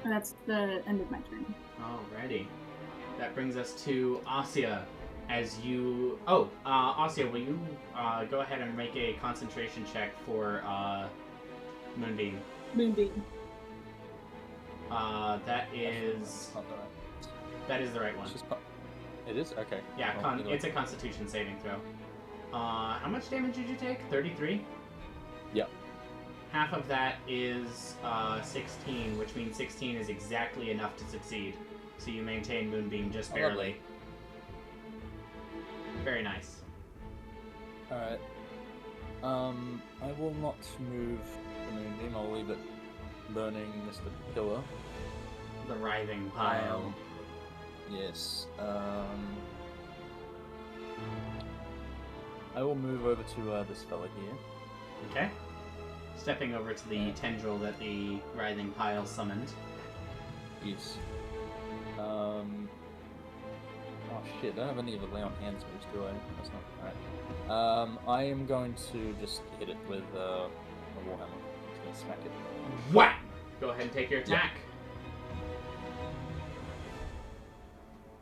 That's the end of my turn. Alrighty. That brings us to Asya. As you... Asya, will you go ahead and make a concentration check for Moonbeam? Moonbeam. That is... That is the right one. It is? Okay. Yeah, it's a Constitution saving throw. How much damage did you take? 33? Yep. Half of that is 16, which means 16 is exactly enough to succeed. So you maintain Moonbeam just barely. Very nice. Alright. I will not move the Moonbeam, I'll leave it burning Mr. Pillar. The writhing pile. Yes. I will move over to this fella here. Okay. Stepping over to the tendril that the writhing pile summoned. Yes. Oh shit, I don't have any of the lay on hands moves, do I? That's not alright. I am going to just hit it with a warhammer. Just gonna smack it. Whack! Go ahead and take your attack.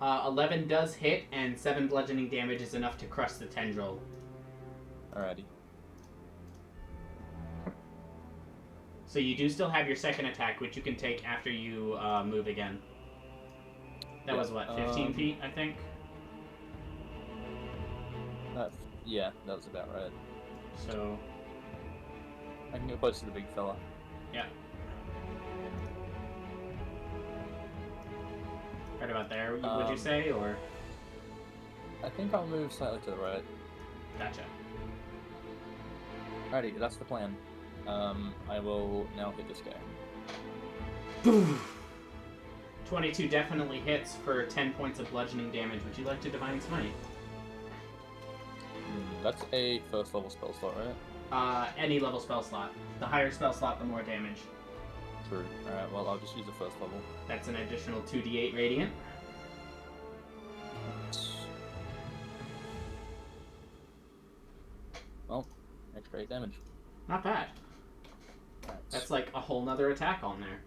Yeah. 11 does hit, and 7 bludgeoning damage is enough to crush the tendril. Alrighty. So you do still have your second attack, which you can take after you move again. That was what, 15 feet, I think? Yeah, that was about right. So... I can get close to the big fella. Yeah. Right about there, would you say, or...? I think I'll move slightly to the right. Gotcha. Alrighty, that's the plan. I will now hit this guy. Boom! 22 definitely hits for 10 points of bludgeoning damage. Would you like to Divine Smite? That's a first level spell slot, right? Any level spell slot. The higher spell slot, the more damage. True. Alright, well, I'll just use the first level. That's an additional 2d8 radiant. Well, extra 8 damage. Not bad. That's like a whole nother attack on there.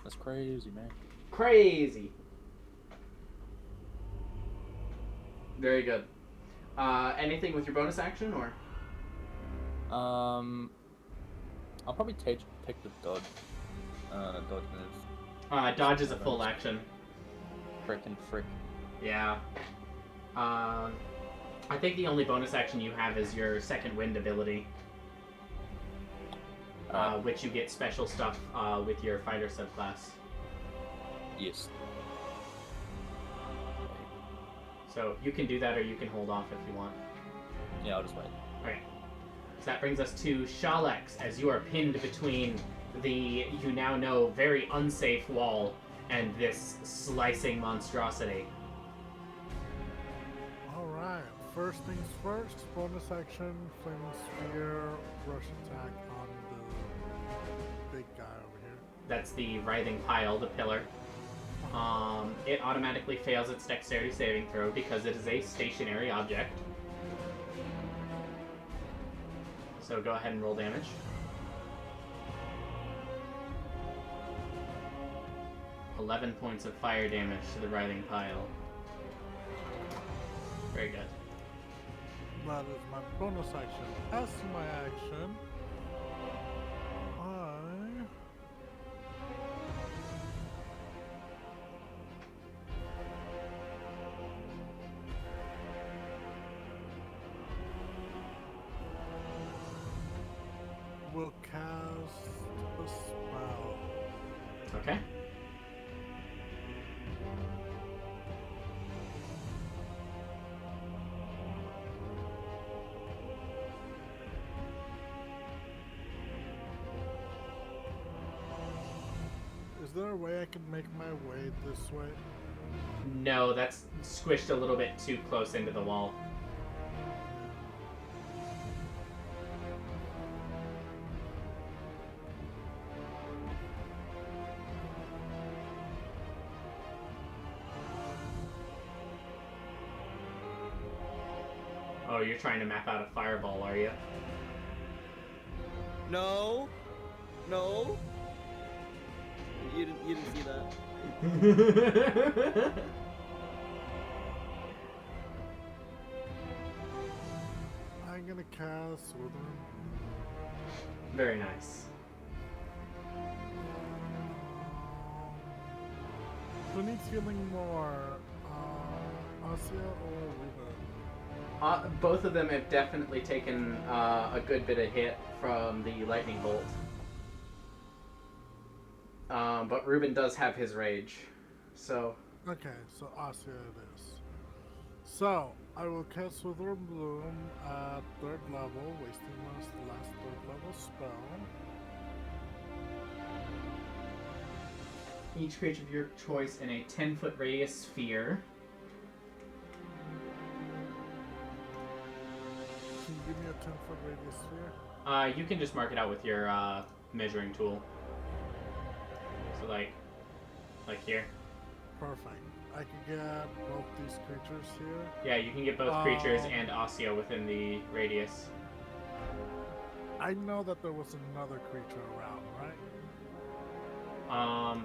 That's crazy, man. Crazy. Very good. Anything with your bonus action, or? I'll probably take the dodge. Dodge move. Dodge is a full action. Frickin' frick. Yeah. I think the only bonus action you have is your second wind ability. Which you get special stuff with your fighter subclass. Yes. So you can do that, or you can hold off if you want. Yeah, I'll just wait. Okay. So that brings us to Shalex, as you are pinned between the, you now know, very unsafe wall and this slicing monstrosity. Alright, first things first, bonus action, Flaming Sphere, rush attack on the big guy over here. That's the writhing pile, the pillar. It automatically fails its dexterity saving throw because it is a stationary object. So go ahead and roll damage. $11 points of fire damage to the writhing pile. Very good. That is my bonus action. As to my action, will cast a spell. Okay. there a way I can make my way this way? No, that's squished a little bit too close into the wall. Oh, you're trying to map out a fireball, are you? No. No. You didn't see that. I'm gonna cast Withering. Very nice. Who needs healing more? Asia or Ruben? Both of them have definitely taken a good bit of hit from the lightning bolt. But Ruben does have his rage, so... Okay, so Asia it is. So, I will cast Withering Bloom at 3rd level, wasting my last 3rd level spell. Each creature of your choice in a 10-foot radius sphere. Can you give me a 10-foot radius sphere? You can just mark it out with your measuring tool. So like here. Perfect. I can get both these creatures here. Yeah, you can get both creatures and Asio within the radius. I know that there was another creature around, right?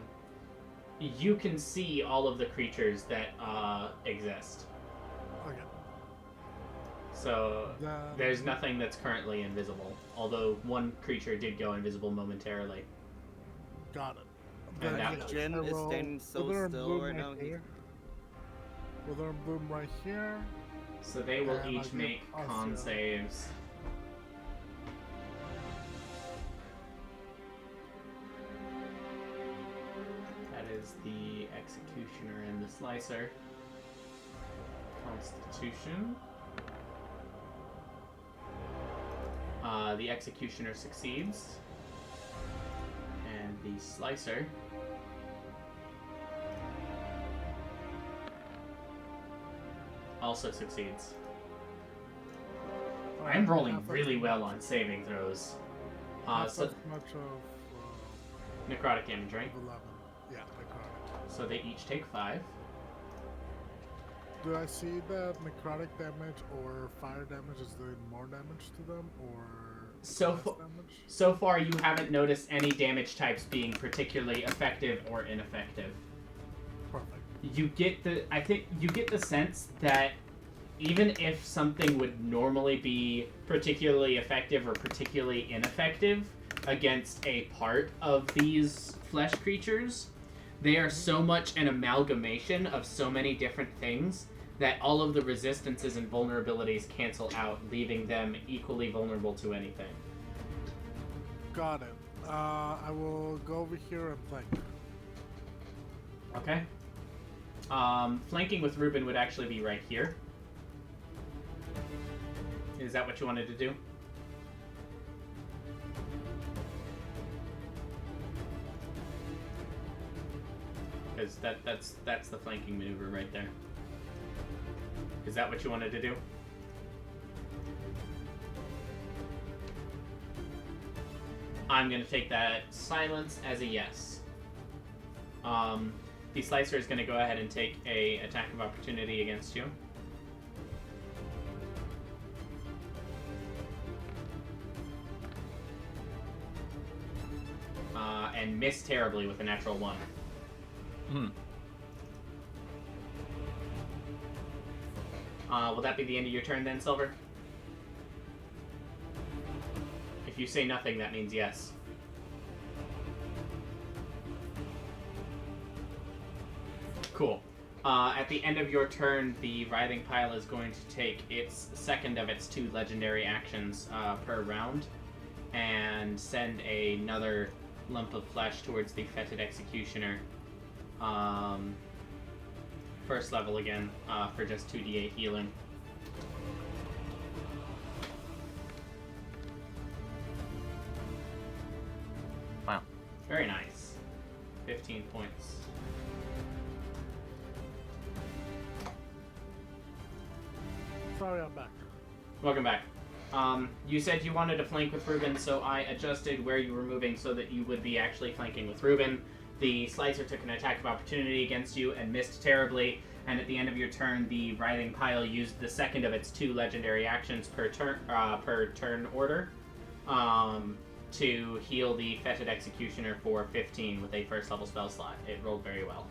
You can see all of the creatures that exist. Okay. So there's nothing that's currently invisible. Although one creature did go invisible momentarily. Got it. And that Jin is standing so still right now. Withering Bloom right here. So they will And each make con saves. That is the Executioner and the Slicer. Constitution. The Executioner succeeds. And the Slicer also succeeds. I'm rolling really well on saving throws. So as much of necrotic damage, right? 11. Yeah, necrotic. So they each take 5. Do I see that necrotic damage or fire damage is doing more damage to them, or less damage? So far, you haven't noticed any damage types being particularly effective or ineffective. Perfect. You get the sense that even if something would normally be particularly effective or particularly ineffective against a part of these flesh creatures, they are so much an amalgamation of so many different things that all of the resistances and vulnerabilities cancel out, leaving them equally vulnerable to anything. Got it. I will go over here and flank. Okay. Flanking with Ruben would actually be right here. Is that what you wanted to do? Because that's the flanking maneuver right there. Is that what you wanted to do? I'm going to take that silence as a yes. The Slicer is going to go ahead and take a attack of opportunity against you. And miss terribly with a natural 1. Will that be the end of your turn then, Silver? If you say nothing, that means yes. Cool. At the end of your turn, the Writhing Pile is going to take its second of its 2 legendary actions per round and send another lump of flesh towards the Fetid Executioner. First level again, for just 2d8 healing. Wow. Very nice. 15 points. Sorry, I'm back. Welcome back. You said you wanted to flank with Ruben, so I adjusted where you were moving so that you would be actually flanking with Ruben. The Slicer took an attack of opportunity against you and missed terribly, and at the end of your turn, the Writhing Pile used the second of its 2 legendary actions per turn order to heal the Fetid Executioner for 15 with a first level spell slot. It rolled very well.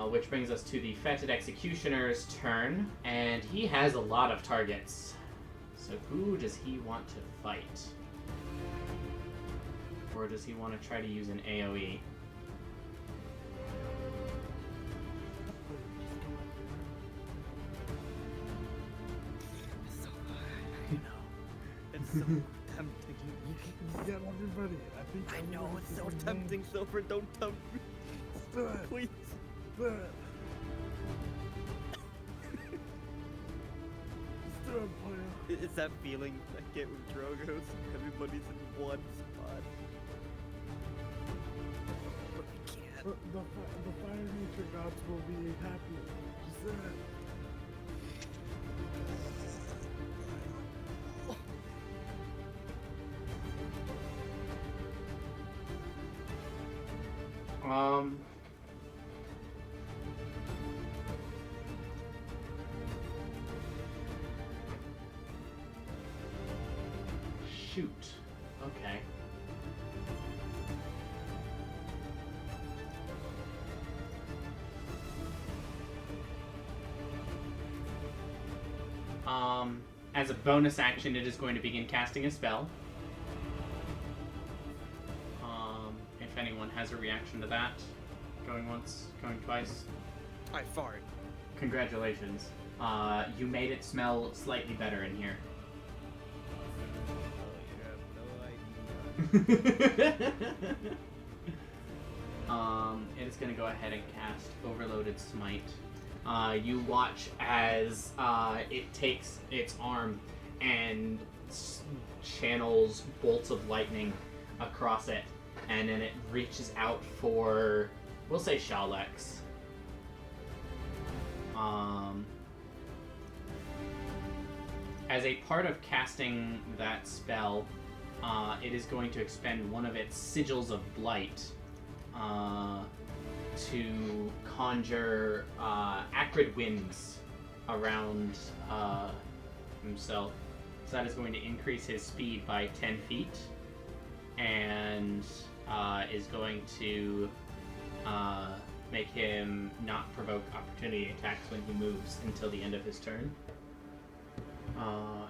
Which brings us to the Fetid Executioner's turn, and he has a lot of targets. So who does he want to fight? Or does he want to try to use an AoE? It's so tempting. You can get everybody. I know it's so tempting, Silver. Don't tempt me. Do it. Please. Do it. Let's do it, player. It's that feeling I get with Drogos. Everybody's in one spot. But we can't. The fire nature gods will be happy. Just do it. Shoot. Okay. As a bonus action, it is going to begin casting a spell. If anyone has a reaction to that. Going once, going twice. I fart. Congratulations. You made it smell slightly better in here. Oh, you have no idea. It is going to go ahead and cast Overloaded Smite. You watch as it takes its arm and channels bolts of lightning across it, and then it reaches out for, we'll say, Shalex. As a part of casting that spell, it is going to expend one of its sigils of blight to conjure acrid winds around himself. So that is going to increase his speed by 10 feet, and is going to make him not provoke opportunity attacks when he moves until the end of his turn.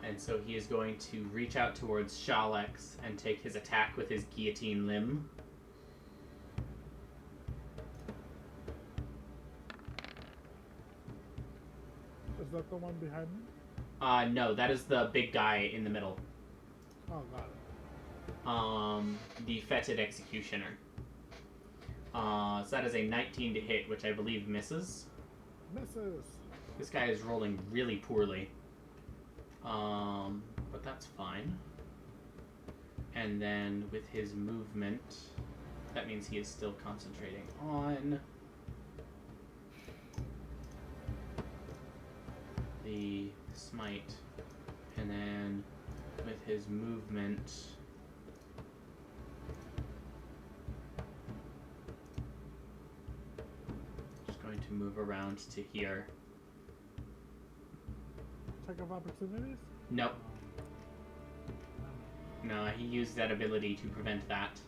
And so he is going to reach out towards Shalex and take his attack with his guillotine limb. Is that the one behind me? No, that is the big guy in the middle. Oh, got it. The Fetid Executioner. So that is a 19 to hit, which I believe misses. Misses. This guy is rolling really poorly. But that's fine. And then with his movement, that means he is still concentrating on the smite. And then with his movement, just going to move around to here. Check of opportunities? Nope. No, he used that ability to prevent that.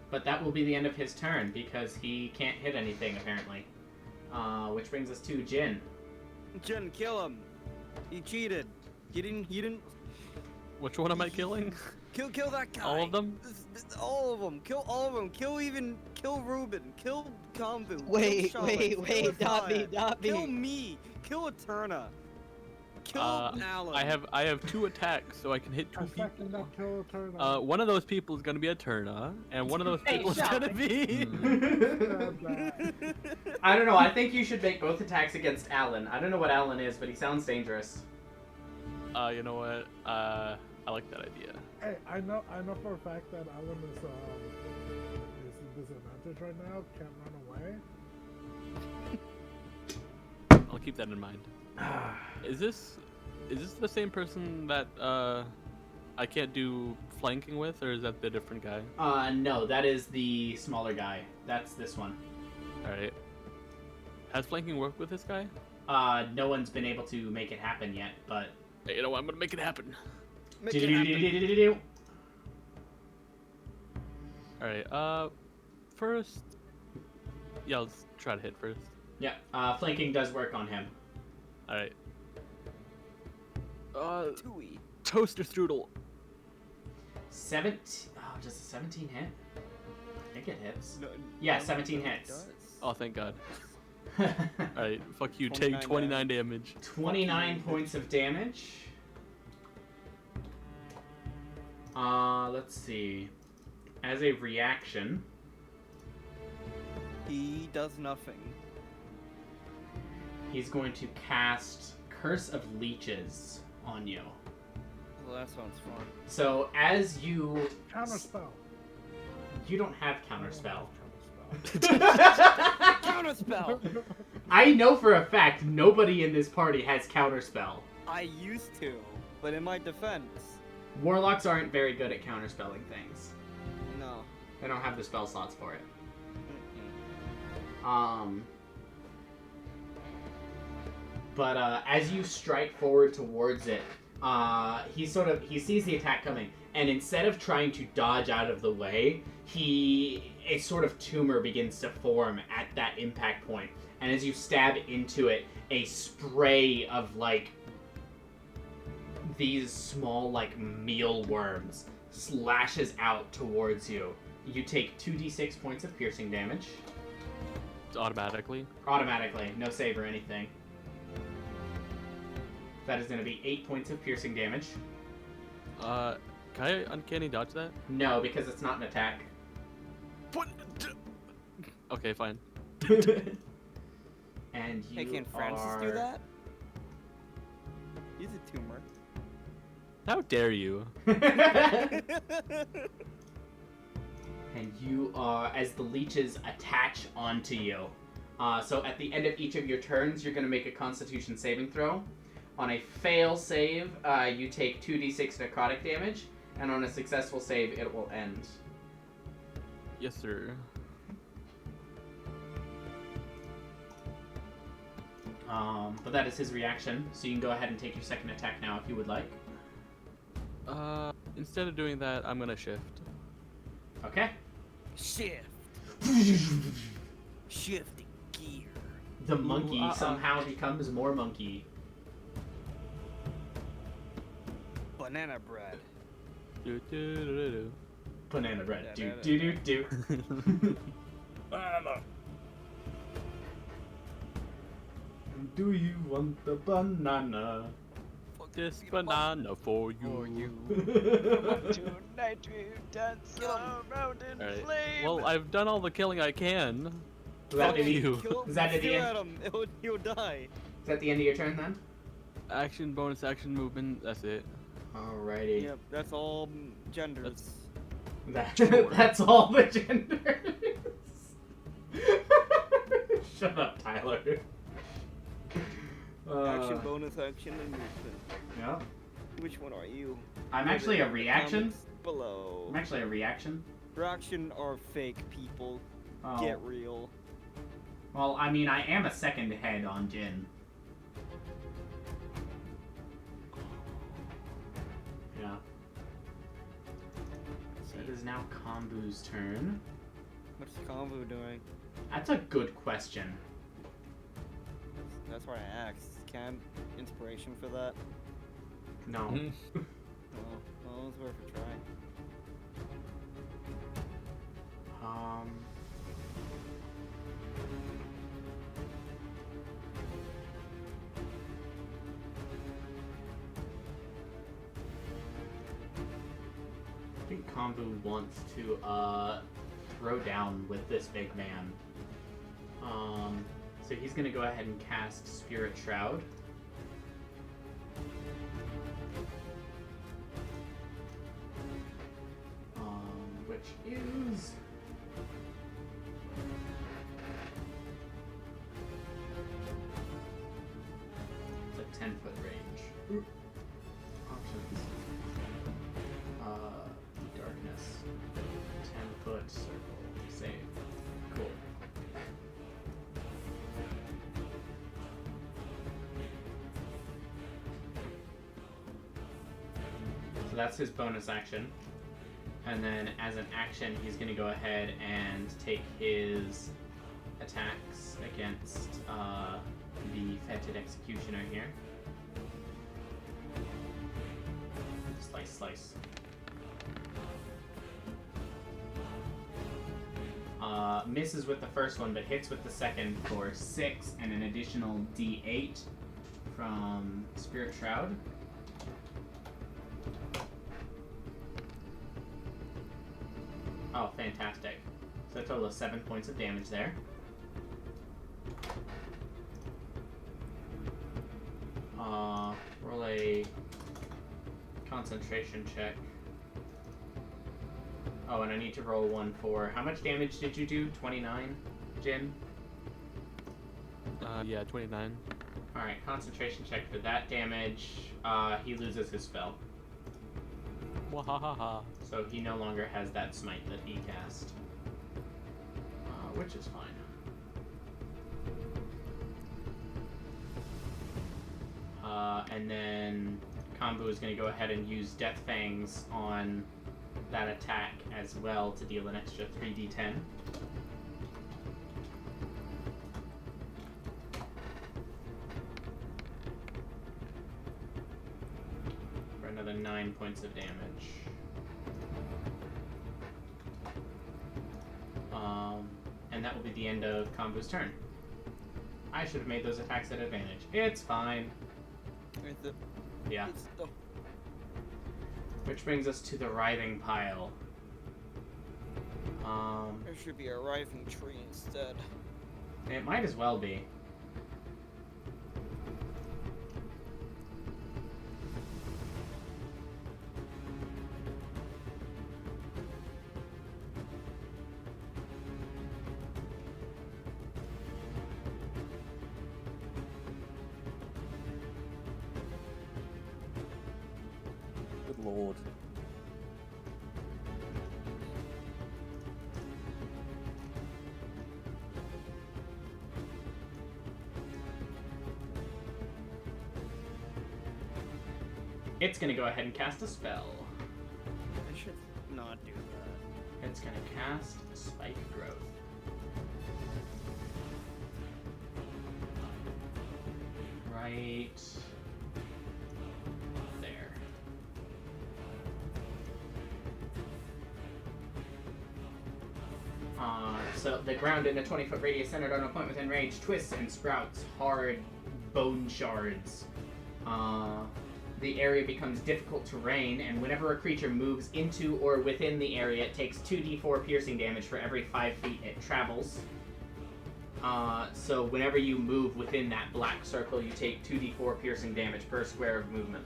But that will be the end of his turn because he can't hit anything apparently. Which brings us to Jin. Jin, kill him. He cheated. You didn't. Which one am I killing? Kill that guy. All of them? All of them. Kill all of them. Kill Ruben. Kill Konvu. Wait, kill Shalex, not me. Kill me. Kill Eterna. Kill Alan. I have 2 attacks, so I can hit 2 people. Second that kill Eterna. One of those people is gonna be Eterna, and one of those people is gonna be. I don't know. I think you should make both attacks against Alan. I don't know what Alan is, but he sounds dangerous. You know what? I like that idea. Hey, I know for a fact that Ellen is disadvantaged right now. Can't run away. I'll keep that in mind. Is this the same person that I can't do flanking with, or is that the different guy? No, that is the smaller guy. That's this one. All right. Has flanking worked with this guy? No one's been able to make it happen yet, but... Hey, you know what? I'm gonna make it happen. Alright, first... Yeah, let's try to hit first. Yeah, flanking does work on him. Alright. Toaster strudel. 17... Oh, does a 17 hit? I think it hits. No, yeah, 17 hits. Oh, thank God. Alright, fuck you, take 29 damage. 29 points of damage. Let's see. As a reaction... He does nothing. He's going to cast Curse of Leeches on you. Well, that sounds fun. So, as you... Counterspell. You don't have Counterspell. Counterspell! I know for a fact nobody in this party has Counterspell. I used to, but in my defense... Warlocks aren't very good at counterspelling things. No. They don't have the spell slots for it. But as you strike forward towards it, he sees the attack coming, and instead of trying to dodge out of the way, a sort of tumor begins to form at that impact point. And as you stab into it, a spray of these small mealworms slashes out towards you. You take 2d6 points of piercing damage. Automatically? Automatically, no save or anything. That is going to be 8 points of piercing damage. Can I uncanny dodge that? No, because it's not an attack. What? Okay, fine. And you Hey, can Francis do that? He's a tumor. How dare you? And you are, as the leeches attach onto you. So at the end of each of your turns, you're going to make a Constitution saving throw. On a fail save, you take 2d6 necrotic damage, and on a successful save, it will end. Yes, sir. But that is his reaction, so you can go ahead and take your second attack now if you would like. Instead of doing that, I'm gonna shift. Okay. Shift. Shifting gear. The monkey somehow becomes more monkey. Banana bread. Do do do do do. Banana bread. Do do do do. Banana. Do you want the banana? This banana for you. Tonight we've danced around in Alright. flame. Well, I've done all the killing I can. Is that Fuck you. Is that at the end? At him. He'll die. Is that the end of your turn then? Action, bonus action, movement, that's it. Alrighty. Yep, that's all genders. That's all the genders. Shut up, Tyler. Action, bonus action, and movement. Yeah. Which one are you? I'm actually a reaction. Comments below. I'm actually a reaction. Reaction are fake people. Oh. Get real. Well, I mean, I am a second head on Jin. Yeah. So it is now Kombu's turn. What's Konvu doing? That's a good question. That's why I asked. Can inspiration for that? No. Well, it was worth a try. I think Kombu wants to throw down with this big man. So he's gonna go ahead and cast Spirit Shroud. which is... it's a 10-foot range. Options. Darkness. 10-foot circle. Save. Cool. So that's his bonus action. And then as an action, he's going to go ahead and take his attacks against the Fetid Executioner here. Slice, slice. Misses with the first one, but hits with the second for 6 and an additional D8 from Spirit Shroud. Oh, fantastic. So a total of 7 points of damage there. Roll a concentration check. Oh, and I need to roll one for... How much damage did you do? 29, Jin? Yeah, 29. Alright, concentration check for that damage. He loses his spell. Wahahaha. So he no longer has that smite that he cast. Which is fine. And then Kambu is going to go ahead and use Death Fangs on that attack as well to deal an extra 3d10. For another 9 points of damage. And that will be the end of Kambu's turn. I should have made those attacks at advantage. It's fine. Yeah. Which brings us to the writhing pile. There should be a writhing tree instead. It might as well be. Good lord. It's gonna go ahead and cast a spell. I should not do that. It's gonna cast Spike Growth. Right there. So the ground in a 20-foot radius centered on a point within range twists and sprouts hard bone shards. The area becomes difficult terrain, and whenever a creature moves into or within the area, it takes 2d4 piercing damage for every 5 feet it travels. So whenever you move within that black circle, you take 2d4 piercing damage per square of movement.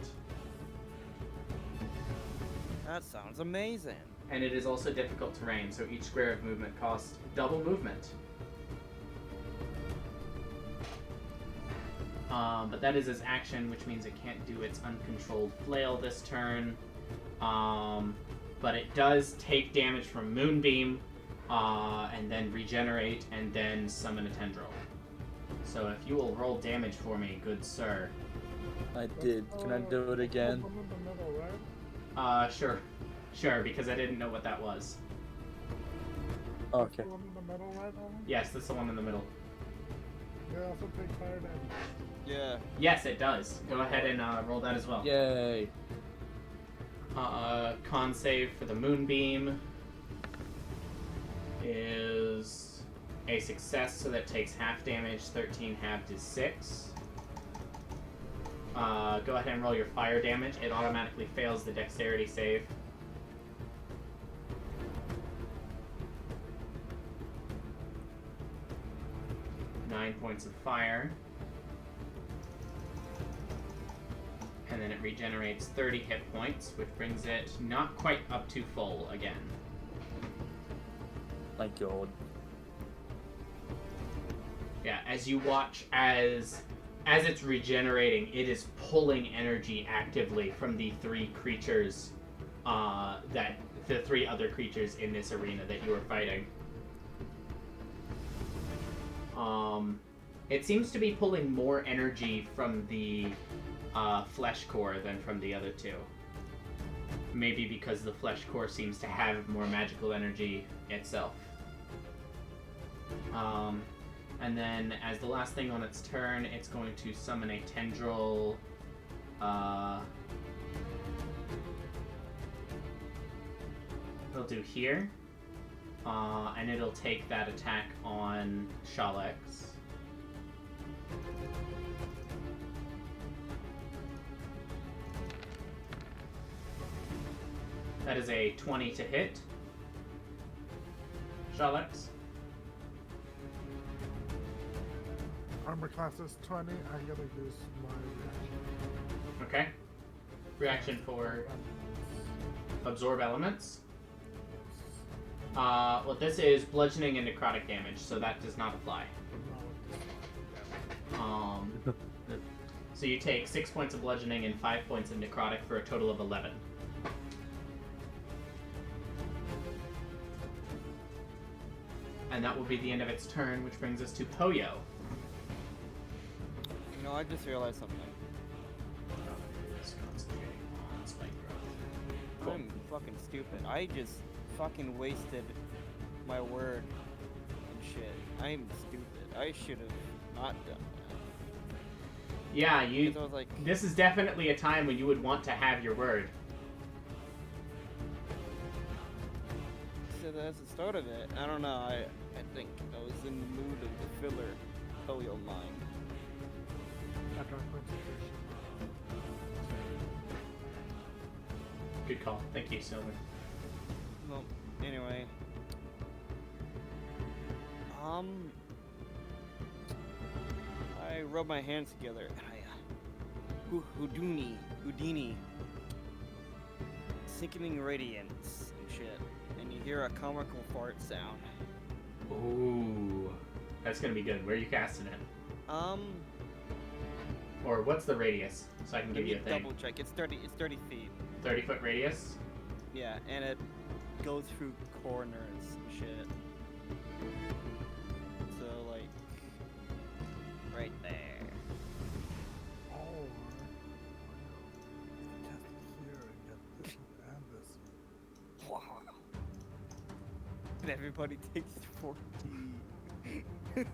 That sounds amazing. And it is also difficult terrain, so each square of movement costs double movement. But that is his action, which means it can't do its uncontrolled flail this turn. But it does take damage from Moonbeam, and then regenerate, and then summon a tendril. So if you will roll damage for me, good sir. I did. Can I do it again? Sure. Sure, because I didn't know what that was. Okay. Yes, that's the one in the middle. Yeah, also take fire damage. Yeah. Yes, it does. Go ahead and roll that as well. Yay. Con save for the Moonbeam is a success, so that takes half damage. 13 halved is 6. Go ahead and roll your fire damage. It automatically fails the dexterity save. Nine points of fire. And then it regenerates 30 hit points, which brings it not quite up to full again. My god. Yeah, as you watch as it's regenerating, it is pulling energy actively from the three creatures, the three other creatures in this arena that you are fighting. It seems to be pulling more energy from the flesh core than from the other two. Maybe because the flesh core seems to have more magical energy itself. And then, as the last thing on its turn, it's going to summon a tendril. It'll do here. And it'll take that attack on Shalex. That is a 20 to hit. Shalex. Armor class is 20. I gotta use my reaction. Okay. Reaction for absorb elements. Well, this is bludgeoning and necrotic damage, so that does not apply. So you take 6 points of bludgeoning and 5 points of necrotic for a total of 11. And that will be the end of its turn, which brings us to Poyo. You know, I just realized something. Cool. I'm fucking stupid. I just fucking wasted my word and shit. I'm stupid. I should have not done that. Yeah, Because I was like, this is definitely a time when you would want to have your word. so that's the start of it. I don't know. I think I was in the mood of the filler Polio line. After our concentration. Good call. Thank you, Silver. Well, anyway. I rub my hands together and I, Houdini, sickening radiance and shit, and you hear a comical fart sound. Ooh, that's gonna be good. Where are you casting it? Or what's the radius? So I can give you a thing. Double check. It's 30 feet. 30-foot radius? Yeah, and it goes through corners and shit. So, like, right there. Or cast it here and get this and this. Wow. And everybody takes 14. It's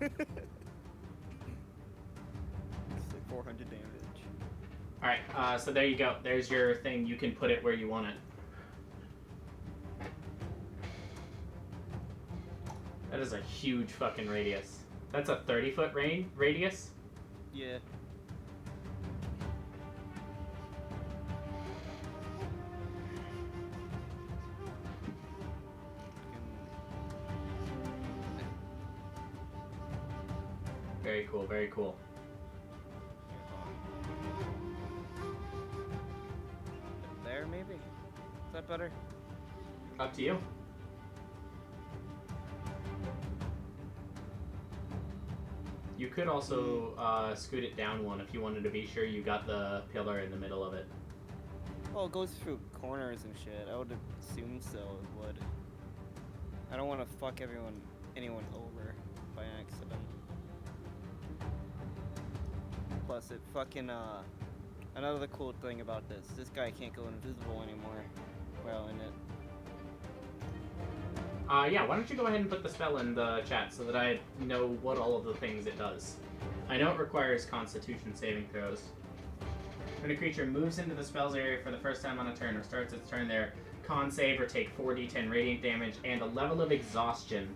like 400 damage. Alright, so there you go. There's your thing. You can put it where you want it. That is a huge fucking radius. That's a 30-foot radius? Yeah. Very cool, very cool. There, maybe? Is that better? Up to you. You could also scoot it down one if you wanted to be sure you got the pillar in the middle of it. Well, it goes through corners and shit. I would assume so, it would. I don't want to fuck anyone over by accident. Plus, it fucking, another cool thing about this guy can't go invisible anymore while in it. Yeah, why don't you go ahead and put the spell in the chat so that I know what all of the things it does. I know it requires Constitution saving throws. When a creature moves into the spell's area for the first time on a turn or starts its turn there, con save or take 4d10 radiant damage and a level of exhaustion,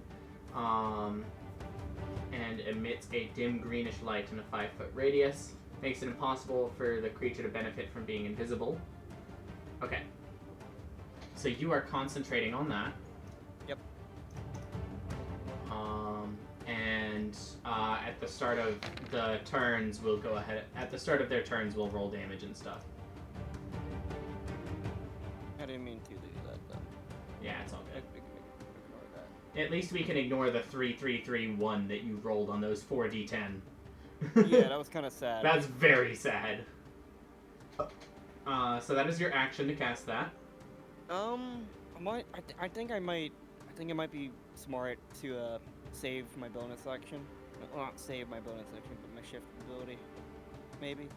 and emits a dim greenish light in a 5-foot radius. Makes it impossible for the creature to benefit from being invisible. Okay. So you are concentrating on that. Yep. And at the start of the turns, we'll go ahead. At the start of their turns, we'll roll damage and stuff. I didn't mean to do that, though. Yeah, it's all good. Ignore that. At least we can ignore the 3-3-3-1 that you rolled on those 4d10. Yeah, that was kind of sad. That's very sad. So that is your action to cast that. I think it might be smart to save my bonus action. Well, not save my bonus action, but my shift ability. Maybe.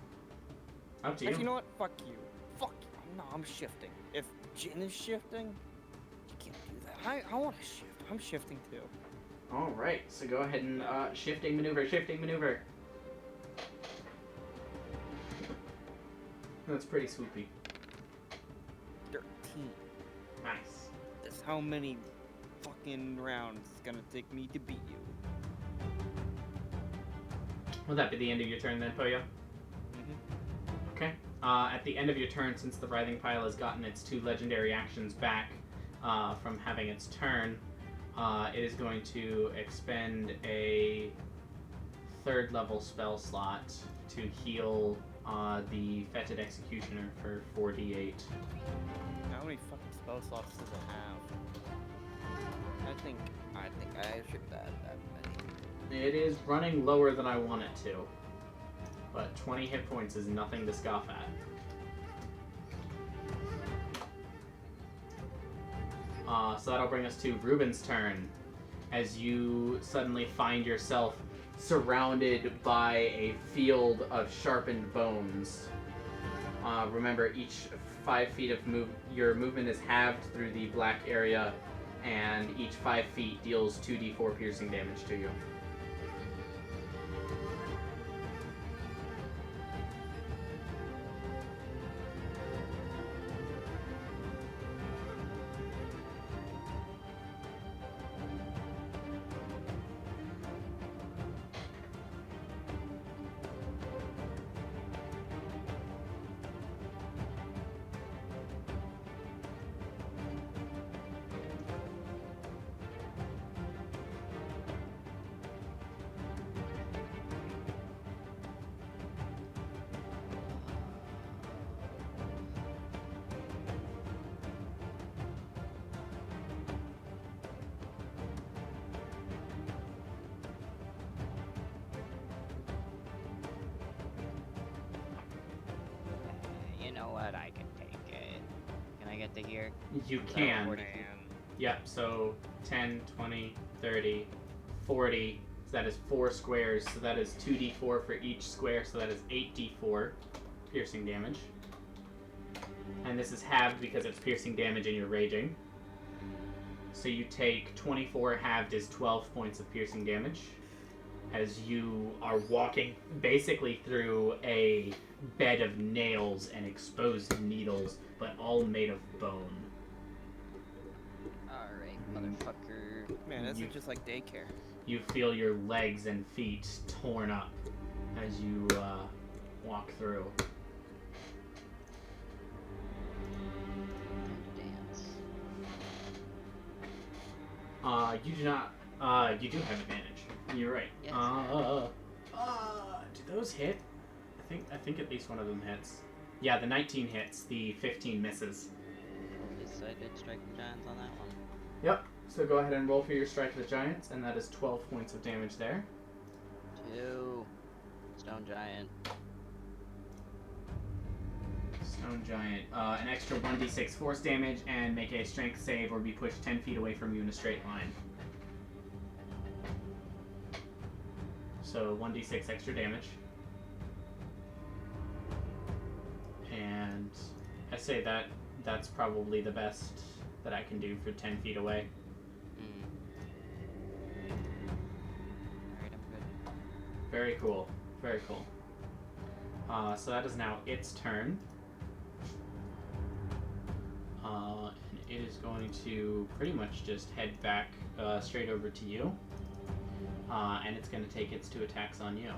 Up to you. Actually, you know what? Fuck you. Fuck you. No, I'm shifting. If Jin is shifting, you can't do that. I want to shift. I'm shifting too. Alright, so go ahead and shifting maneuver. That's pretty swoopy. 13. Nice. That's how many fucking rounds it's gonna take me to beat you. Will that be the end of your turn then, Poyo? Mm-hmm. Okay. At the end of your turn, since the Writhing Pile has gotten its 2 legendary actions back from having its turn, it is going to expend a 3rd level spell slot to heal the Fetid Executioner for 4d8. How many fucking spell slots does it have? I think I should add that many. It is running lower than I want it to, but 20 hit points is nothing to scoff at. So that'll bring us to Ruben's turn, as you suddenly find yourself surrounded by a field of sharpened bones. Remember, each 5 feet of your movement is halved through the black area, and each 5 feet deals 2d4 piercing damage to you. You know what? I can take it. Can I get to here? You can. Yep, so 10, 20, 30, 40. So that is 4 squares. So that is 2d4 for each square. So that is 8d4 piercing damage. And this is halved because it's piercing damage and you're raging. So you take 24 halved is 12 points of piercing damage as you are walking basically through a bed of nails and exposed needles, but all made of bone. Alright, motherfucker. Man, this is just like daycare. You feel your legs and feet torn up as you walk through. You do not. You do have advantage. You're right. Yes. Do those hit? I think at least one of them hits. Yeah, the 19 hits. The 15 misses. So I did strike the giants on that one. Yep. So go ahead and roll for your strike of the giants, and that is 12 points of damage there. 2. Stone giant. Stone giant. An extra 1d6 force damage, and make a strength save or be pushed 10 feet away from you in a straight line. So 1d6 extra damage. And I say that's probably the best that I can do for 10 feet away. Alright, I'm good. Very cool. Very cool. So that is now its turn. And it is going to pretty much just head back straight over to you. And it's going to take its 2 attacks on you.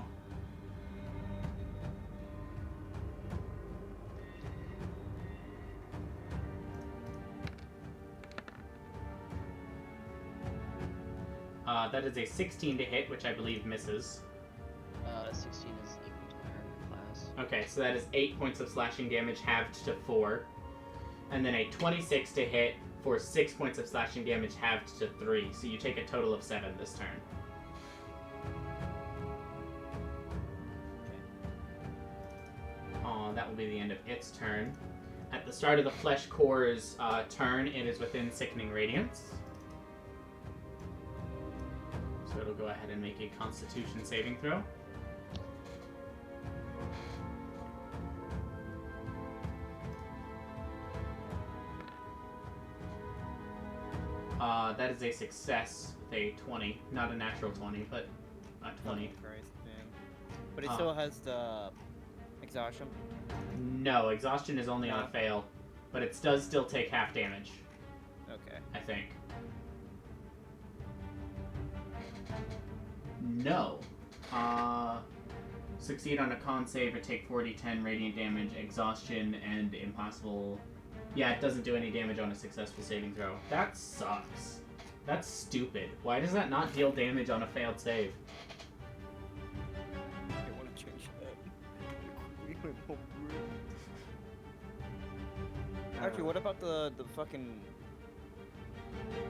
That is a 16 to hit, which I believe misses. 16 is equal to my armor class. Okay, so that is 8 points of slashing damage halved to 4. And then a 26 to hit, for 6 points of slashing damage halved to 3. So you take a total of 7 this turn. That will be the end of its turn. At the start of the Flesh Core's turn, it is within Sickening Radiance. So it'll go ahead and make a Constitution saving throw. That is a success with a 20. Not a natural 20, but a 20. Oh, Christ, man. But it still has the exhaustion? No, exhaustion is only on a fail, but it does still take half damage. Okay. I think. No. Succeed on a con save or take 4d10 radiant damage, exhaustion, and impossible. Yeah, it doesn't do any damage on a successful saving throw. That sucks. That's stupid. Why does that not deal damage on a failed save? I want to change that. Actually, what about the fucking...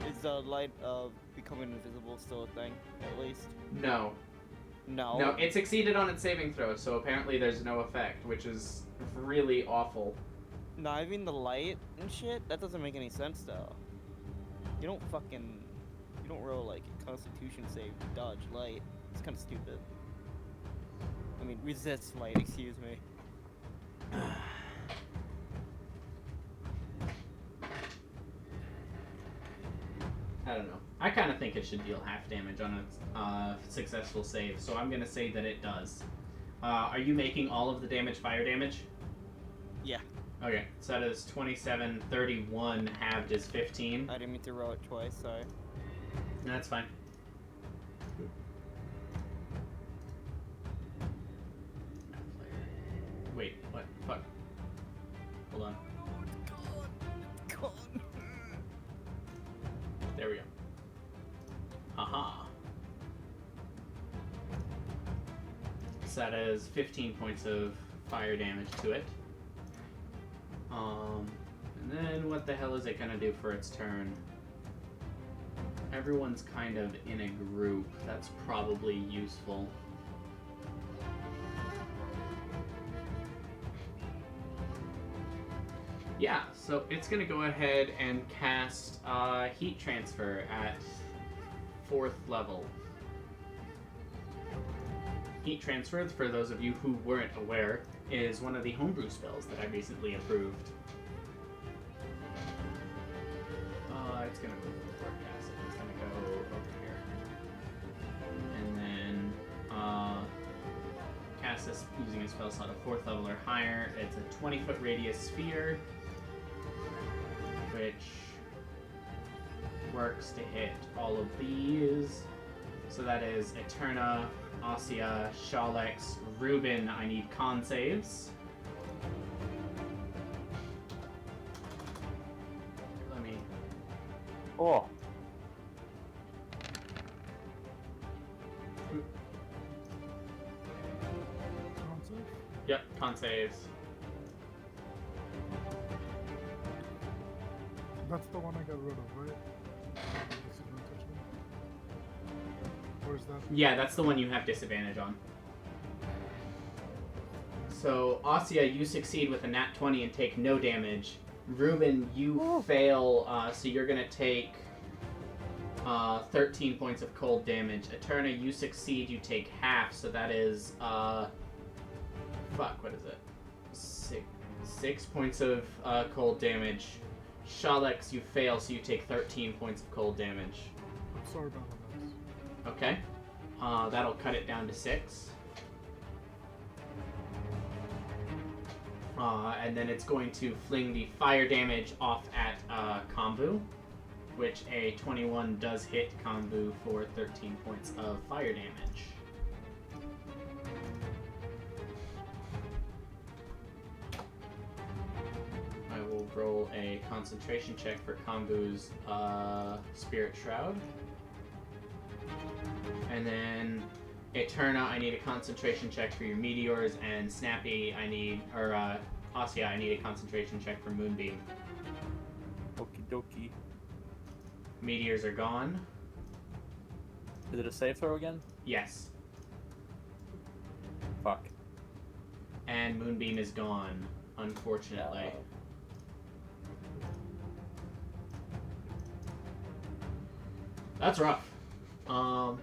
Is the light of becoming invisible still a thing, at least? No. No? No, it succeeded on its saving throw, so apparently there's no effect, which is really awful. No, I mean the light and shit? That doesn't make any sense, though. You don't roll, like, a Constitution save to dodge light. It's kind of stupid. I mean, resist light, excuse me. I don't know. I kind of think it should deal half damage on a successful save, so I'm going to say that it does. Are you making all of the damage fire damage? Yeah. Okay, so that is 27, 31, halved is 15. I didn't mean to roll it twice, sorry. No, that's fine. Wait, what? Fuck. Hold on. God. There we go. Haha. So that is 15 points of fire damage to it. And then what the hell is it gonna do for its turn? Everyone's kind of in a group. That's probably useful. Yeah, so it's gonna go ahead and cast Heat Transfer at 4th level. Heat Transfer, for those of you who weren't aware, is one of the homebrew spells that I recently approved. It's gonna move before it casts it. It's gonna go over here. And then cast this using a spell slot of 4th level or higher. It's a 20-foot radius sphere, which works to hit all of these. So that is Eterna, Ossia, Shalex, Reuben. I need con saves. Let me... Oh. Yep, con saves. That's the one I got rid of, right? Or is that... Yeah, that's the one you have disadvantage on. So, Ossia, you succeed with a nat 20 and take no damage. Reuben, you fail, so you're going to take 13 points of cold damage. Eterna, you succeed, you take half, so that is, what is it? 6 points of cold damage. Shalex, you fail, so you take 13 points of cold damage. I'm sorry about this. Okay. That'll cut it down to 6. And then it's going to fling the fire damage off at Kombu, which a 21 does hit Kombu for 13 points of fire damage. I will roll a concentration check for Kombu's Spirit Shroud. And then Eterna, I need a concentration check for your meteors, and Snappy, Ossia, I need a concentration check for Moonbeam. Okie dokie. Meteors are gone. Is it a save throw again? Yes. Fuck. And Moonbeam is gone, unfortunately. That's rough. But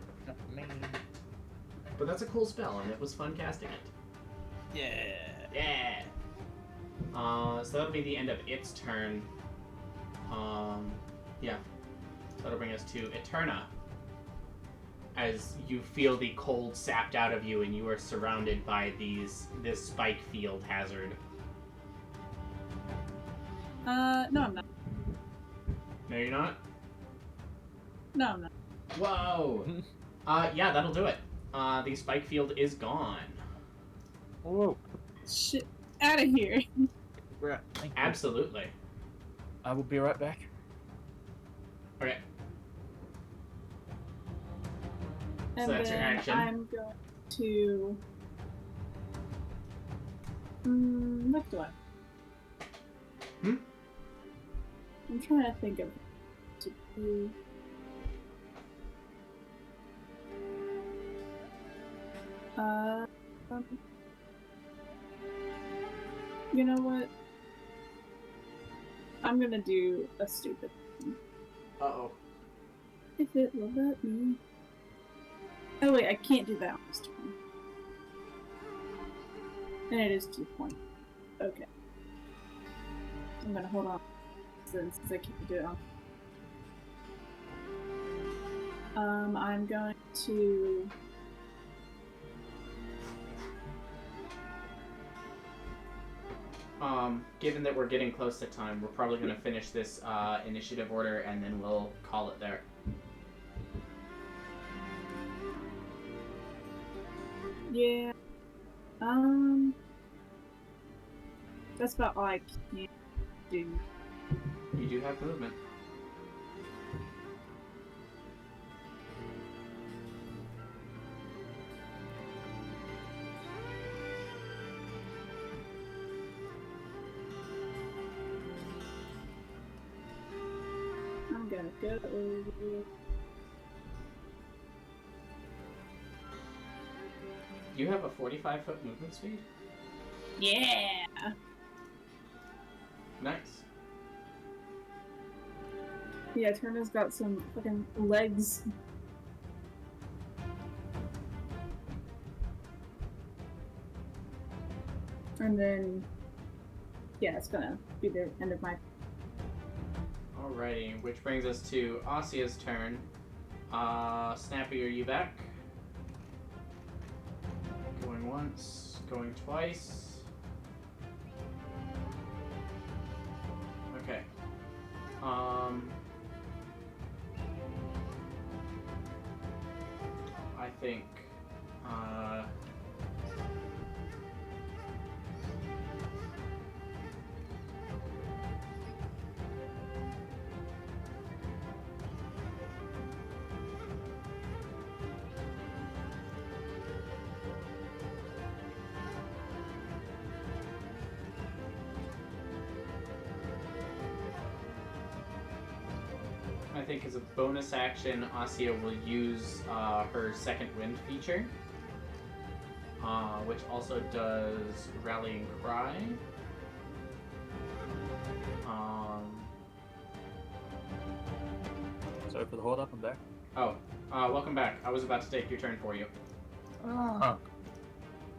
that's a cool spell, and it was fun casting it. Yeah. So that'll be the end of its turn. Yeah. That'll bring us to Eterna. As you feel the cold sapped out of you, and you are surrounded by this spike field hazard. No, I'm not. No, you're not? No, I'm not. Whoa! Yeah, that'll do it. The spike field is gone. Whoa. Shit, out of here. Absolutely. I will be right back. Okay. And So that's your then action. I'm going to... what do I... I'm trying to think of what to do. You know what? I'm gonna do a stupid thing. Uh-oh. If it will let me. Oh wait, I can't do that on this turn. And it is 2 points. Okay. I'm gonna hold on since I can't do it on. I'm going to... Given that we're getting close to time, we're probably going to finish this initiative order, and then we'll call it there. Yeah. That's about all I can do. You do have movement. I'm gonna go over. You have a 45-foot movement speed? Yeah! Nice. Yeah, Turner's got some fucking legs. And then, yeah, it's gonna be the end of my... Alrighty, which brings us to Asia's turn. Snappy, are you back? Going once, going twice. Okay. I think, I think as a bonus action, Asia will use her second wind feature, which also does Rallying Cry. Sorry for the hold up, I'm back. Welcome back. I was about to take your turn for you. Oh.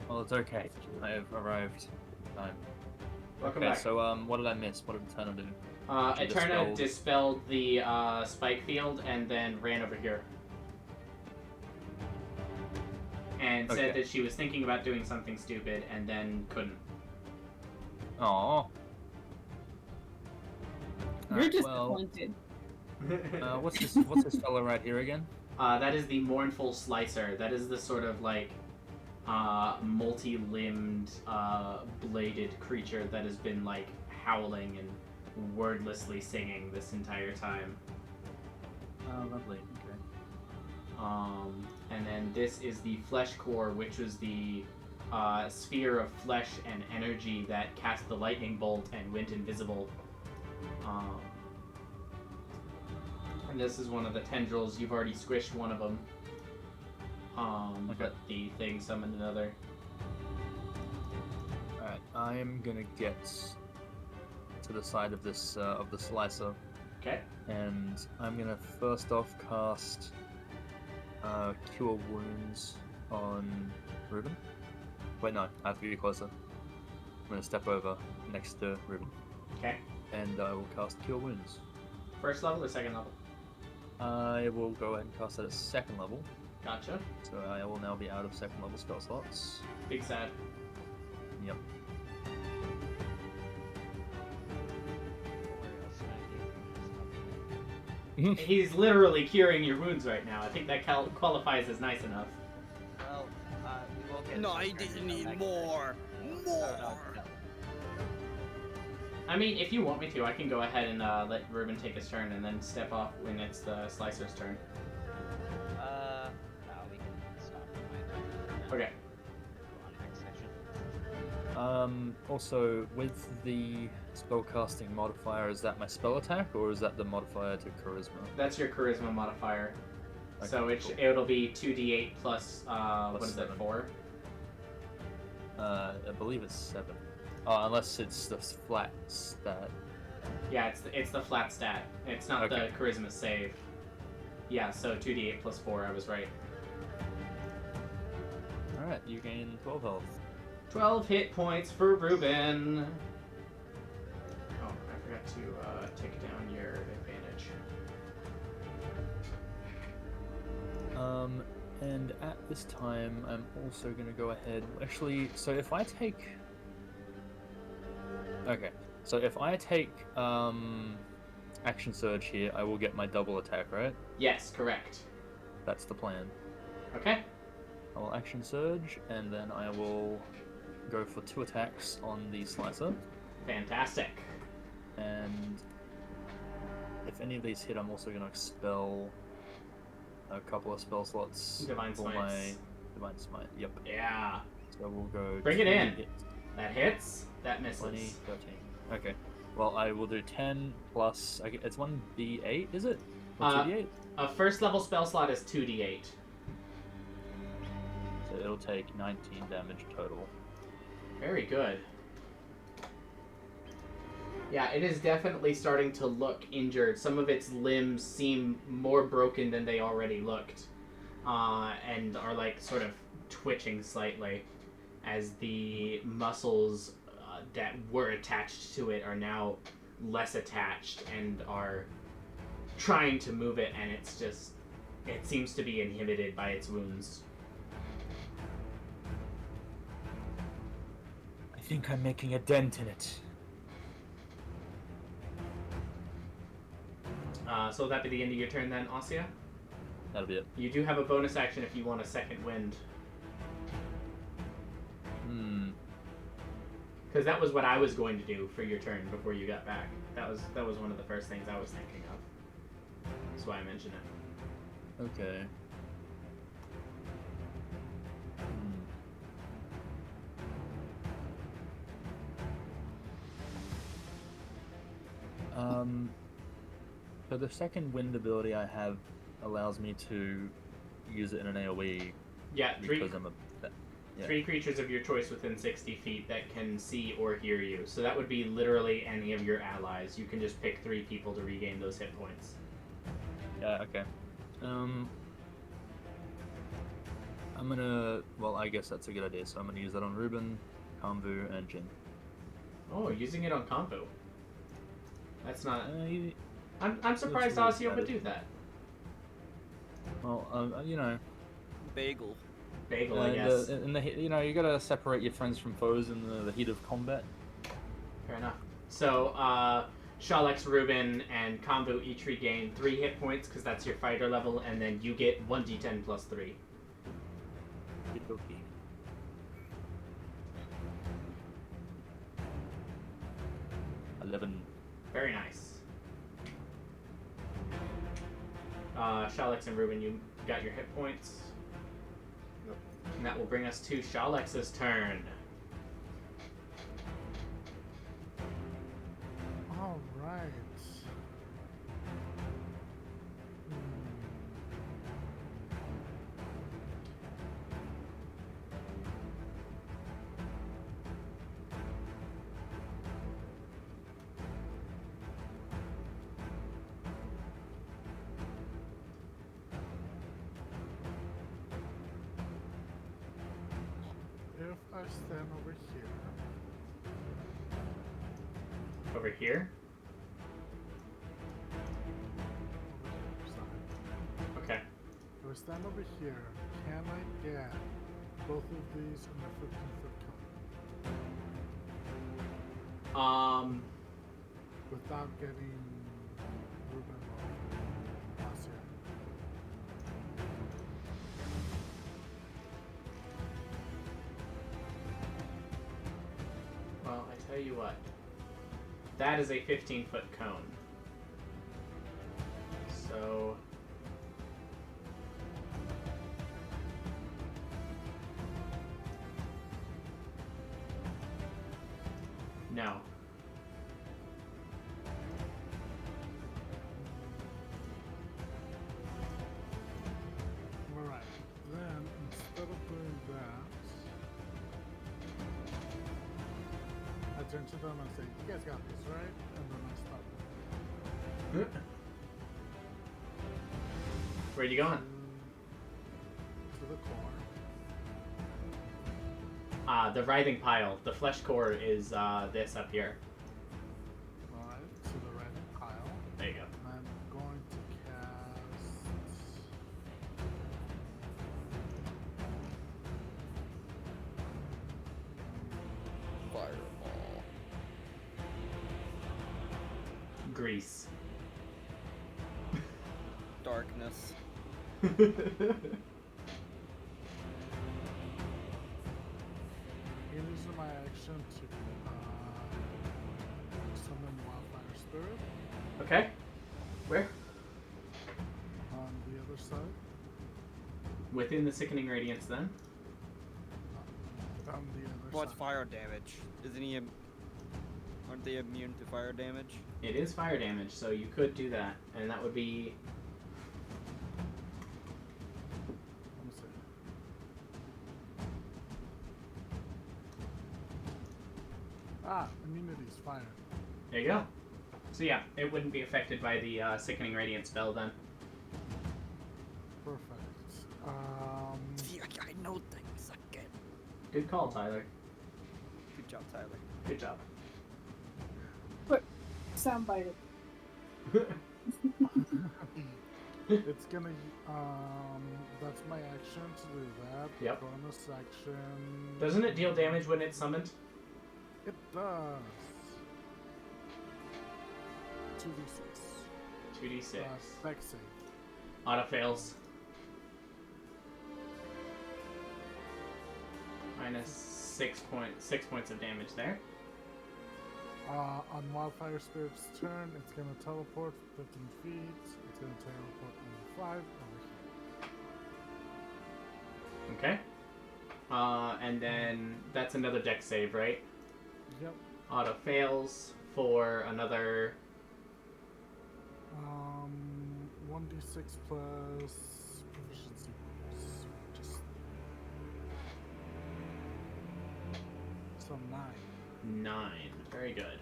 Well, it's okay. I have arrived in time. Welcome Okay, back. so what did I miss? What did Eterna do? Eterna dispelled the spike field and then ran over here. And said that she was thinking about doing something stupid and then couldn't. Aww. You're disappointed. What's this fella right here again? That is the Mournful Slicer. That is the sort of like multi-limbed bladed creature that has been like howling and wordlessly singing this entire time. Oh, lovely. Okay. And then this is the Flesh Core, which was the sphere of flesh and energy that cast the lightning bolt and went invisible. And this is one of the tendrils. You've already squished one of them. Okay. But the thing summoned another. Alright, I'm gonna get to the side of this of the slicer. Okay. And I'm gonna first off cast Cure Wounds on Ruben. Wait, no, I have to be closer. I'm gonna step over next to Ruben. Okay. And I will cast Cure Wounds. First level or second level? I will go ahead and cast it at second level. Gotcha. So I will now be out of second level spell slots. Big sad. Yep. He's literally curing your wounds right now. I think that qualifies as nice enough. Well, we will get. No, I didn't need more. More. I mean, if you want me to, I can go ahead and let Ruben take his turn and then step off when it's the Slicer's turn. No, we can stop. Okay. Also, with the spellcasting modifier, is that my spell attack, or is that the modifier to charisma? That's your charisma modifier. Okay, So cool. it'll be 2d8 plus, what is it, 4? I believe it's 7. Oh, unless it's the flat stat. Yeah, it's the flat stat. It's not Okay. the charisma save. Yeah, so 2d8 plus 4, I was right. Alright, you gain 12 health. 12 hit points for Ruben. Oh, I forgot to take down your advantage. And at this time, I'm also gonna go ahead. Actually, so if I take. Okay, so if I take action surge here, I will get my double attack, right? Yes, correct. That's the plan. Okay. I will action surge, and then I will go for 2 attacks on the slicer. Fantastic. And if any of these hit, I'm also going to expel a couple of spell slots Divine for my Smites. Divine Smite. Yep. Yeah. So we'll go. Bring it 2 in. hits, That hits. That misses. 20, 13. Okay. Well, I will do 10 plus. It's 1d8, is it? Or 2d8? A first level spell slot is 2d8. So it'll take 19 damage total. Very good. Yeah, it is definitely starting to look injured. Some of its limbs seem more broken than they already looked. And are like sort of twitching slightly as the muscles that were attached to it are now less attached and are trying to move it, and it's just, it seems to be inhibited by its wounds. I think I'm making a dent in it. So will that be the end of your turn then, Ossia? That'll be it. You do have a bonus action if you want a second wind. Because that was what I was going to do for your turn before you got back. That was one of the first things I was thinking of. That's why I mentioned it. Okay. So the second wind ability I have allows me to use it in an AoE. Yeah, because I'm a. Yeah. 3 creatures of your choice within 60 feet that can see or hear you. So that would be literally any of your allies. You can just pick 3 people to regain those hit points. Yeah. Okay. I'm gonna. Well, I guess that's a good idea. So I'm gonna use that on Ruben, Kambu, and Jin. Oh, using it on Kambu. That's not. You- I'm surprised really Osio would excited. do that. Well, you know. Bagel. Bagel, I guess. In the you know, you gotta separate your friends from foes in the heat of combat. Fair enough. So, Shalex, Ruben, and Kambu each regain 3 hit points because that's your fighter level, and then you get 1d10 plus 3. Okey-dokey. Very nice. Shalex and Ruben, you got your hit points. And that will bring us to Shalex's turn. All right. I stand over here. Over here? Okay. If I stand over here, can I get both of these in the 15-foot cone? Without getting Ruben or Marcia. Well, I tell you what. That is a 15-foot cone. So... No. Alright, then instead of doing that, I turn to them and say, you guys got this, right? And then I start. Where are you going? To the core. The writhing pile. The flesh core is this up here. Alright, to the writhing pile. There you go. I'm going to cast... Fireball. Grease. Darkness. Using my action to summon Wildfire Spirit. Okay. Where? On the other side. Within the Sickening Radiance, then? On the other What's side. fire damage? Isn't he? Aren't they immune to fire damage? It is fire damage, so you could do that, and that would be... Let me see. Immunity's fire. There you go. So yeah, it wouldn't be affected by the Sickening Radiance spell then. Perfect. See, I know things again. Good call, Tyler. Good job, Tyler. Good job. Soundbite. It's gonna, that's my action to do that. Yep. Bonus action. Doesn't it deal damage when it's summoned? It does. 2d6. 2d6. Spec save. Auto fails. Minus 6 points of damage there. On Wildfire Spirit's turn, it's gonna teleport 15 feet. It's gonna teleport only 5 over here. Okay. And then that's another dex save, right? Yep. Auto fails for another... 1d6 plus proficiency bonus. Just... So 9. 9. Very good.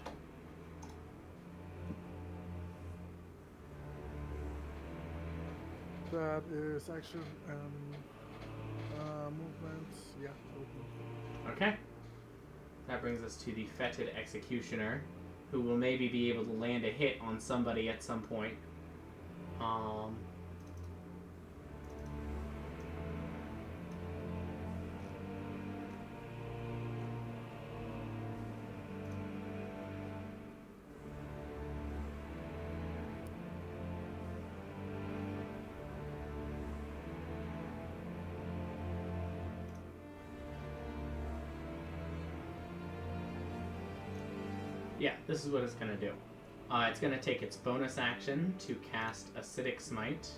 That is action and movement. Yeah, movement. Okay. That brings us to the Fetid Executioner, who will maybe be able to land a hit on somebody at some point. Yeah, this is what it's going to do. It's going to take its bonus action to cast Acidic Smite.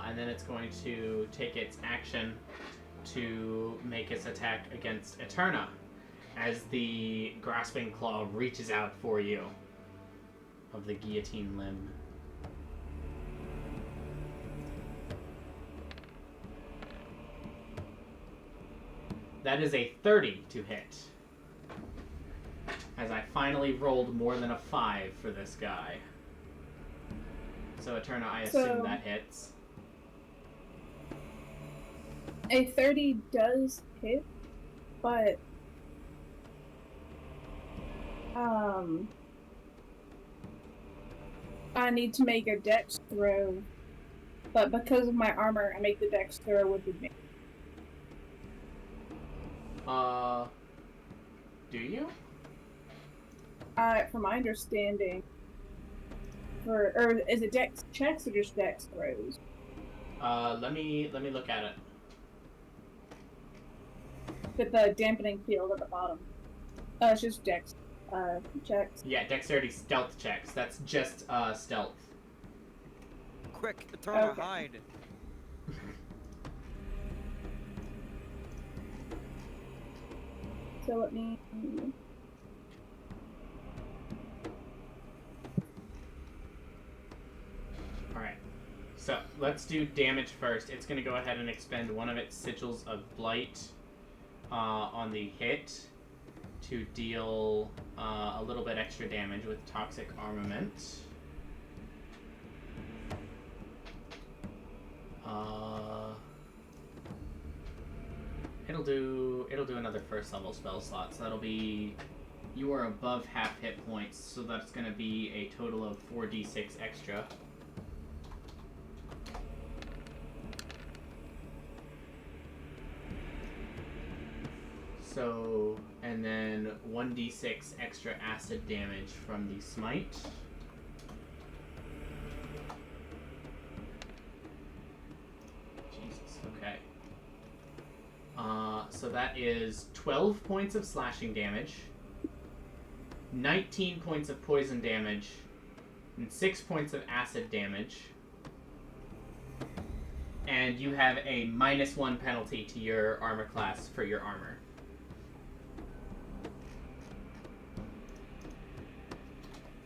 And then it's going to take its action to make its attack against Eterna as the Grasping Claw reaches out for you of the guillotine limb. That is a 30 to hit. As I finally rolled more than a 5 for this guy. So Eterna, I assume that hits. A 30 does hit, but I need to make a dex throw, but because of my armor, I make the dex throw with advantage. Do you? From my understanding, or is it dex checks or just dex throws? Let me look at it. With the dampening field at the bottom. It's just dex checks. Yeah, dexterity stealth checks. That's just stealth. Quick, Eterna, hide. So let me. Alright. So let's do damage first. It's going to go ahead and expend one of its sigils of blight on the hit to deal a little bit extra damage with toxic armament. It'll do another first level spell slot. So that'll be, you are above half hit points, so that's going to be a total of 4d6 extra. So, and then 1d6 extra acid damage from the smite. Jesus, okay. So that is 12 points of slashing damage, 19 points of poison damage, and 6 points of acid damage. And you have a -1 penalty to your armor class for your armor.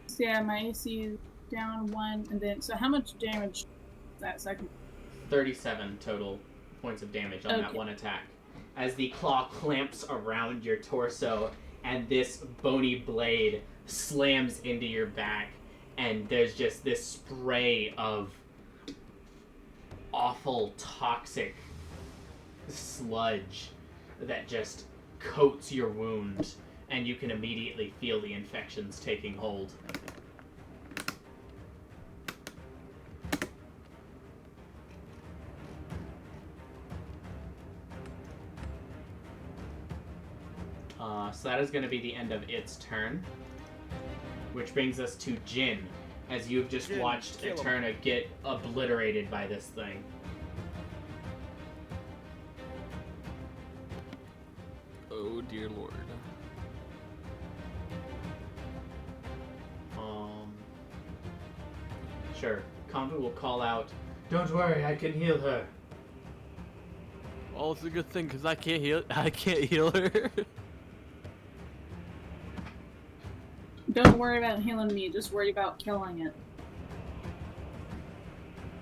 So yeah, my AC is down 1, and then, so how much damage is that second? 37 total points of damage on that one attack. As the claw clamps around your torso, and this bony blade slams into your back, and there's just this spray of awful, toxic sludge that just coats your wound, and you can immediately feel the infections taking hold. So that is going to be the end of its turn. Which brings us to Jin, as you've just watched Eterna get obliterated by this thing. Oh dear lord. Sure. Konvu will call out, "Don't worry, I can heal her." Well, it's a good thing because I can't heal her. Don't worry about healing me, just worry about killing it.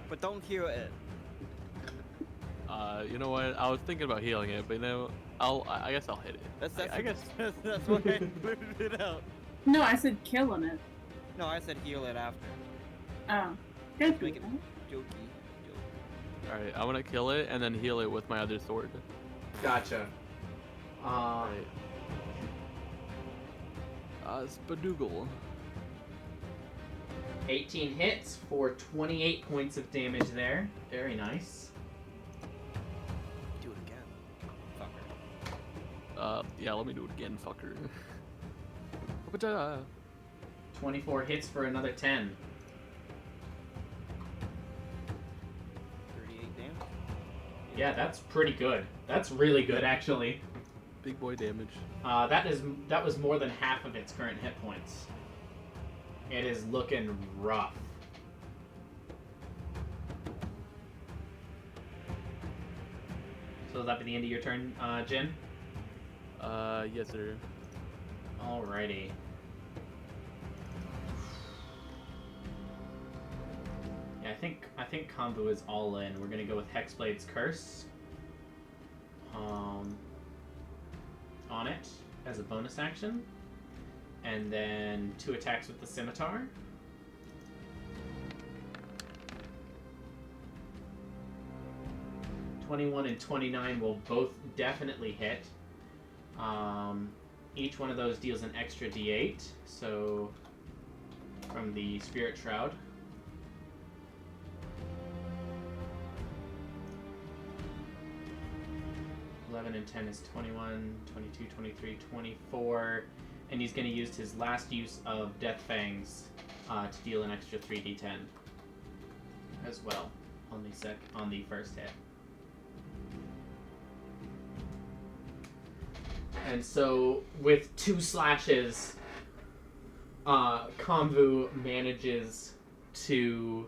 But don't heal it. You know what? I was thinking about healing it, but I guess I'll hit it. I guess that's why I blurted it out. No, I said killing it. No, I said heal it after. Oh. Good. Make it jokey. Alright, I want to kill it and then heal it with my other sword. Gotcha. Right. Spadoogle. 18 hits for 28 points of damage there. Very nice. Do it again. Fucker. Yeah, let me do it again, fucker. 24 hits for another 10. 38 damage? Yeah, that's pretty good. That's really good, actually. Big boy damage. That was more than half of its current hit points. It is looking rough. So will that be the end of your turn, Jin? Yes, sir. Alrighty. Yeah, I think Konvu is all in. We're gonna go with Hexblade's Curse. On it as a bonus action, and then 2 attacks with the scimitar. 21 and 29 will both definitely hit. Each one of those deals an extra d8, so from the Spirit Shroud. And 10 is 21, 22, 23, 24, and he's going to use his last use of Death Fangs to deal an extra 3d10 as well on the first hit. And so with 2 slashes, Konvu manages to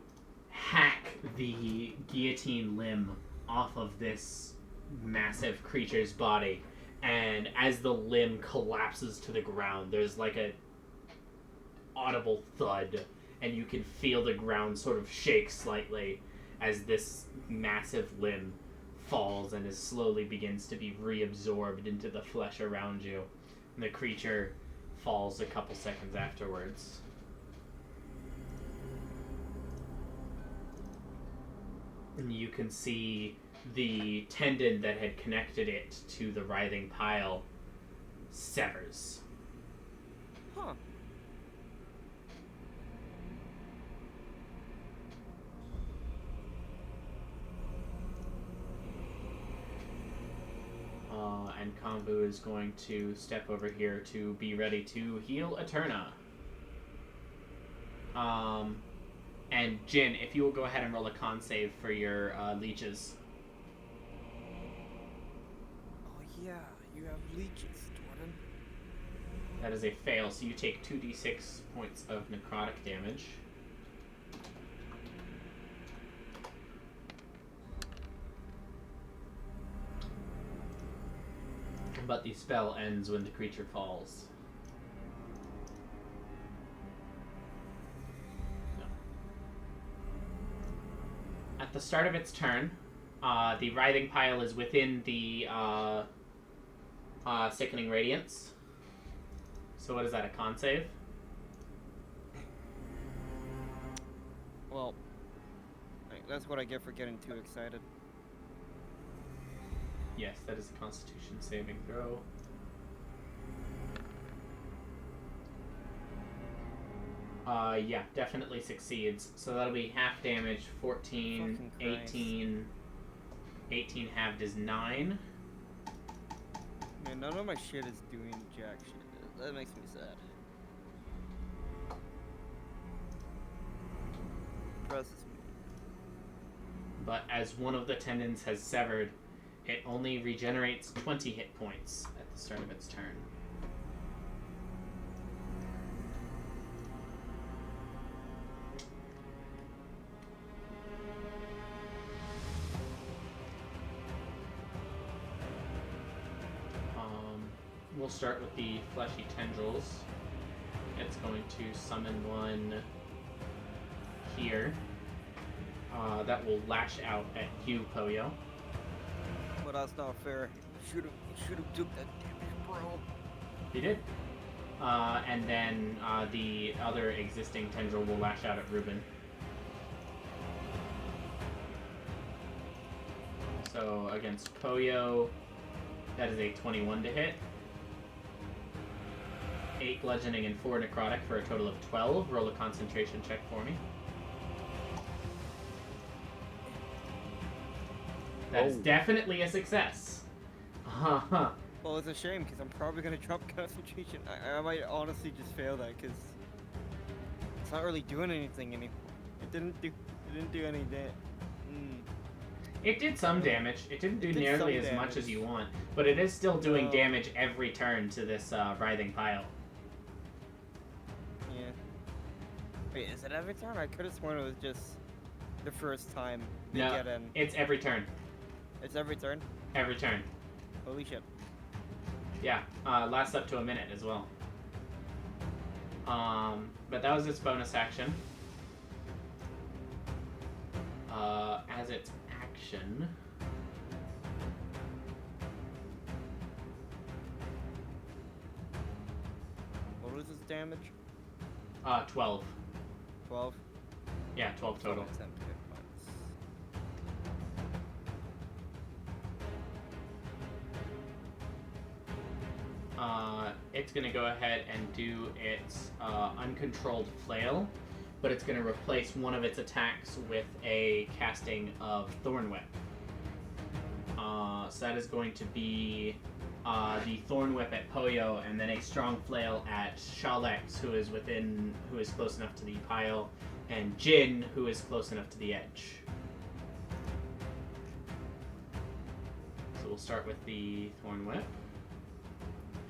hack the guillotine limb off of this massive creature's body, and as the limb collapses to the ground, there's like a audible thud, and you can feel the ground sort of shake slightly as this massive limb falls and slowly begins to be reabsorbed into the flesh around you, and the creature falls a couple seconds afterwards. And you can see the tendon that had connected it to the writhing pile severs. Huh. And Konvu is going to step over here to be ready to heal Eterna. And Jin, if you will go ahead and roll a con save for your leeches. Yeah, you have leeches, Jordan. That is a fail, so you take 2d6 points of necrotic damage. But the spell ends when the creature falls. No. At the start of its turn, the writhing pile is within the Sickening Radiance. So what is that, a con save? Well, that's what I get for getting too excited. Yes, that is a Constitution saving throw. Yeah, definitely succeeds. So that'll be half damage, 14, 18. 18 halved is 9. Man, none of my shit is doing jack shit. That makes me sad. Presses me. But as one of the tendons has severed, it only regenerates 20 hit points at the start of its turn. We'll start with the fleshy tendrils. It's going to summon one here. That will lash out at you, Poyo. But that's not fair. Should have took that damage, bro. He did. And then the other existing tendril will lash out at Ruben. So against Poyo, that is a 21 to hit. 8 bludgeoning and 4 necrotic for a total of 12. Roll a concentration check for me. That is definitely a success. Well, it's a shame because I'm probably gonna drop concentration. I might honestly just fail that because it's not really doing anything anymore. It didn't do any damage. It did some damage. It didn't do nearly as much as you want, but it is still doing damage every turn to this writhing pile. Yeah. Wait, is it every turn? I could have sworn it was just the first time they get in. It's every turn. It's every turn? Every turn. Holy shit. Yeah, lasts up to a minute as well. But that was its bonus action. As its action... What was its damage? 12. 12? Yeah, 12 total. it's going to go ahead and do its uncontrolled flail, but it's going to replace one of its attacks with a casting of Thorn Whip. So that is going to be the Thorn Whip at Poyo, and then a strong flail at Shalex, who is close enough to the pile, and Jin, who is close enough to the edge. So we'll start with the Thorn Whip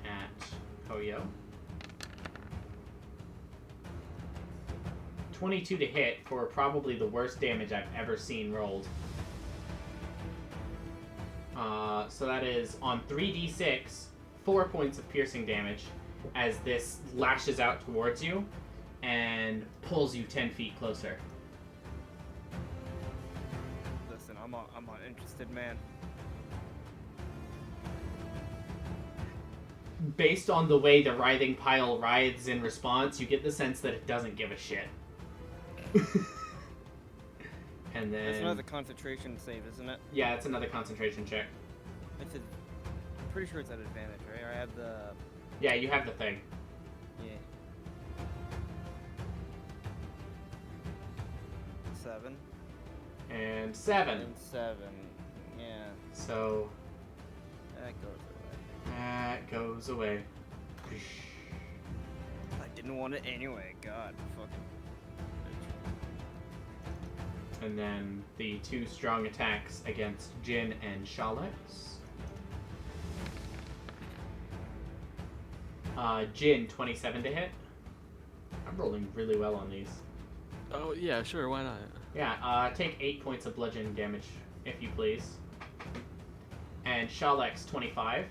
at Poyo. 22 to hit for probably the worst damage I've ever seen rolled. So that is on 3d6, 4 points of piercing damage as this lashes out towards you and pulls you 10 feet closer. Listen, I'm not interested, man. Based on the way the writhing pile writhes in response, you get the sense that it doesn't give a shit. And then... That's another concentration save, isn't it? Yeah, it's another concentration check. I'm pretty sure it's at advantage, right? Or I have the... Yeah, you have the thing. Yeah. 7. And 7. And 7. Yeah. So... That goes away. That goes away. I didn't want it anyway. God, fucking... And then the 2 strong attacks against Jin and Shalex. Jin, 27 to hit. I'm rolling really well on these. Oh, yeah, sure, why not? Yeah, take 8 points of bludgeoning damage, if you please. And Shalex, 25.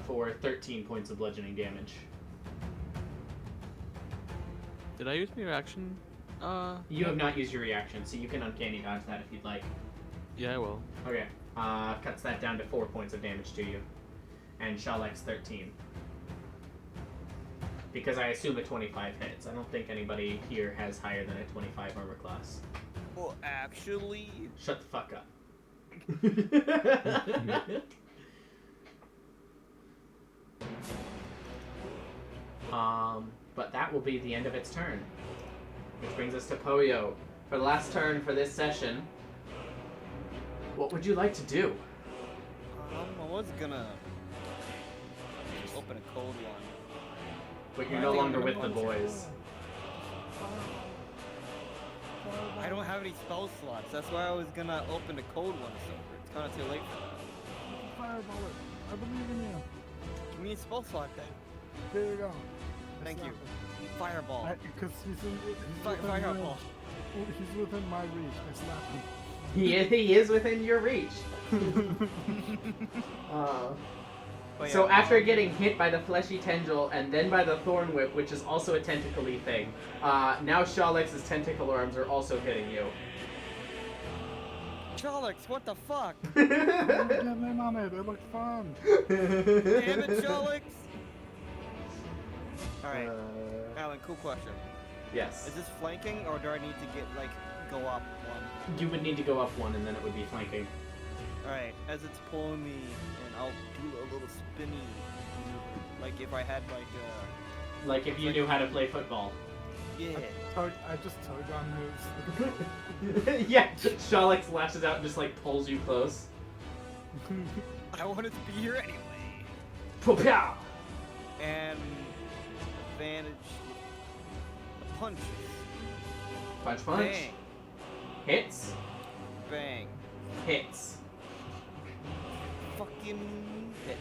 For 13 points of bludgeoning damage. Did I use my reaction? You have not used your reaction, so you can uncanny dodge that if you'd like. Yeah, I will. Okay. Cuts that down to 4 points of damage to you. And Shalex 13. Because I assume a 25 hits. I don't think anybody here has higher than a 25 armor class. Well, actually... Shut the fuck up. But that will be the end of its turn. Which brings us to Poyo. For the last turn for this session, what would you like to do? I was gonna open a cold one. But you're no longer with the boys. I don't have any spell slots. That's why I was gonna open a cold one. So it's kind of too late for that. Fireball it. I believe in you. Give me a spell slot then. There you go. Thank you. Fireball. Because he's Fireball. He's within my reach. I slapped him. He is within your reach. So after getting hit by the fleshy tendril and then by the thorn whip, which is also a tentacle-y thing, now Shalex's tentacle arms are also hitting you. Shalex, what the fuck? Get in on it. It looked fun. Damn it, Shalex! Alright, Alan, cool question. Yes. Is this flanking, or do I need to get, like, go up one? You would need to go up one, and then it would be flanking. Alright, as it's pulling me, and I'll do a little spinny maneuver. Like if I had, like if you knew how to play football. Yeah. I just tug on his... Yeah, Shalex lashes out and just, like, pulls you close. I wanted to be here anyway. Pow! And... advantage... punches. Punch. Bang. Hits. Bang. Hits. Fucking hit.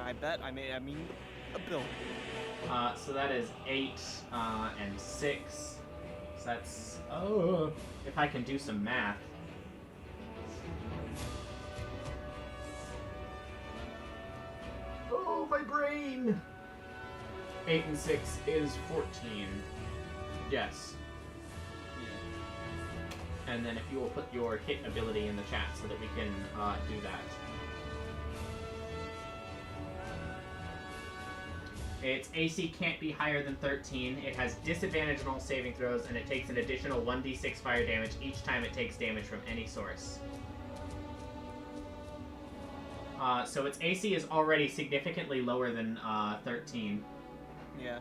I bet I mean a bill. So that is 8 and 6. So that's if I can do some math. Oh, my brain! 8 and 6 is 14. Yes. And then if you will put your hit ability in the chat so that we can do that. Its AC can't be higher than 13. It has disadvantage on all saving throws, and it takes an additional 1d6 fire damage each time it takes damage from any source. So its AC is already significantly lower than 13. Yeah.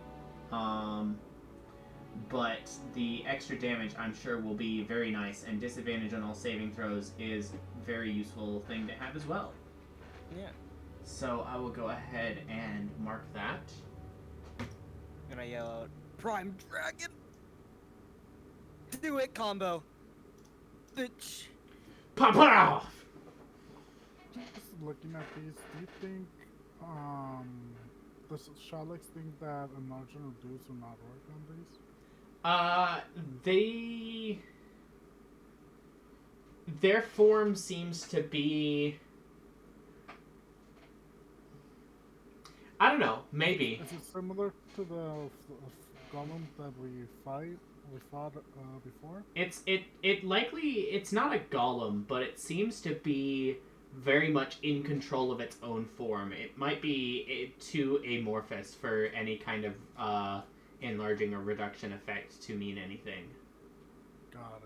But the extra damage, I'm sure, will be very nice, and disadvantage on all saving throws is a very useful thing to have as well. Yeah. So I will go ahead and mark that. And I yell out, Prime Dragon! Do it, combo! Bitch! Pop off! Just looking at these, do you think, does Shalix think that enlargement reduce will not work on these? Their form seems to be... I don't know, maybe. Is it similar to the golem that we fought before? It's not a golem, but it seems to be very much in control of its own form. It might be too amorphous for any kind of enlarging or reduction effect to mean anything. Got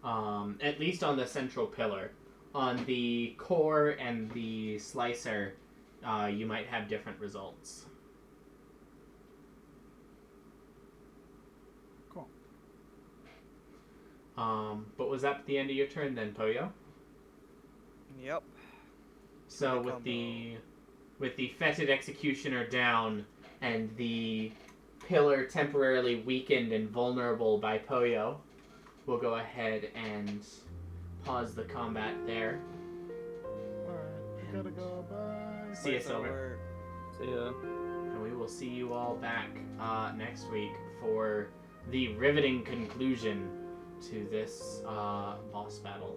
it. At least on the central pillar. On the core and the slicer, you might have different results. Cool. But was that the end of your turn then, Poyo? Yep. So with the fetid executioner down and the pillar temporarily weakened and vulnerable by Poyo, we'll go ahead and pause the combat there. Alright, we gotta go. Bye. See you, Silver. See ya. And we will see you all back next week for the riveting conclusion to this boss battle.